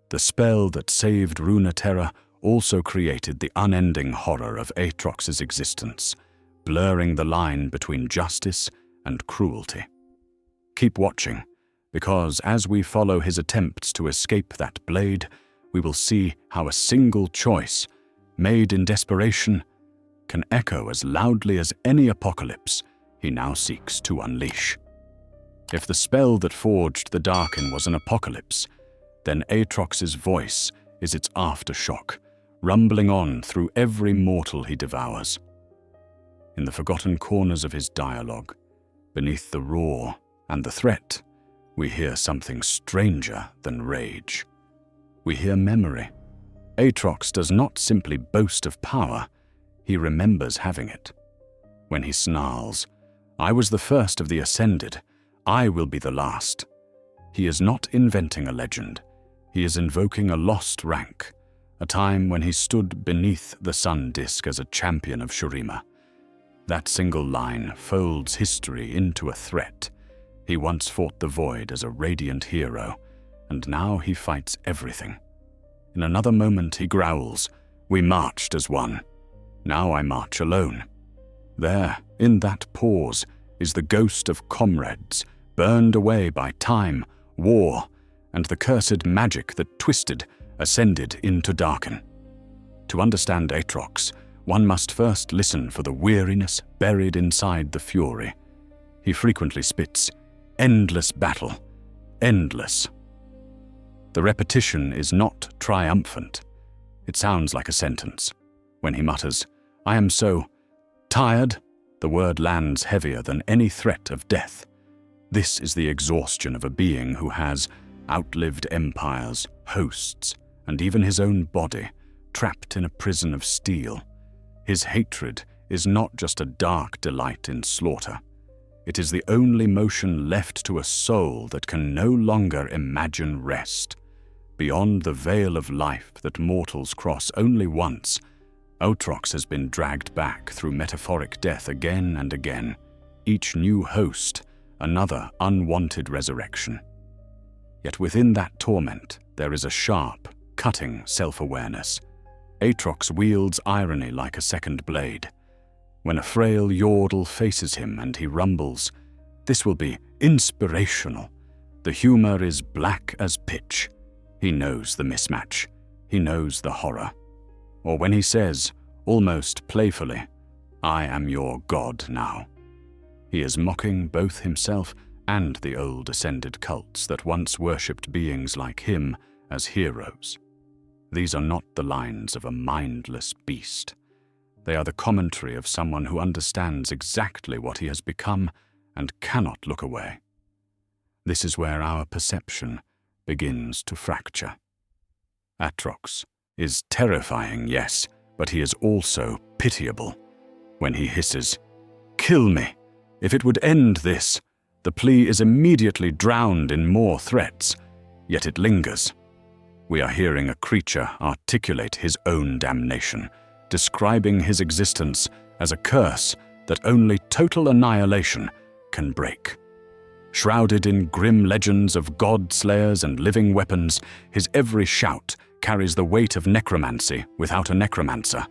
The spell that saved Runeterra also created the unending horror of Aatrox's existence, blurring the line between justice and cruelty. Keep watching, because as we follow his attempts to escape that blade, we will see how a single choice, made in desperation, can echo as loudly as any apocalypse he now seeks to unleash. If the spell that forged the Darkin was an apocalypse, then Aatrox's voice is its aftershock, rumbling on through every mortal he devours. In the forgotten corners of his dialogue, beneath the roar and the threat, we hear something stranger than rage. We hear memory. Aatrox does not simply boast of power, he remembers having it. When he snarls, "I was the first of the Ascended, I will be the last," he is not inventing a legend. He is invoking a lost rank, a time when he stood beneath the sun disk as a champion of Shurima. That single line folds history into a threat. He once fought the void as a radiant hero, and now he fights everything. In another moment he growls, "We marched as one. Now I march alone." There, in that pause, is the ghost of comrades, burned away by time, war, and the cursed magic that twisted, ascended into Darkin. To understand Aatrox, one must first listen for the weariness buried inside the fury. He frequently spits, "Endless battle, endless." The repetition is not triumphant. It sounds like a sentence. When he mutters, "I am so tired," the word lands heavier than any threat of death. This is the exhaustion of a being who has outlived empires, hosts, and even his own body, trapped in a prison of steel. His hatred is not just a dark delight in slaughter. It is the only motion left to a soul that can no longer imagine rest. Beyond the veil of life that mortals cross only once, Aatrox has been dragged back through metaphoric death again and again, each new host another unwanted resurrection. Yet within that torment there is a sharp, cutting self-awareness. Aatrox wields irony like a second blade. When a frail yordle faces him and he rumbles, "This will be inspirational," the humor is black as pitch. He knows the mismatch. He knows the horror. Or when he says, almost playfully, "I am your god now," he is mocking both himself and the old ascended cults that once worshipped beings like him as heroes. These are not the lines of a mindless beast. They are the commentary of someone who understands exactly what he has become and cannot look away. This is where our perception begins to fracture. Aatrox is terrifying, yes, but he is also pitiable. When he hisses, "Kill me! If it would end this," the plea is immediately drowned in more threats, yet it lingers. We are hearing a creature articulate his own damnation, describing his existence as a curse that only total annihilation can break. Shrouded in grim legends of god-slayers and living weapons, his every shout carries the weight of necromancy without a necromancer,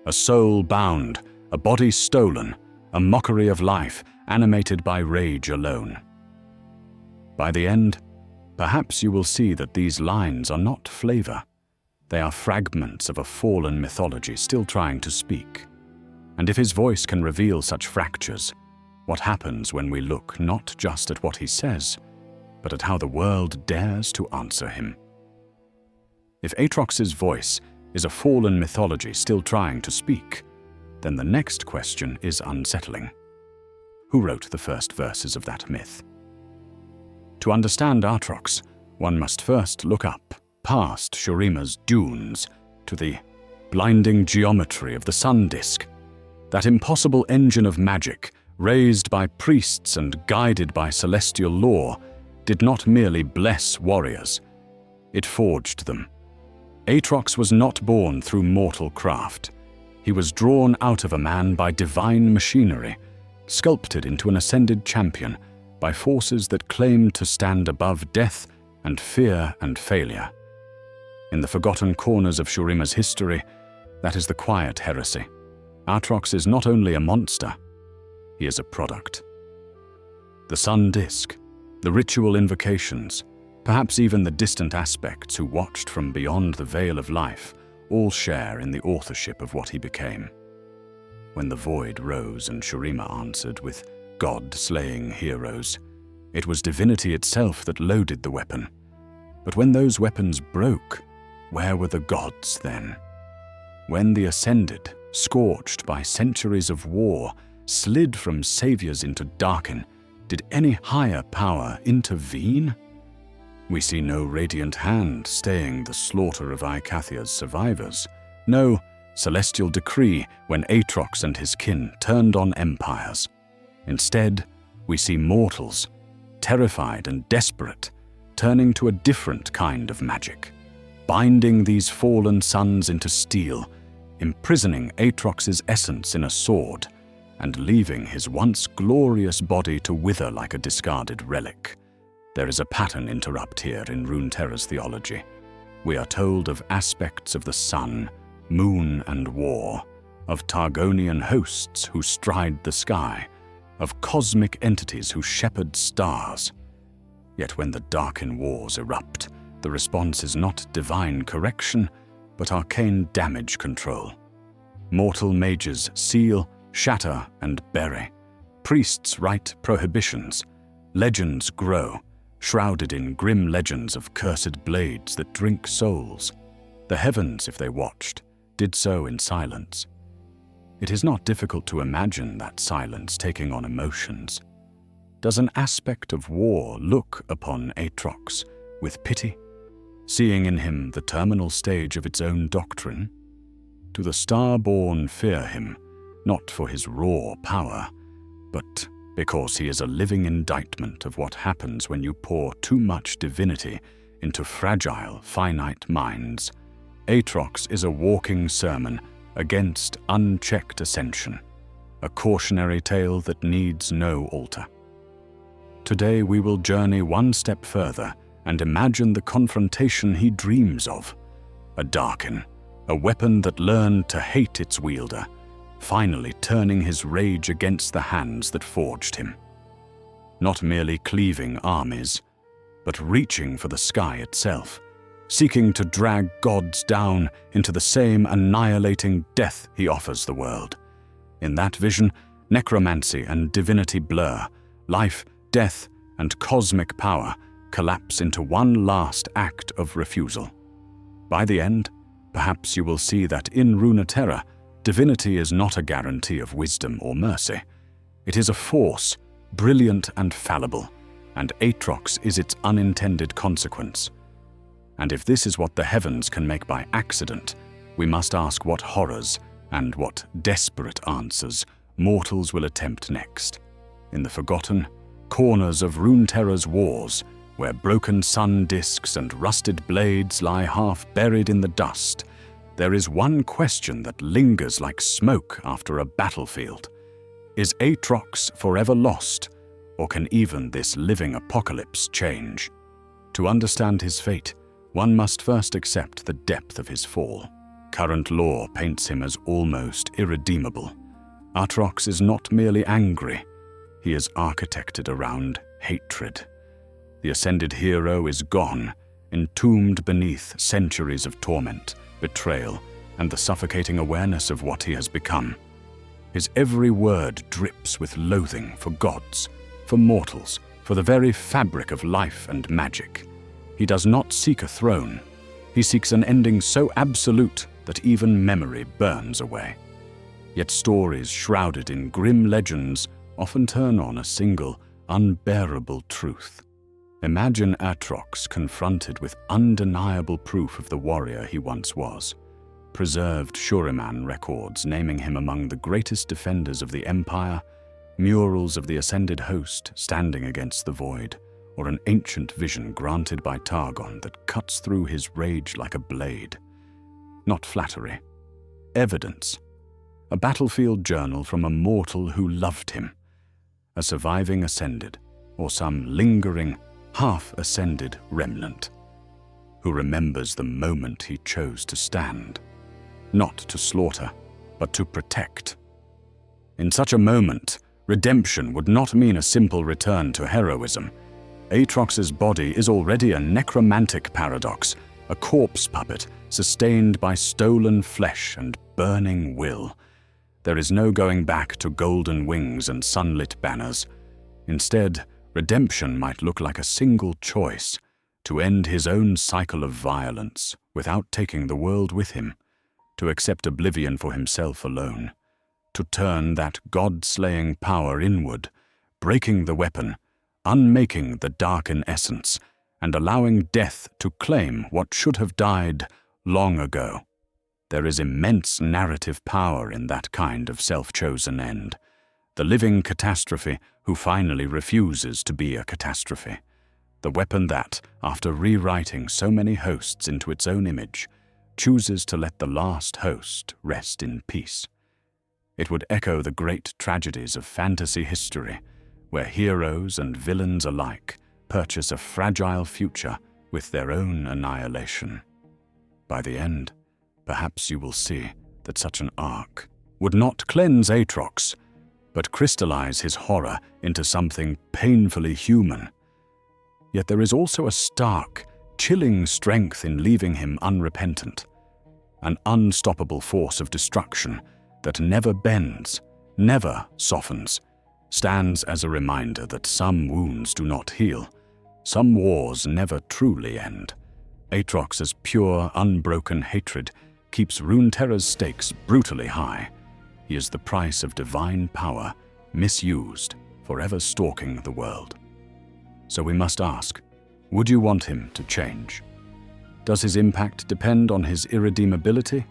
a soul bound, a body stolen, a mockery of life animated by rage alone. By the end, perhaps you will see that these lines are not flavor. They are fragments of a fallen mythology still trying to speak. And if his voice can reveal such fractures, what happens when we look not just at what he says, but at how the world dares to answer him? If Aatrox's voice is a fallen mythology still trying to speak, then the next question is unsettling. Who wrote the first verses of that myth? To understand Aatrox, one must first look up, past Shurima's dunes, to the blinding geometry of the sun disk. That impossible engine of magic, raised by priests and guided by celestial law, did not merely bless warriors, it forged them. Aatrox was not born through mortal craft. He was drawn out of a man by divine machinery, sculpted into an ascended champion by forces that claimed to stand above death and fear and failure. In the forgotten corners of Shurima's history, that is the quiet heresy. Aatrox is not only a monster, he is a product. The sun disk, the ritual invocations, perhaps even the distant aspects who watched from beyond the veil of life, all share in the authorship of what he became. When the void rose and Shurima answered with God-slaying heroes, it was divinity itself that loaded the weapon. But when those weapons broke, where were the gods then? When the Ascended, scorched by centuries of war, slid from saviors into Darkin, did any higher power intervene? We see no radiant hand staying the slaughter of Icathia's survivors, no celestial decree when Aatrox and his kin turned on empires. Instead, we see mortals, terrified and desperate, turning to a different kind of magic, binding these fallen suns into steel, imprisoning Aatrox's essence in a sword, and leaving his once glorious body to wither like a discarded relic. There is a pattern interrupt here in Runeterra's theology. We are told of aspects of the sun, moon, and war, of Targonian hosts who stride the sky, of cosmic entities who shepherd stars. Yet when the Darkin wars erupt, the response is not divine correction, but arcane damage control. Mortal mages seal, shatter, and bury. Priests write prohibitions. Legends grow, shrouded in grim legends of cursed blades that drink souls. The heavens, if they watched, did so in silence. It is not difficult to imagine that silence taking on emotions. Does an aspect of war look upon Aatrox with pity, seeing in him the terminal stage of its own doctrine? Do the star-born fear him, not for his raw power, but because he is a living indictment of what happens when you pour too much divinity into fragile, finite minds? Aatrox is a walking sermon against unchecked ascension, a cautionary tale that needs no altar. Today we will journey one step further and imagine the confrontation he dreams of. A Darkin, a weapon that learned to hate its wielder, finally turning his rage against the hands that forged him. Not merely cleaving armies, but reaching for the sky itself, seeking to drag gods down into the same annihilating death he offers the world. In that vision, necromancy and divinity blur, life, death, and cosmic power collapse into one last act of refusal. By the end, perhaps you will see that in Runeterra, divinity is not a guarantee of wisdom or mercy. It is a force, brilliant and fallible, and Aatrox is its unintended consequence. And if this is what the heavens can make by accident, we must ask what horrors and what desperate answers mortals will attempt next. In the forgotten corners of Runeterra's wars, where broken sun disks and rusted blades lie half buried in the dust, there is one question that lingers like smoke after a battlefield. Is Aatrox forever lost, or can even this living apocalypse change? To understand his fate, one must first accept the depth of his fall. Current lore paints him as almost irredeemable. Aatrox is not merely angry, he is architected around hatred. The ascended hero is gone, entombed beneath centuries of torment, betrayal, and the suffocating awareness of what he has become. His every word drips with loathing for gods, for mortals, for the very fabric of life and magic. He does not seek a throne. He seeks an ending so absolute that even memory burns away. Yet stories shrouded in grim legends often turn on a single, unbearable truth. Imagine Aatrox confronted with undeniable proof of the warrior he once was. Preserved Shurima records naming him among the greatest defenders of the Empire, murals of the ascended host standing against the void, or an ancient vision granted by Targon that cuts through his rage like a blade. Not flattery. Evidence. A battlefield journal from a mortal who loved him. A surviving ascended, or some lingering, half-ascended remnant, who remembers the moment he chose to stand. Not to slaughter, but to protect. In such a moment, redemption would not mean a simple return to heroism. Aatrox's body is already a necromantic paradox, a corpse puppet sustained by stolen flesh and burning will. There is no going back to golden wings and sunlit banners. Instead, redemption might look like a single choice, to end his own cycle of violence without taking the world with him, to accept oblivion for himself alone, to turn that god-slaying power inward, breaking the weapon, unmaking the Darkin essence, and allowing death to claim what should have died long ago. There is immense narrative power in that kind of self-chosen end. The living catastrophe who finally refuses to be a catastrophe. The weapon that, after rewriting so many hosts into its own image, chooses to let the last host rest in peace. It would echo the great tragedies of fantasy history, where heroes and villains alike purchase a fragile future with their own annihilation. By the end, perhaps you will see that such an arc would not cleanse Aatrox, but crystallize his horror into something painfully human. Yet there is also a stark, chilling strength in leaving him unrepentant, an unstoppable force of destruction that never bends, never softens, stands as a reminder that some wounds do not heal, some wars never truly end. Aatrox's pure, unbroken hatred keeps Runeterra's stakes brutally high. He is the price of divine power, misused, forever stalking the world. So we must ask, would you want him to change? Does his impact depend on his irredeemability?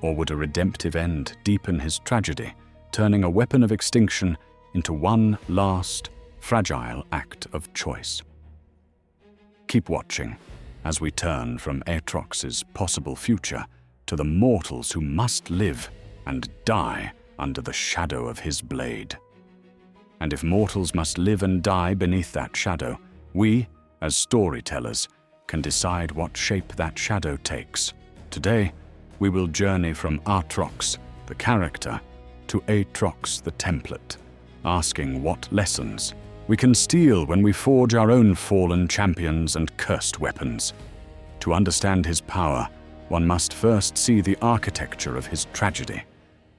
Or would a redemptive end deepen his tragedy, turning a weapon of extinction into one last, fragile act of choice? Keep watching as we turn from Aatrox's possible future to the mortals who must live and die under the shadow of his blade. And if mortals must live and die beneath that shadow, we, as storytellers, can decide what shape that shadow takes. Today, we will journey from Aatrox, the character, to Aatrox, the template, asking what lessons we can steal when we forge our own fallen champions and cursed weapons. To understand his power, one must first see the architecture of his tragedy.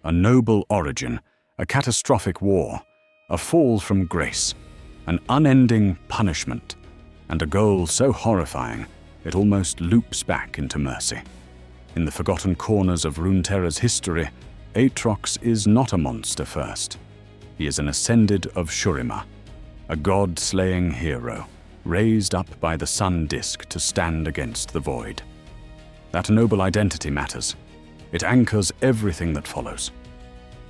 A noble origin, a catastrophic war, a fall from grace, an unending punishment, and a goal so horrifying it almost loops back into mercy. In the forgotten corners of Runeterra's history, Aatrox is not a monster first. He is an ascended of Shurima, a god-slaying hero, raised up by the sun disk to stand against the void. That noble identity matters. It anchors everything that follows.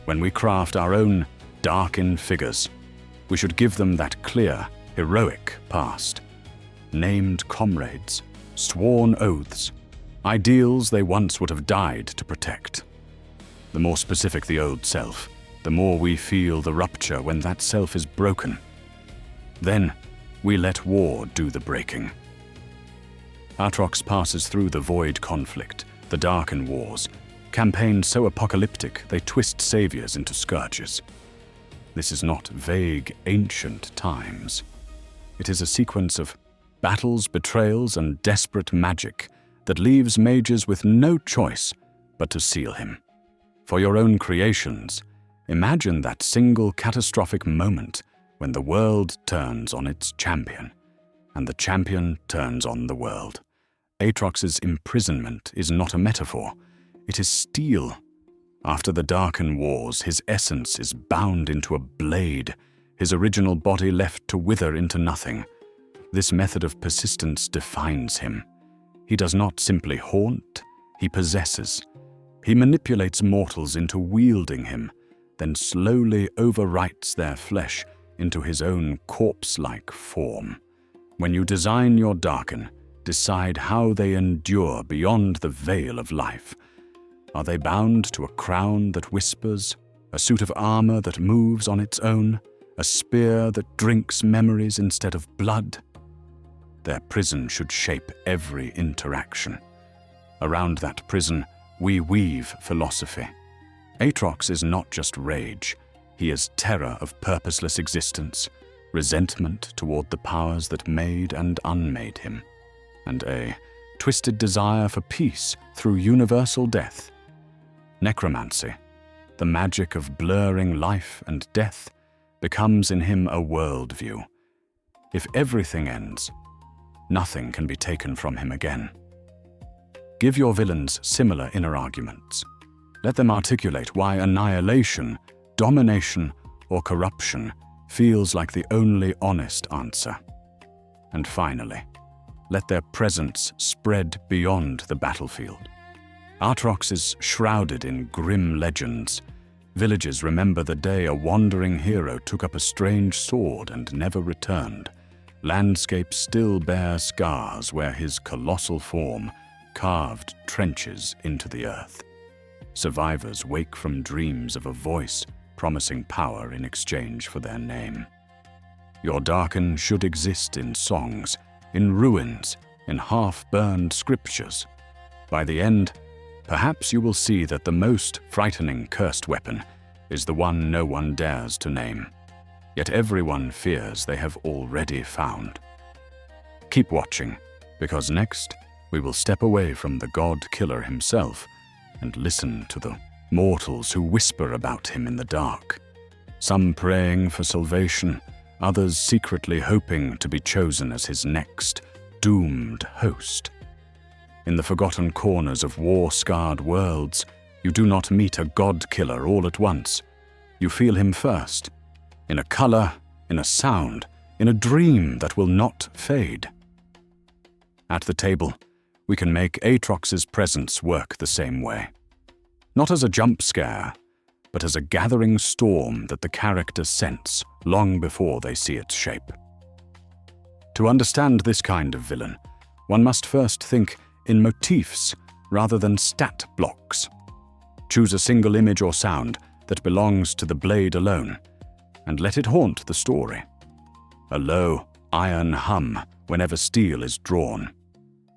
When we craft our own Darkin figures, we should give them that clear, heroic past. Named comrades, sworn oaths, ideals they once would have died to protect. The more specific the old self, the more we feel the rupture when that self is broken. Then, we let war do the breaking. Aatrox passes through the Void conflict, the Darkin Wars, campaigns so apocalyptic they twist saviors into scourges. This is not vague, ancient times. It is a sequence of battles, betrayals, and desperate magic that leaves mages with no choice but to seal him. For your own creations, imagine that single catastrophic moment when the world turns on its champion, and the champion turns on the world. Aatrox's imprisonment is not a metaphor, it is steel. After the Darkin Wars, his essence is bound into a blade, his original body left to wither into nothing. This method of persistence defines him. He does not simply haunt, he possesses. He manipulates mortals into wielding him, then slowly overwrites their flesh into his own corpse-like form. When you design your Darkin, decide how they endure beyond the veil of life. Are they bound to a crown that whispers, a suit of armor that moves on its own, a spear that drinks memories instead of blood? Their prison should shape every interaction. Around that prison, we weave philosophy. Aatrox is not just rage, he is terror of purposeless existence, resentment toward the powers that made and unmade him, and a twisted desire for peace through universal death. Necromancy, the magic of blurring life and death, becomes in him a worldview. If everything ends, nothing can be taken from him again. Give your villains similar inner arguments. Let them articulate why annihilation, domination, or corruption feels like the only honest answer. And finally, let their presence spread beyond the battlefield. Aatrox is shrouded in grim legends. Villagers remember the day a wandering hero took up a strange sword and never returned. Landscapes still bear scars where his colossal form carved trenches into the earth. Survivors wake from dreams of a voice promising power in exchange for their name. Your Darkin should exist in songs, in ruins, in half-burned scriptures. By the end, perhaps you will see that the most frightening cursed weapon is the one no one dares to name, yet everyone fears they have already found. Keep watching, because next we will step away from the god-killer himself and listen to the mortals who whisper about him in the dark, some praying for salvation, others secretly hoping to be chosen as his next doomed host. In the forgotten corners of war-scarred worlds, you do not meet a god-killer all at once. You feel him first, in a color, in a sound, in a dream that will not fade. At the table, we can make Aatrox's presence work the same way. Not as a jump scare, but as a gathering storm that the characters sense long before they see its shape. To understand this kind of villain, one must first think in motifs rather than stat blocks. Choose a single image or sound that belongs to the blade alone, and let it haunt the story. A low, iron hum whenever steel is drawn.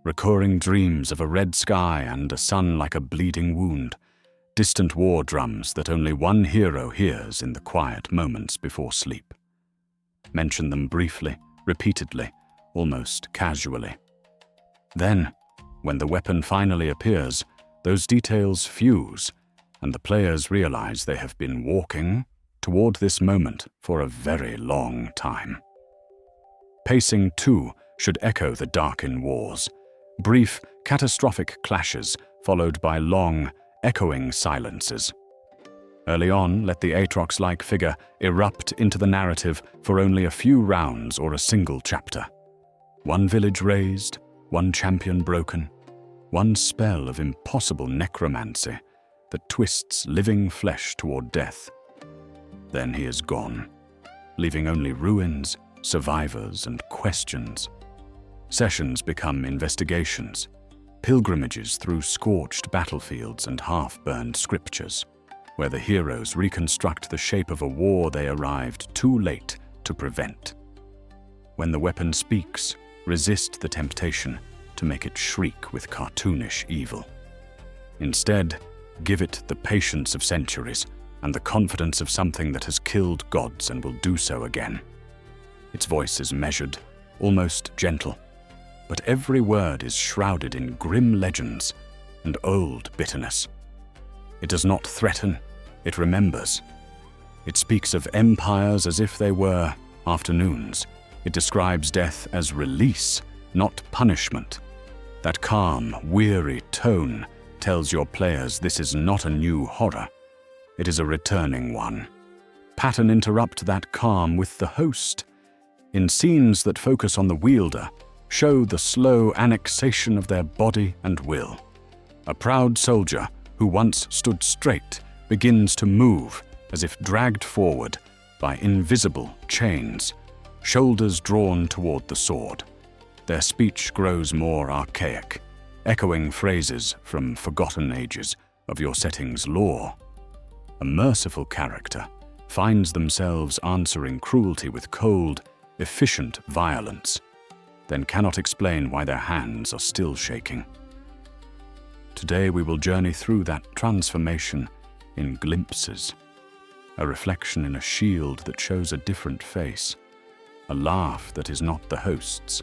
Recurring dreams of a red sky and a sun like a bleeding wound. Distant war drums that only one hero hears in the quiet moments before sleep. Mention them briefly, repeatedly, almost casually. Then, when the weapon finally appears, those details fuse, and the players realize they have been walking toward this moment for a very long time. Pacing 2 should echo the Darkin Wars. Brief, catastrophic clashes followed by long, echoing silences. Early on, let the Aatrox-like figure erupt into the narrative for only a few rounds or a single chapter. One village razed, one champion broken, one spell of impossible necromancy that twists living flesh toward death. Then he is gone, leaving only ruins, survivors, and questions. Sessions become investigations, pilgrimages through scorched battlefields and half-burned scriptures, where the heroes reconstruct the shape of a war they arrived too late to prevent. When the weapon speaks, resist the temptation to make it shriek with cartoonish evil. Instead, give it the patience of centuries and the confidence of something that has killed gods and will do so again. Its voice is measured, almost gentle, but every word is shrouded in grim legends and old bitterness. It does not threaten, it remembers. It speaks of empires as if they were afternoons. It describes death as release, not punishment. That calm, weary tone tells your players this is not a new horror. It is a returning one. Pattern interrupt that calm with the host. in scenes that focus on the wielder, show the slow annexation of their body and will. A proud soldier who once stood straight begins to move as if dragged forward by invisible chains, shoulders drawn toward the sword. Their speech grows more archaic, echoing phrases from forgotten ages of your setting's lore. A merciful character finds themselves answering cruelty with cold, efficient violence, then cannot explain why their hands are still shaking. Today we will journey through that transformation in glimpses, a reflection in a shield that shows a different face, a laugh that is not the host's,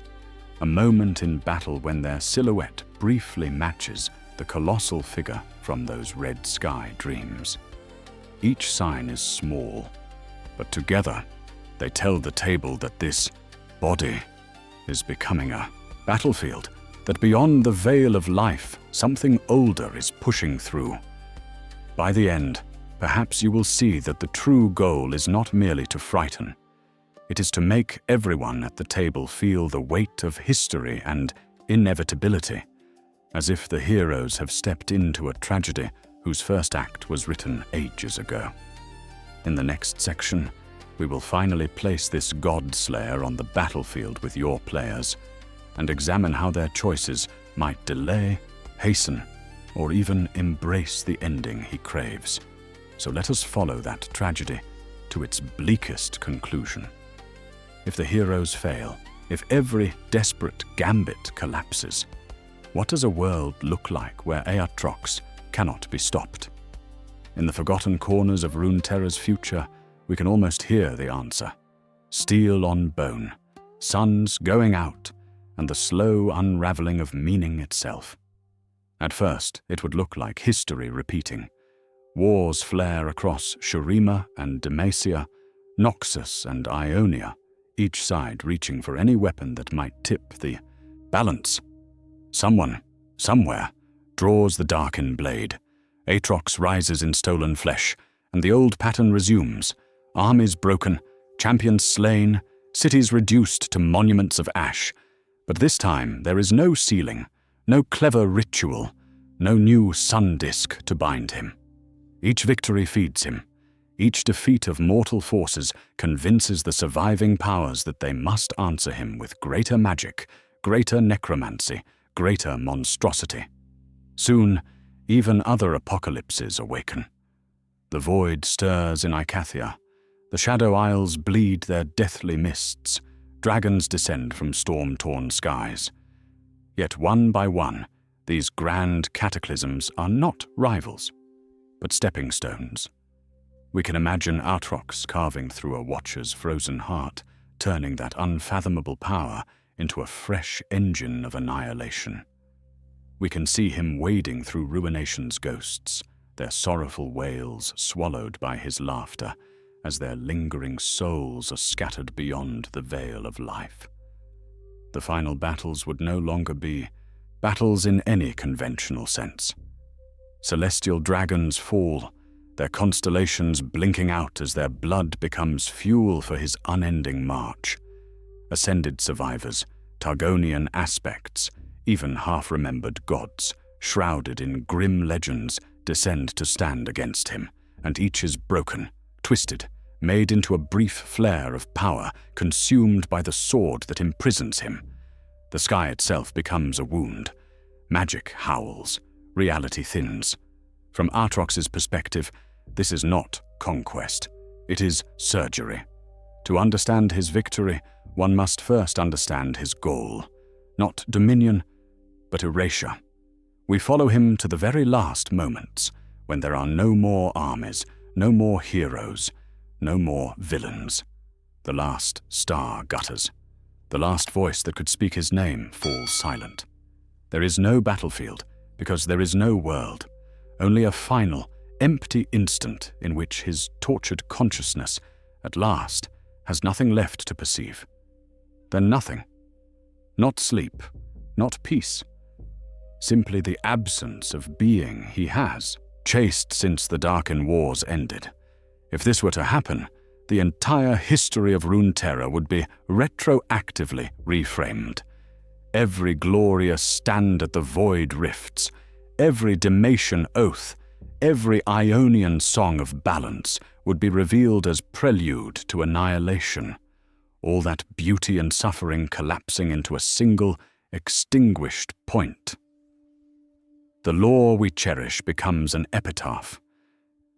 a moment in battle when their silhouette briefly matches the colossal figure from those red sky dreams. Each sign is small, but together they tell the table that this body is becoming a battlefield, that beyond the veil of life, something older is pushing through. By the end, perhaps you will see that the true goal is not merely to frighten. It is to make everyone at the table feel the weight of history and inevitability, as if the heroes have stepped into a tragedy whose first act was written ages ago. In the next section, we will finally place this God-slayer on the battlefield with your players and examine how their choices might delay, hasten, or even embrace the ending he craves. So let us follow that tragedy to its bleakest conclusion. If the heroes fail, if every desperate gambit collapses, what does a world look like where Aatrox cannot be stopped? In the forgotten corners of Runeterra's future, we can almost hear the answer. Steel on bone, suns going out, and the slow unraveling of meaning itself. At first, it would look like history repeating. Wars flare across Shurima and Demacia, Noxus and Ionia, each side reaching for any weapon that might tip the balance. Someone, somewhere, draws the Darkin blade. Aatrox rises in stolen flesh, and the old pattern resumes. Armies broken, champions slain, cities reduced to monuments of ash. But this time there is no ceiling, no clever ritual, no new sun disk to bind him. Each victory feeds him. Each defeat of mortal forces convinces the surviving powers that they must answer him with greater magic, greater necromancy, greater monstrosity. Soon, even other apocalypses awaken. The void stirs in Icathia. The Shadow Isles bleed their deathly mists. Dragons descend from storm-torn skies. Yet one by one, these grand cataclysms are not rivals, but stepping stones. We can imagine Aatrox carving through a watcher's frozen heart, turning that unfathomable power into a fresh engine of annihilation. We can see him wading through ruination's ghosts, their sorrowful wails swallowed by his laughter, as their lingering souls are scattered beyond the veil of life. The final battles would no longer be battles in any conventional sense. Celestial dragons fall, their constellations blinking out as their blood becomes fuel for his unending march. Ascended survivors, Targonian aspects, even half-remembered gods, shrouded in grim legends, descend to stand against him, and each is broken, twisted, made into a brief flare of power, consumed by the sword that imprisons him. The sky itself becomes a wound. Magic howls, reality thins. From Aatrox's perspective, this is not conquest. It is surgery. To understand his victory, one must first understand his goal. Not dominion, but erasure. We follow him to the very last moments, when there are no more armies, no more heroes, no more villains. The last star gutters. The last voice that could speak his name falls silent. There is no battlefield, because there is no world. Only a final, empty instant in which his tortured consciousness, at last, has nothing left to perceive. Then nothing. Not sleep, not peace. Simply the absence of being he has, chased since the Darkin Wars ended. If this were to happen, the entire history of Runeterra would be retroactively reframed. Every glorious stand at the void rifts, every Dematian oath, every Ionian song of balance would be revealed as prelude to annihilation, all that beauty and suffering collapsing into a single, extinguished point. The lore we cherish becomes an epitaph,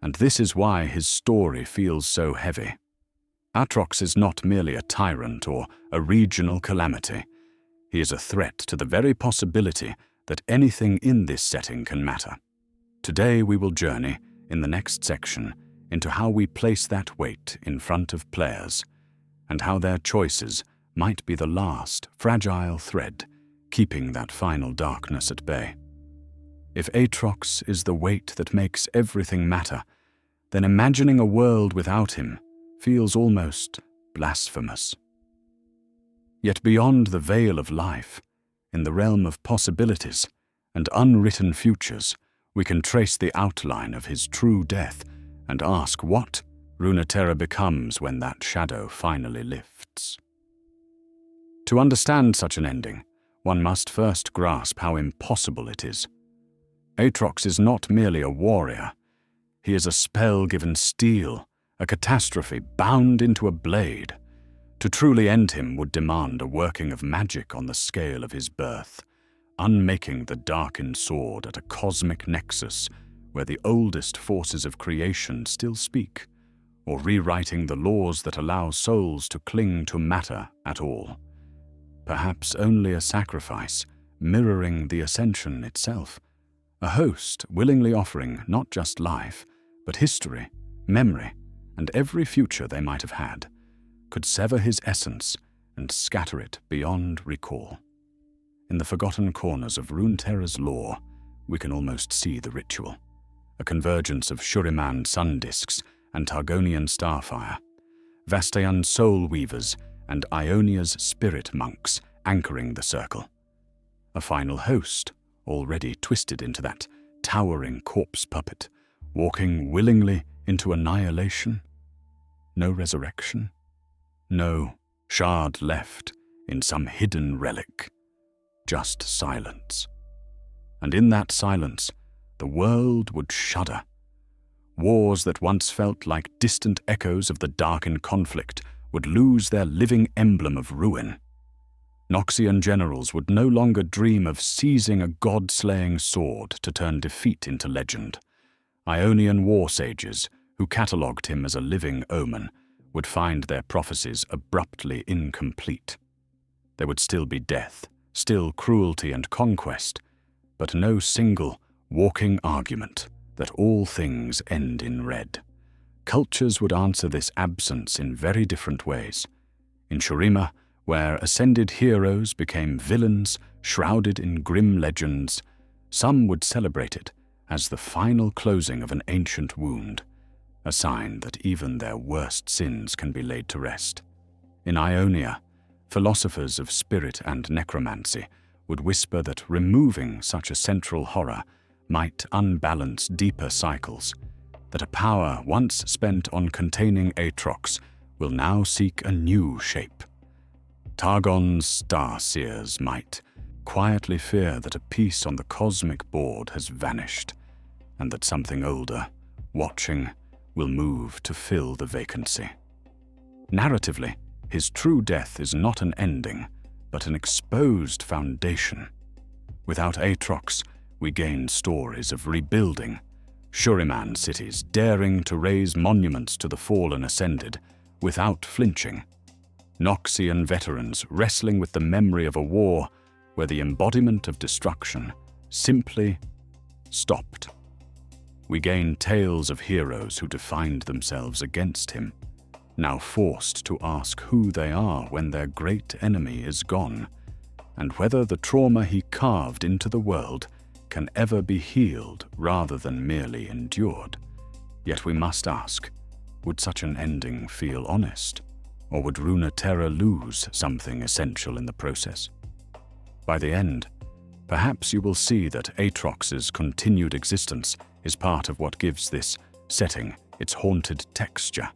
and this is why his story feels so heavy. Aatrox is not merely a tyrant or a regional calamity. He is a threat to the very possibility that anything in this setting can matter. Today we will journey, in the next section, into how we place that weight in front of players, and how their choices might be the last, fragile thread keeping that final darkness at bay. If Aatrox is the weight that makes everything matter, then imagining a world without him feels almost blasphemous. Yet beyond the veil of life, in the realm of possibilities and unwritten futures, we can trace the outline of his true death and ask what Runeterra becomes when that shadow finally lifts. To understand such an ending, one must first grasp how impossible it is. Aatrox is not merely a warrior. He is a spell-given steel, a catastrophe bound into a blade. To truly end him would demand a working of magic on the scale of his birth, unmaking the Darkin sword at a cosmic nexus where the oldest forces of creation still speak, or rewriting the laws that allow souls to cling to matter at all. Perhaps only a sacrifice, mirroring the ascension itself, a host willingly offering not just life, but history, memory, and every future they might have had, could sever his essence and scatter it beyond recall. In the forgotten corners of Runeterra's lore, we can almost see the ritual, a convergence of Shurima sun disks and Targonian starfire, Vastayan soul weavers and Ionia's spirit monks anchoring the circle. A final host, already twisted into that towering corpse puppet, walking willingly into annihilation. No resurrection. No shard left in some hidden relic. Just silence. And in that silence, the world would shudder. Wars that once felt like distant echoes of the Darkin conflict would lose their living emblem of ruin. Noxian generals would no longer dream of seizing a god-slaying sword to turn defeat into legend. Ionian war sages, who catalogued him as a living omen, would find their prophecies abruptly incomplete. There would still be death, still cruelty and conquest, but no single, walking argument that all things end in red. Cultures would answer this absence in very different ways. In Shurima, where ascended heroes became villains shrouded in grim legends, some would celebrate it as the final closing of an ancient wound, a sign that even their worst sins can be laid to rest. In Ionia, philosophers of spirit and necromancy would whisper that removing such a central horror might unbalance deeper cycles, that a power once spent on containing Aatrox will now seek a new shape. Targon's star-seers might quietly fear that a piece on the cosmic board has vanished, and that something older, watching, will move to fill the vacancy. Narratively, his true death is not an ending, but an exposed foundation. Without Aatrox, we gain stories of rebuilding, Shuriman cities daring to raise monuments to the fallen ascended without flinching, Noxian veterans wrestling with the memory of a war where the embodiment of destruction simply stopped. We gain tales of heroes who defined themselves against him, now forced to ask who they are when their great enemy is gone, and whether the trauma he carved into the world can ever be healed rather than merely endured. Yet we must ask, would such an ending feel honest? Or would Runeterra lose something essential in the process? By the end, perhaps you will see that Aatrox's continued existence is part of what gives this setting its haunted texture.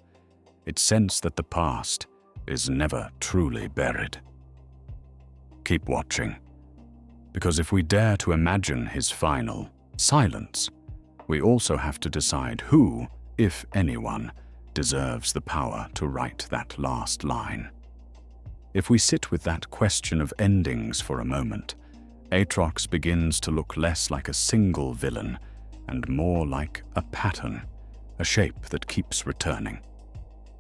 its sense that the past is never truly buried. Keep watching, because if we dare to imagine his final silence, we also have to decide who, if anyone, deserves the power to write that last line. If we sit with that question of endings for a moment, Aatrox begins to look less like a single villain and more like a pattern, a shape that keeps returning.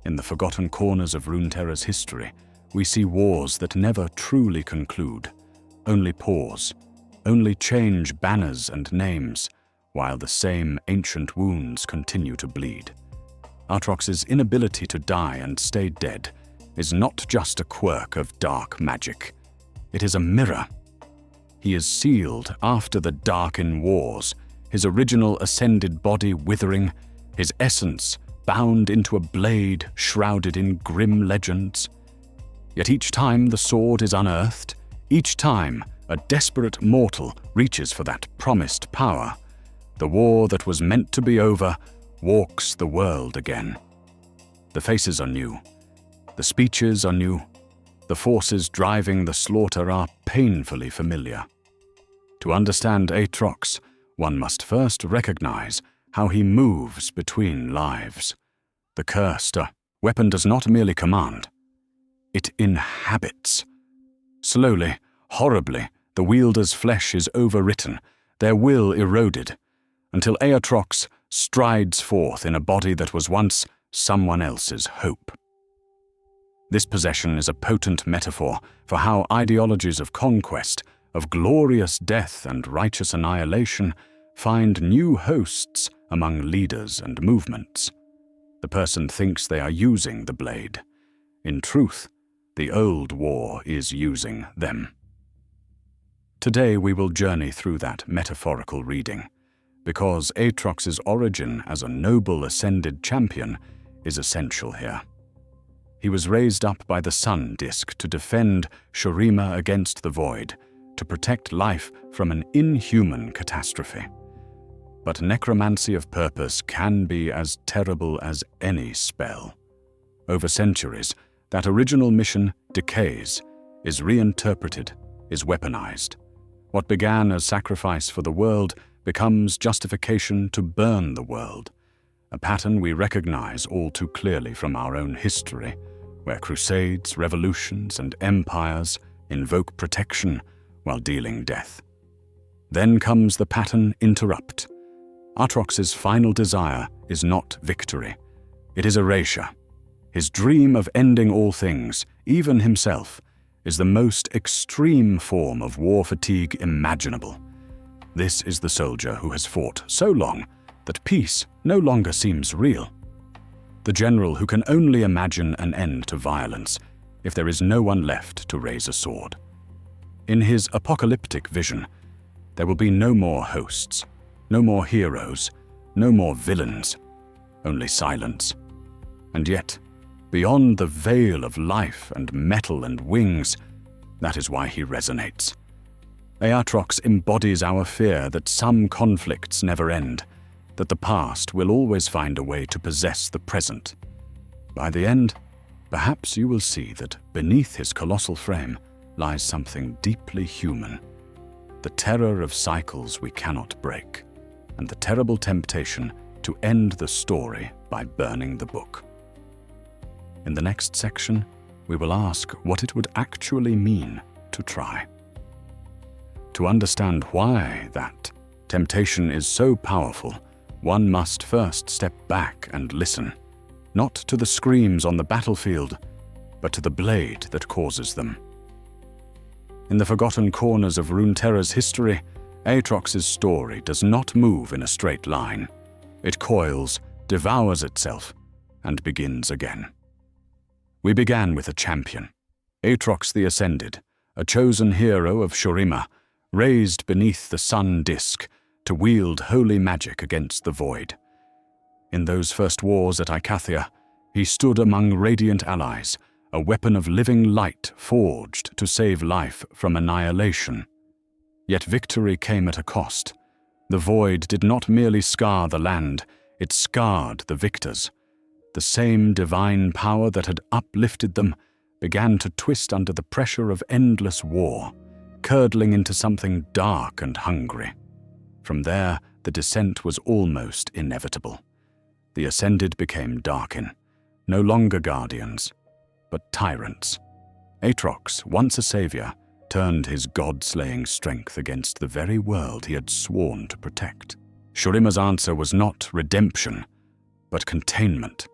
In the forgotten corners of Runeterra's history, we see wars that never truly conclude, only pause, only change banners and names, while the same ancient wounds continue to bleed. Aatrox's inability to die and stay dead is not just a quirk of dark magic. It is a mirror. He is sealed after the Darkin wars, his original ascended body withering, his essence bound into a blade shrouded in grim legends. Yet each time the sword is unearthed, each time a desperate mortal reaches for that promised power, the war that was meant to be over walks the world again. The faces are new, the speeches are new, the forces driving the slaughter are painfully familiar. To understand Aatrox, one must first recognize how he moves between lives. The cursed weapon does not merely command, it inhabits. Slowly, horribly, the wielder's flesh is overwritten, their will eroded, until Aatrox strides forth in a body that was once someone else's hope. This possession is a potent metaphor for how ideologies of conquest, of glorious death and righteous annihilation, find new hosts among leaders and movements. The person thinks they are using the blade. In truth, the old war is using them. Today we will journey through that metaphorical reading, because Aatrox's origin as a noble ascended champion is essential here. He was raised up by the sun disk to defend Shurima against the void, to protect life from an inhuman catastrophe. But necromancy of purpose can be as terrible as any spell. Over centuries, that original mission decays, is reinterpreted, is weaponized. What began as sacrifice for the world becomes justification to burn the world, a pattern we recognize all too clearly from our own history, where crusades, revolutions, and empires invoke protection while dealing death. Then comes the pattern interrupt. Aatrox's final desire is not victory, it is erasure. His dream of ending all things, even himself, is the most extreme form of war fatigue imaginable. This is the soldier who has fought so long that peace no longer seems real. The general who can only imagine an end to violence if there is no one left to raise a sword. In his apocalyptic vision, there will be no more hosts, no more heroes, no more villains, only silence. And yet, beyond the veil of life and metal and wings, that is why he resonates. Aatrox embodies our fear that some conflicts never end, that the past will always find a way to possess the present. By the end, perhaps you will see that beneath his colossal frame lies something deeply human, the terror of cycles we cannot break, and the terrible temptation to end the story by burning the book. In the next section, we will ask what it would actually mean to try. To understand why that temptation is so powerful, one must first step back and listen, not to the screams on the battlefield, but to the blade that causes them. In the forgotten corners of Runeterra's history, Aatrox's story does not move in a straight line. It coils, devours itself, and begins again. We began with a champion, Aatrox the Ascended, a chosen hero of Shurima, raised beneath the sun disk to wield holy magic against the void. In those first wars at Icathia, he stood among radiant allies, a weapon of living light forged to save life from annihilation. Yet victory came at a cost. The void did not merely scar the land, it scarred the victors. The same divine power that had uplifted them began to twist under the pressure of endless war, curdling into something dark and hungry. From there, the descent was almost inevitable. The Ascended became Darkin, no longer guardians, but tyrants. Aatrox, once a savior, turned his god-slaying strength against the very world he had sworn to protect. Shurima's answer was not redemption, but containment.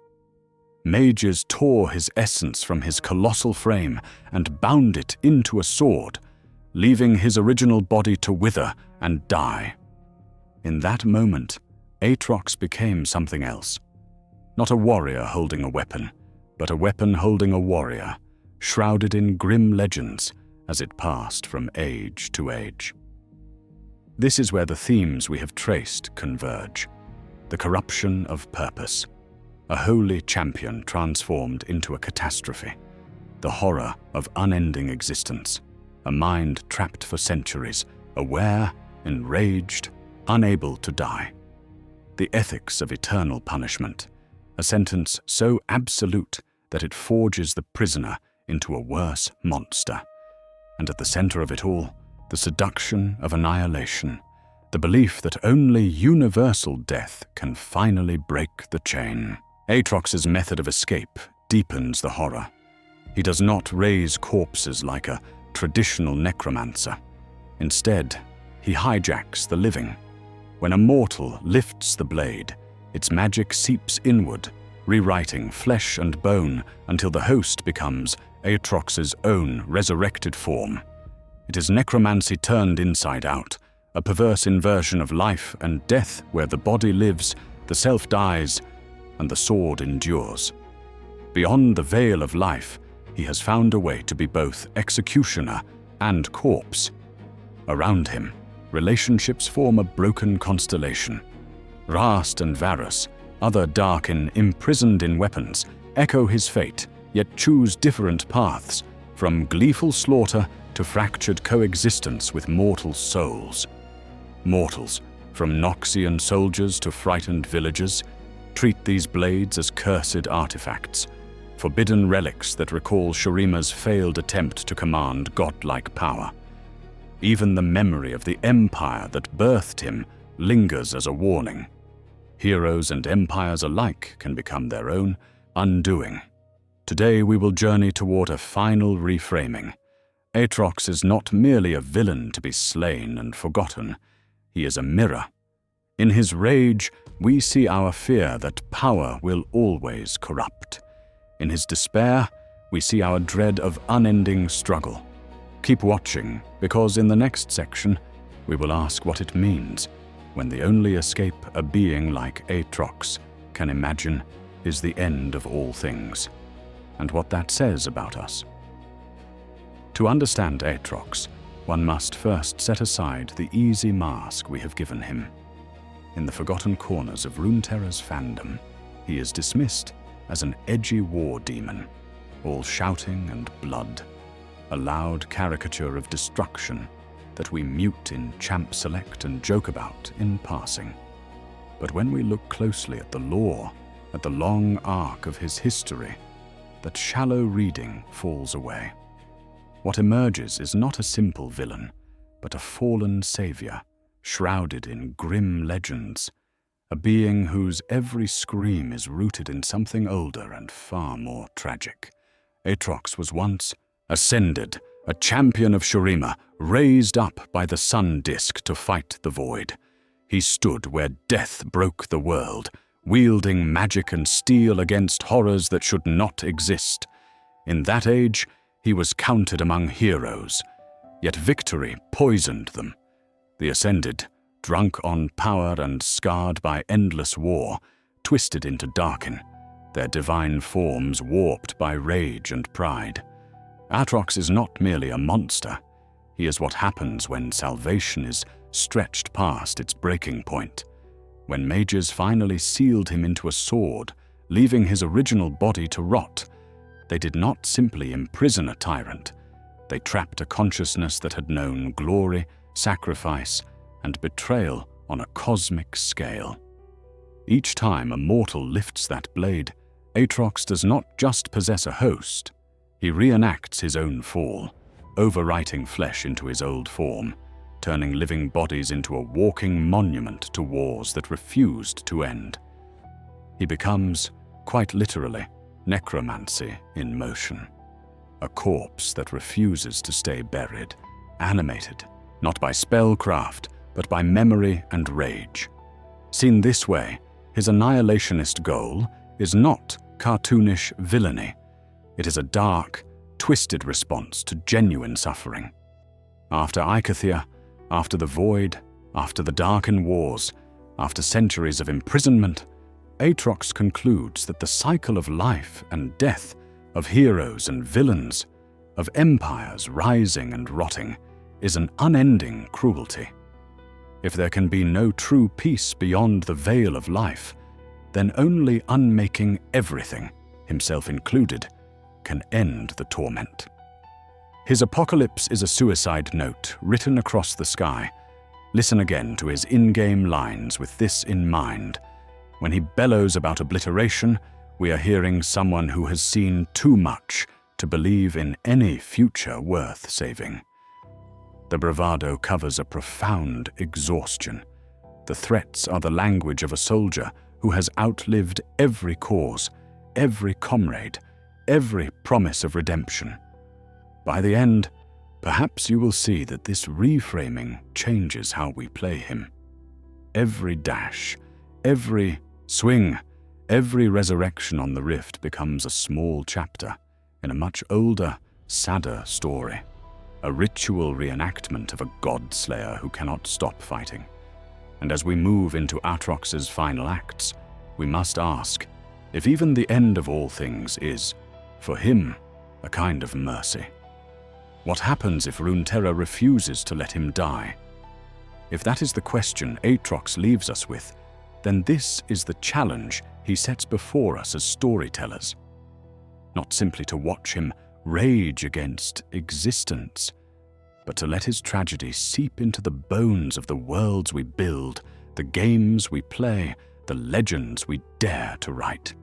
Mages tore his essence from his colossal frame and bound it into a sword, leaving his original body to wither and die. In that moment, Aatrox became something else. Not a warrior holding a weapon, but a weapon holding a warrior, shrouded in grim legends as it passed from age to age. This is where the themes we have traced converge. The corruption of purpose. A holy champion transformed into a catastrophe. The horror of unending existence. A mind trapped for centuries, aware, enraged, unable to die. The ethics of eternal punishment. A sentence so absolute that it forges the prisoner into a worse monster. And at the center of it all, the seduction of annihilation, the belief that only universal death can finally break the chain. Aatrox's method of escape deepens the horror. He does not raise corpses like a traditional necromancer. Instead, he hijacks the living. When a mortal lifts the blade, its magic seeps inward, rewriting flesh and bone until the host becomes Aatrox's own resurrected form. It is necromancy turned inside out, a perverse inversion of life and death where the body lives, the self dies, and the sword endures. Beyond the veil of life, he has found a way to be both executioner and corpse. Around him, relationships form a broken constellation. Rast and Varus, other Darkin imprisoned in weapons, echo his fate, yet choose different paths, from gleeful slaughter to fractured coexistence with mortal souls. Mortals, from Noxian soldiers to frightened villagers, treat these blades as cursed artifacts, forbidden relics that recall Shurima's failed attempt to command godlike power. Even the memory of the empire that birthed him lingers as a warning. Heroes and empires alike can become their own undoing. Today we will journey toward a final reframing. Aatrox is not merely a villain to be slain and forgotten. He is a mirror. In his rage, we see our fear that power will always corrupt. In his despair, we see our dread of unending struggle. Keep watching, because in the next section, we will ask what it means when the only escape a being like Aatrox can imagine is the end of all things, and what that says about us. To understand Aatrox, one must first set aside the easy mask we have given him. In the forgotten corners of Runeterra's fandom, he is dismissed as an edgy war demon, all shouting and blood, a loud caricature of destruction that we mute in Champ Select and joke about in passing. But when we look closely at the lore, at the long arc of his history, that shallow reading falls away. What emerges is not a simple villain, but a fallen savior, shrouded in grim legends, a being whose every scream is rooted in something older and far more tragic. Aatrox was once ascended, a champion of Shurima, raised up by the sun disk to fight the void. He stood where death broke the world, wielding magic and steel against horrors that should not exist. In that age, he was counted among heroes, yet victory poisoned them. The Ascended, drunk on power and scarred by endless war, twisted into Darkin, their divine forms warped by rage and pride. Aatrox is not merely a monster. He is what happens when salvation is stretched past its breaking point. When mages finally sealed him into a sword, leaving his original body to rot, they did not simply imprison a tyrant. They trapped a consciousness that had known glory, sacrifice, and betrayal on a cosmic scale. Each time a mortal lifts that blade, Aatrox does not just possess a host, he reenacts his own fall, overwriting flesh into his old form, turning living bodies into a walking monument to wars that refused to end. He becomes, quite literally, necromancy in motion, a corpse that refuses to stay buried, animated, not by spellcraft, but by memory and rage. Seen this way, his annihilationist goal is not cartoonish villainy. It is a dark, twisted response to genuine suffering. After Icathia, after the Void, after the Darkin Wars, after centuries of imprisonment, Aatrox concludes that the cycle of life and death, of heroes and villains, of empires rising and rotting, is an unending cruelty. If there can be no true peace beyond the veil of life, then only unmaking everything, himself included, can end the torment. His apocalypse is a suicide note written across the sky. Listen again to his in-game lines with this in mind. When he bellows about obliteration, we are hearing someone who has seen too much to believe in any future worth saving. The bravado covers a profound exhaustion. The threats are the language of a soldier who has outlived every cause, every comrade, every promise of redemption. By the end, perhaps you will see that this reframing changes how we play him. Every dash, every swing, every resurrection on the rift becomes a small chapter in a much older, sadder story, a ritual reenactment of a god-slayer who cannot stop fighting. And as we move into Aatrox's final acts, we must ask if even the end of all things is, for him, a kind of mercy. What happens if Runeterra refuses to let him die? If that is the question Aatrox leaves us with, then this is the challenge he sets before us as storytellers. Not simply to watch him rage against existence, but to let his tragedy seep into the bones of the worlds we build, the games we play, the legends we dare to write.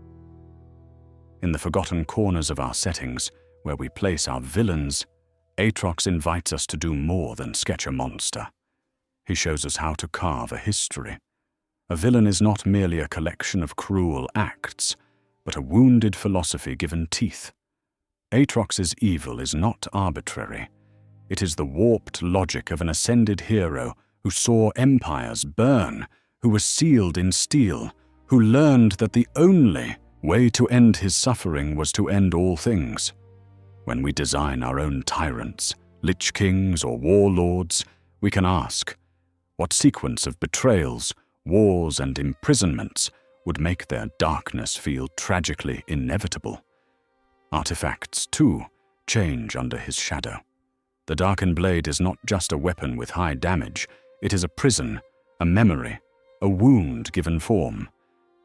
In the forgotten corners of our settings, where we place our villains, Aatrox invites us to do more than sketch a monster. He shows us how to carve a history. A villain is not merely a collection of cruel acts, but a wounded philosophy given teeth. Aatrox's evil is not arbitrary. It is the warped logic of an ascended hero who saw empires burn, who was sealed in steel, who learned that the only way to end his suffering was to end all things. When we design our own tyrants, lich kings or warlords, we can ask, what sequence of betrayals, wars and imprisonments would make their darkness feel tragically inevitable? Artifacts, too, change under his shadow. The Darkin blade is not just a weapon with high damage, it is a prison, a memory, a wound given form.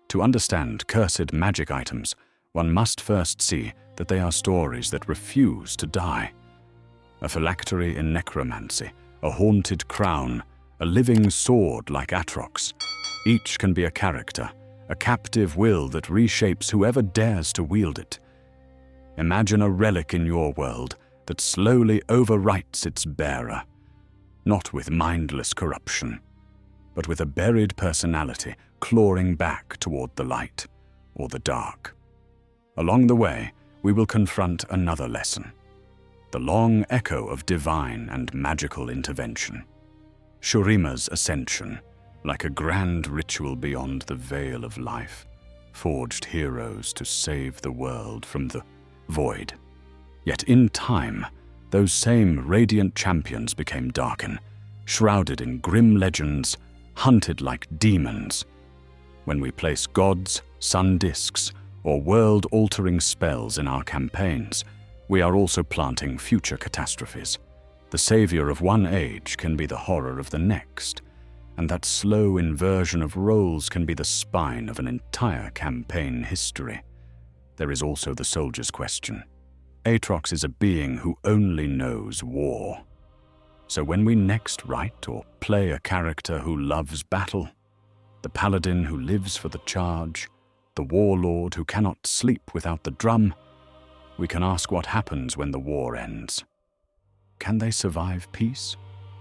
To understand cursed magic items, one must first see that they are stories that refuse to die. A phylactery in necromancy, a haunted crown, a living sword like Aatrox. Each can be a character, a captive will that reshapes whoever dares to wield it. Imagine a relic in your world that slowly overwrites its bearer, not with mindless corruption, but with a buried personality clawing back toward the light or the dark. Along the way, we will confront another lesson, the long echo of divine and magical intervention. Shurima's ascension, like a grand ritual beyond the veil of life, forged heroes to save the world from the void. Yet in time, those same radiant champions became Darkin, shrouded in grim legends, hunted like demons. When we place gods, sun discs, or world-altering spells in our campaigns, we are also planting future catastrophes. The savior of one age can be the horror of the next, and that slow inversion of roles can be the spine of an entire campaign history. There is also the soldier's question. Aatrox is a being who only knows war. So when we next write or play a character who loves battle, the paladin who lives for the charge, the warlord who cannot sleep without the drum, we can ask what happens when the war ends. Can they survive peace,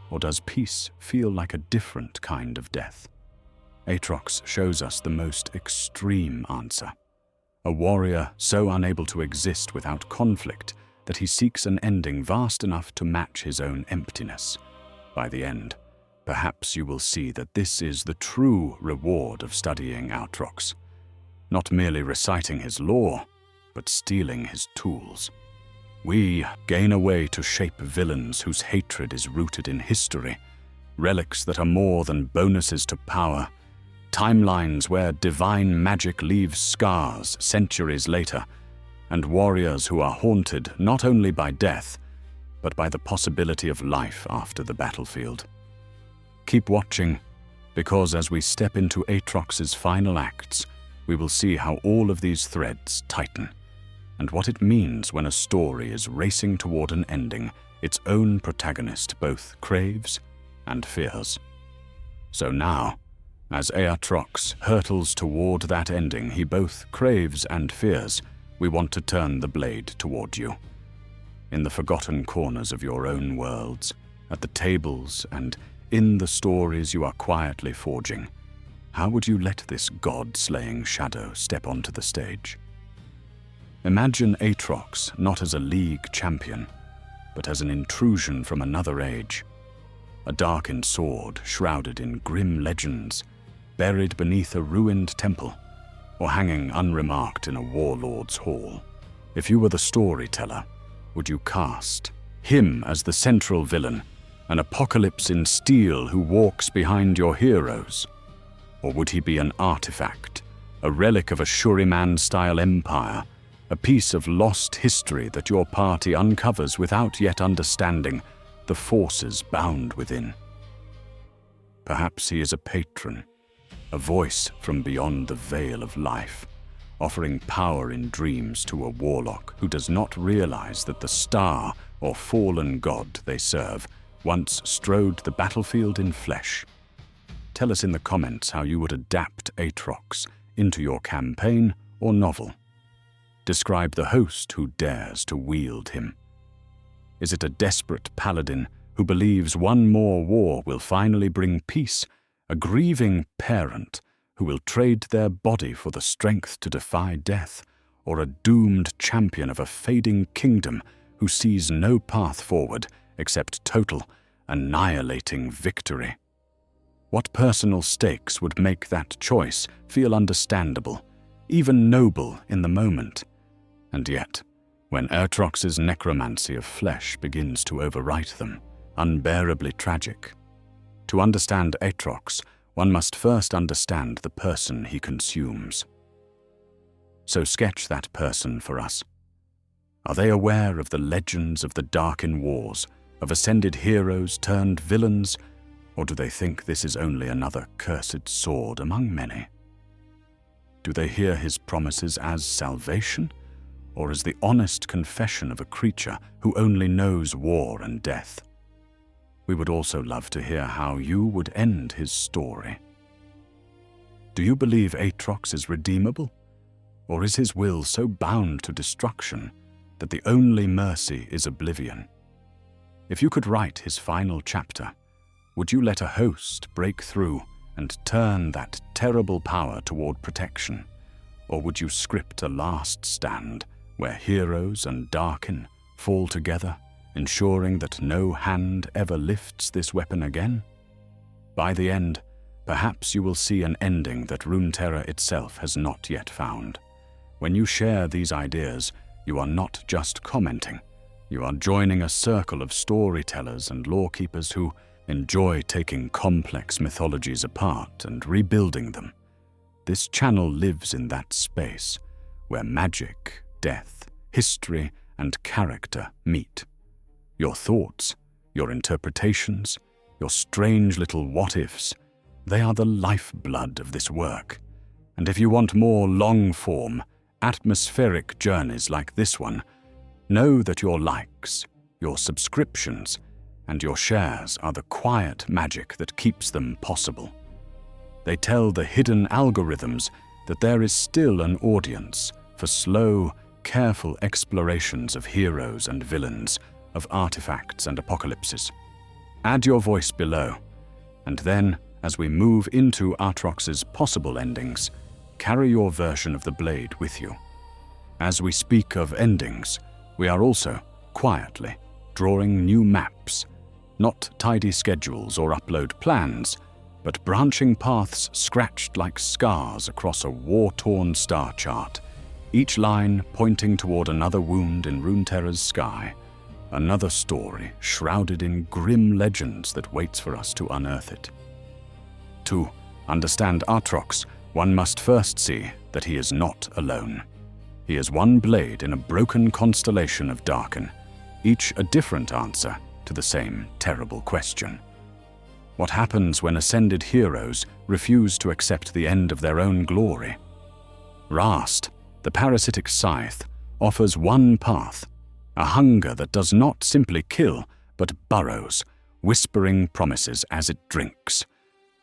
or does peace feel like a different kind of death? Aatrox shows us the most extreme answer. A warrior so unable to exist without conflict that he seeks an ending vast enough to match his own emptiness. By the end, perhaps you will see that this is the true reward of studying Aatrox. Not merely reciting his lore, but stealing his tools. We gain a way to shape villains whose hatred is rooted in history, relics that are more than bonuses to power, timelines where divine magic leaves scars centuries later, and warriors who are haunted not only by death, but by the possibility of life after the battlefield. Keep watching, because as we step into Aatrox's final acts, we will see how all of these threads tighten, and what it means when a story is racing toward an ending its own protagonist both craves and fears. So now, as Aatrox hurtles toward that ending he both craves and fears, we want to turn the blade toward you. In the forgotten corners of your own worlds, at the tables and in the stories you are quietly forging, how would you let this god-slaying shadow step onto the stage? Imagine Aatrox not as a league champion, but as an intrusion from another age. A darkened sword shrouded in grim legends, buried beneath a ruined temple, or hanging unremarked in a warlord's hall. If you were the storyteller, would you cast him as the central villain, an apocalypse in steel who walks behind your heroes? Or would he be an artifact, a relic of a Shurima-style empire, a piece of lost history that your party uncovers without yet understanding the forces bound within? Perhaps he is a patron, a voice from beyond the veil of life, offering power in dreams to a warlock who does not realize that the star or fallen god they serve once strode the battlefield in flesh. Tell us in the comments how you would adapt Aatrox into your campaign or novel. Describe the host who dares to wield him. Is it a desperate paladin who believes one more war will finally bring peace, a grieving parent who will trade their body for the strength to defy death, or a doomed champion of a fading kingdom who sees no path forward except total, annihilating victory? What personal stakes would make that choice feel understandable, even noble in the moment? And yet, when Aatrox's necromancy of flesh begins to overwrite them, unbearably tragic. To understand Aatrox, one must first understand the person he consumes. So sketch that person for us. Are they aware of the legends of the Darkin Wars, of ascended heroes turned villains, or do they think this is only another cursed sword among many? Do they hear his promises as salvation, or as the honest confession of a creature who only knows war and death? We would also love to hear how you would end his story. Do you believe Aatrox is redeemable, or is his will so bound to destruction that the only mercy is oblivion? If you could write his final chapter, would you let a host break through and turn that terrible power toward protection, or would you script a last stand where heroes and Darkin fall together, ensuring that no hand ever lifts this weapon again? By the end, perhaps you will see an ending that Runeterra itself has not yet found. When you share these ideas, you are not just commenting. You are joining a circle of storytellers and lawkeepers who enjoy taking complex mythologies apart and rebuilding them. This channel lives in that space where magic, death, history, and character meet. Your thoughts, your interpretations, your strange little what-ifs, they are the lifeblood of this work. And if you want more long-form, atmospheric journeys like this one, know that your likes, your subscriptions, and your shares are the quiet magic that keeps them possible. They tell the hidden algorithms that there is still an audience for slow, careful explorations of heroes and villains, of artifacts and apocalypses. Add your voice below, and then, as we move into Aatrox's possible endings, carry your version of the blade with you. As we speak of endings, we are also, quietly, drawing new maps, not tidy schedules or upload plans, but branching paths scratched like scars across a war-torn star chart, each line pointing toward another wound in Runeterra's sky, another story shrouded in grim legends that waits for us to unearth it. To understand Aatrox, one must first see that he is not alone. He is one blade in a broken constellation of Darkin, each a different answer to the same terrible question. What happens when ascended heroes refuse to accept the end of their own glory? Rast, the parasitic scythe, offers one path, a hunger that does not simply kill, but burrows, whispering promises as it drinks.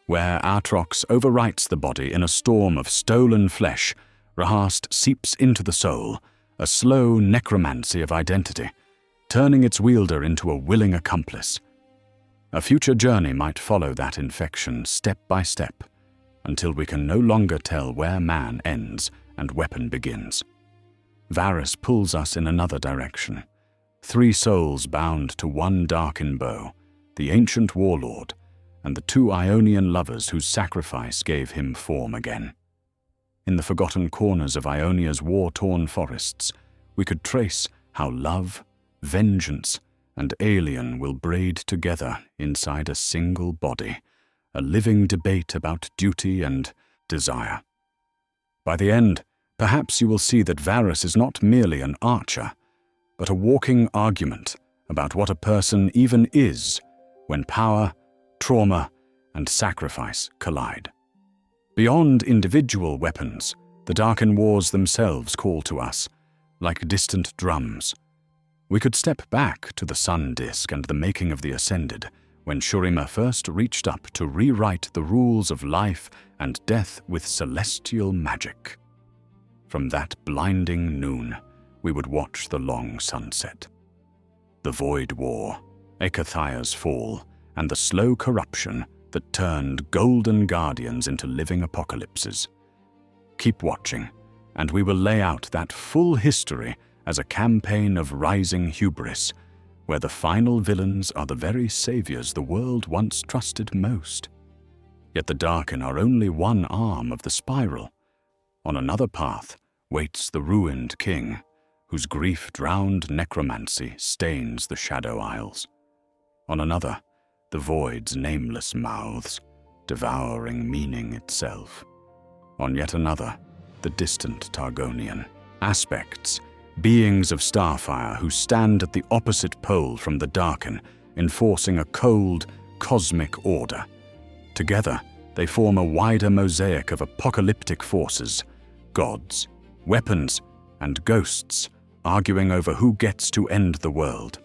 Where Aatrox overwrites the body in a storm of stolen flesh, Rahast seeps into the soul, a slow necromancy of identity, turning its wielder into a willing accomplice. A future journey might follow that infection step by step, until we can no longer tell where man ends and weapon begins. Varus pulls us in another direction. 3 souls bound to one Darkin bow, the ancient warlord, and the 2 Ionian lovers whose sacrifice gave him form again. In the forgotten corners of Ionia's war-torn forests, we could trace how love, vengeance, and alien will braid together inside a single body, a living debate about duty and desire. By the end, perhaps you will see that Varus is not merely an archer, but a walking argument about what a person even is when power, trauma, and sacrifice collide. Beyond individual weapons, the Darkin Wars themselves call to us, like distant drums. We could step back to the sun disk and the making of the Ascended, when Shurima first reached up to rewrite the rules of life and death with celestial magic. From that blinding noon, we would watch the long sunset. The Void War, Ekathia's fall, and the slow corruption that turned golden guardians into living apocalypses. Keep watching, and we will lay out that full history as a campaign of rising hubris, where the final villains are the very saviors the world once trusted most. Yet the Darkin are only one arm of the spiral. On another path waits the ruined king, whose grief-drowned necromancy stains the Shadow Isles. On another, the Void's nameless mouths, devouring meaning itself. On yet another, the distant Targonian. Aspects, beings of starfire who stand at the opposite pole from the Darkin, enforcing a cold, cosmic order. Together, they form a wider mosaic of apocalyptic forces, gods, weapons, and ghosts, arguing over who gets to end the world.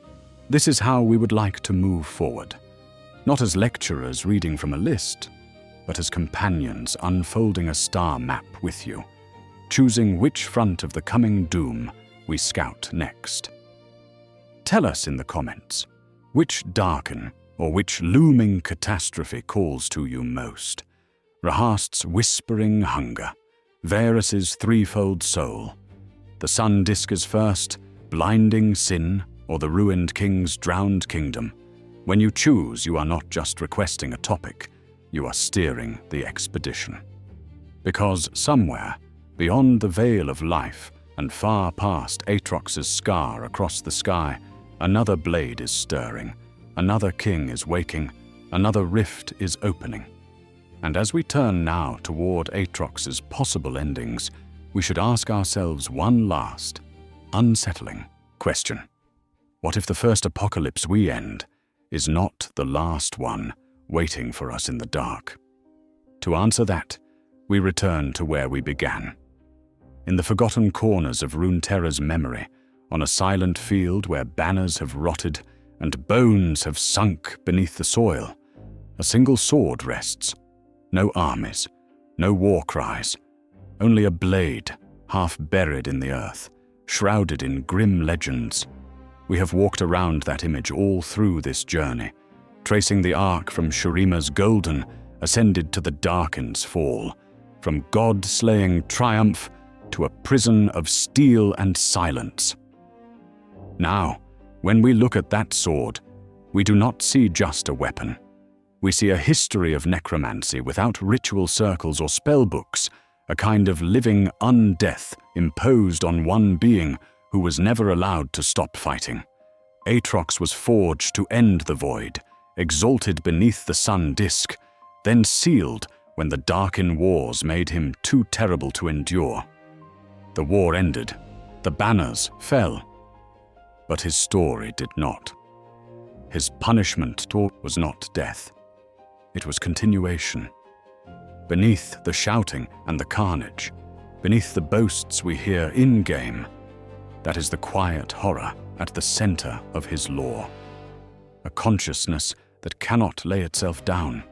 This is how we would like to move forward. Not as lecturers reading from a list, but as companions unfolding a star map with you, choosing which front of the coming doom we scout next. Tell us in the comments, which Darkin or which looming catastrophe calls to you most? Rahast's whispering hunger, Varus's threefold soul, the sun disk's first, blinding sin, or the ruined king's drowned kingdom. When you choose, you are not just requesting a topic, you are steering the expedition. Because somewhere, beyond the veil of life and far past Aatrox's scar across the sky, another blade is stirring, another king is waking, another rift is opening. And as we turn now toward Aatrox's possible endings, we should ask ourselves one last, unsettling question. What if the first apocalypse we end is not the last one waiting for us in the dark? To answer that, we return to where we began. In the forgotten corners of Runeterra's memory, on a silent field where banners have rotted and bones have sunk beneath the soil, a single sword rests. No armies, no war cries, only a blade, half buried in the earth, shrouded in grim legends. We have walked around that image all through this journey, tracing the arc from Shurima's golden, ascended to the Darkin's fall, from God-slaying triumph to a prison of steel and silence. Now, when we look at that sword, we do not see just a weapon. We see a history of necromancy without ritual circles or spellbooks, a kind of living undeath imposed on one being who was never allowed to stop fighting. Aatrox was forged to end the void, exalted beneath the sun disk, then sealed when the Darkin wars made him too terrible to endure. The war ended, the banners fell, but his story did not. His punishment was not death. It was continuation. Beneath the shouting and the carnage, beneath the boasts we hear in-game, that is the quiet horror at the center of his law. A consciousness that cannot lay itself down.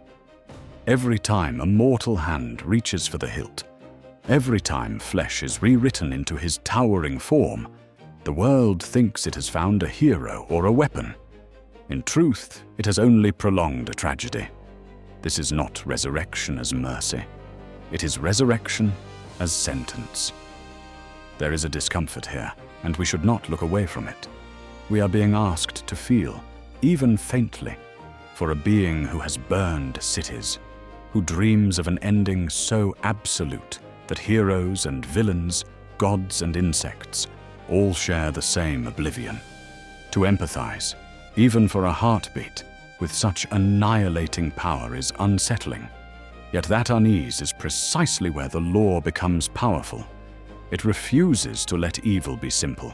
Every time a mortal hand reaches for the hilt, every time flesh is rewritten into his towering form, the world thinks it has found a hero or a weapon. In truth, it has only prolonged a tragedy. This is not resurrection as mercy. It is resurrection as sentence. There is a discomfort here, and we should not look away from it. We are being asked to feel, even faintly, for a being who has burned cities, who dreams of an ending so absolute that heroes and villains, gods and insects, all share the same oblivion. To empathize, even for a heartbeat, with such annihilating power is unsettling. Yet that unease is precisely where the law becomes powerful. It refuses to let evil be simple.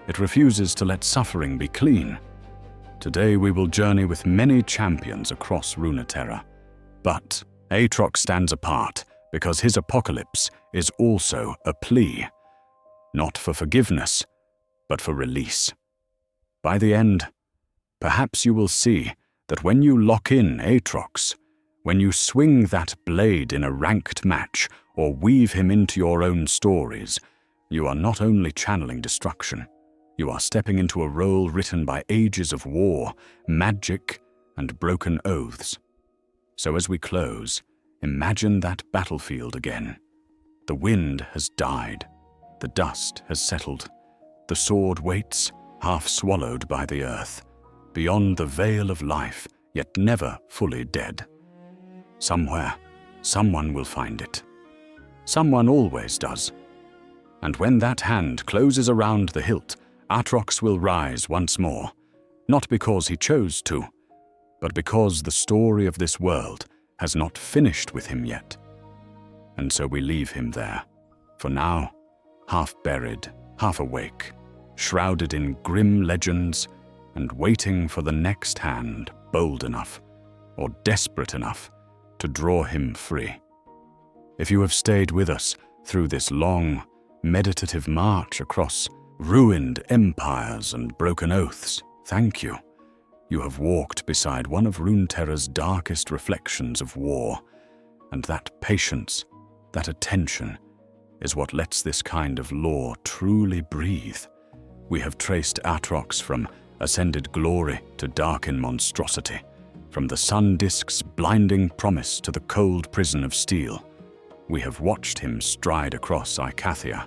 It refuses to let suffering be clean. Today we will journey with many champions across Runeterra. But Aatrox stands apart because his apocalypse is also a plea. Not for forgiveness, but for release. By the end, perhaps you will see that when you lock in Aatrox, when you swing that blade in a ranked match or weave him into your own stories, you are not only channeling destruction, you are stepping into a role written by ages of war, magic, and broken oaths. So as we close, imagine that battlefield again. The wind has died. The dust has settled. The sword waits, half swallowed by the earth, beyond the veil of life, yet never fully dead. Somewhere, someone will find it. Someone always does. And when that hand closes around the hilt, Aatrox will rise once more, not because he chose to, but because the story of this world has not finished with him yet. And so we leave him there, for now, half buried, half awake, shrouded in grim legends, and waiting for the next hand bold enough, or desperate enough, to draw him free. If you have stayed with us through this long, meditative march across ruined empires and broken oaths, thank you. You have walked beside one of Runeterra's darkest reflections of war, and that patience, that attention, is what lets this kind of lore truly breathe. We have traced Aatrox from ascended glory to Darkin monstrosity, from the sun disk's blinding promise to the cold prison of steel. We have watched him stride across Icathia,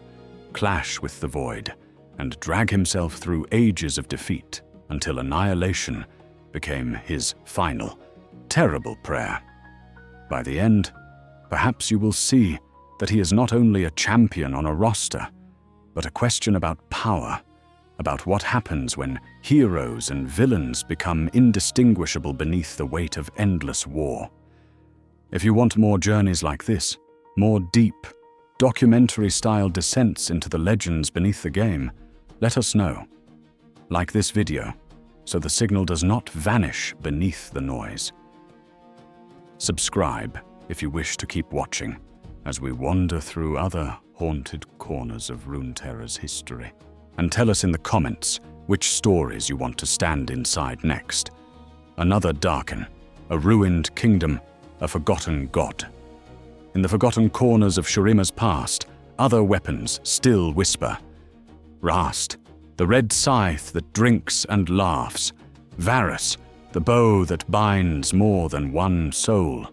clash with the void, and drag himself through ages of defeat until annihilation became his final, terrible prayer. By the end, perhaps you will see that he is not only a champion on a roster, but a question about power, about what happens when heroes and villains become indistinguishable beneath the weight of endless war. If you want more journeys like this, more deep, documentary-style descents into the legends beneath the game, let us know. Like this video, so the signal does not vanish beneath the noise. Subscribe if you wish to keep watching as we wander through other haunted corners of Runeterra's history. And tell us in the comments which stories you want to stand inside next. Another Darkin, a ruined kingdom, a forgotten god. In the forgotten corners of Shurima's past, other weapons still whisper. Rast, the red scythe that drinks and laughs. Varus, the bow that binds more than one soul.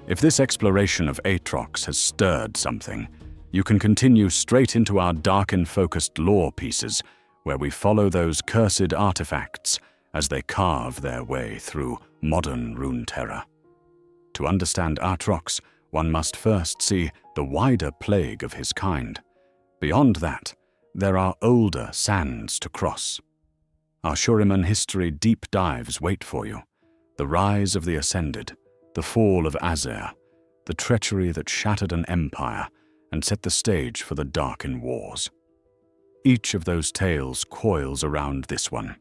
If this exploration of Aatrox has stirred something, you can continue straight into our Darkin-focused lore pieces, where we follow those cursed artifacts as they carve their way through modern Runeterra. To understand Aatrox, one must first see the wider plague of his kind. Beyond that, there are older sands to cross. Our Shuriman history deep dives wait for you. The rise of the Ascended, the fall of Azer, the treachery that shattered an empire and set the stage for the Darkin Wars. Each of those tales coils around this one,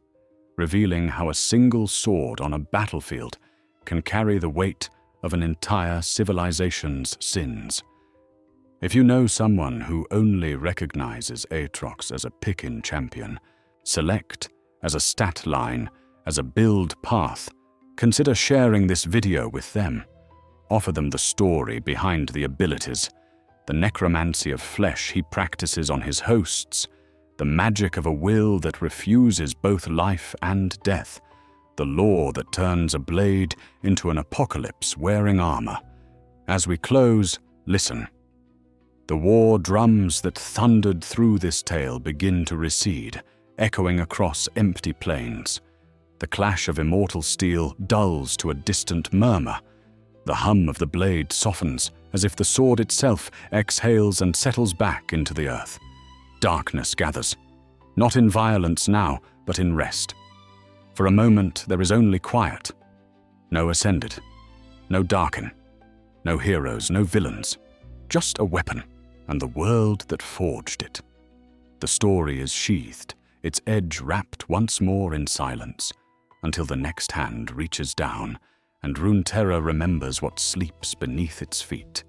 revealing how a single sword on a battlefield can carry the weight of an entire civilization's sins. If you know someone who only recognizes Aatrox as a pick-in champion, select as a stat line, as a build path, consider sharing this video with them. Offer them the story behind the abilities, the necromancy of flesh he practices on his hosts, the magic of a will that refuses both life and death, the law that turns a blade into an apocalypse wearing armor. As we close, listen. The war drums that thundered through this tale begin to recede, echoing across empty plains. The clash of immortal steel dulls to a distant murmur. The hum of the blade softens, as if the sword itself exhales and settles back into the earth. Darkness gathers, not in violence now, but in rest. For a moment, there is only quiet. No Ascended, no Darkin, no heroes, no villains. Just a weapon, and the world that forged it. The story is sheathed, its edge wrapped once more in silence, until the next hand reaches down, and Runeterra remembers what sleeps beneath its feet.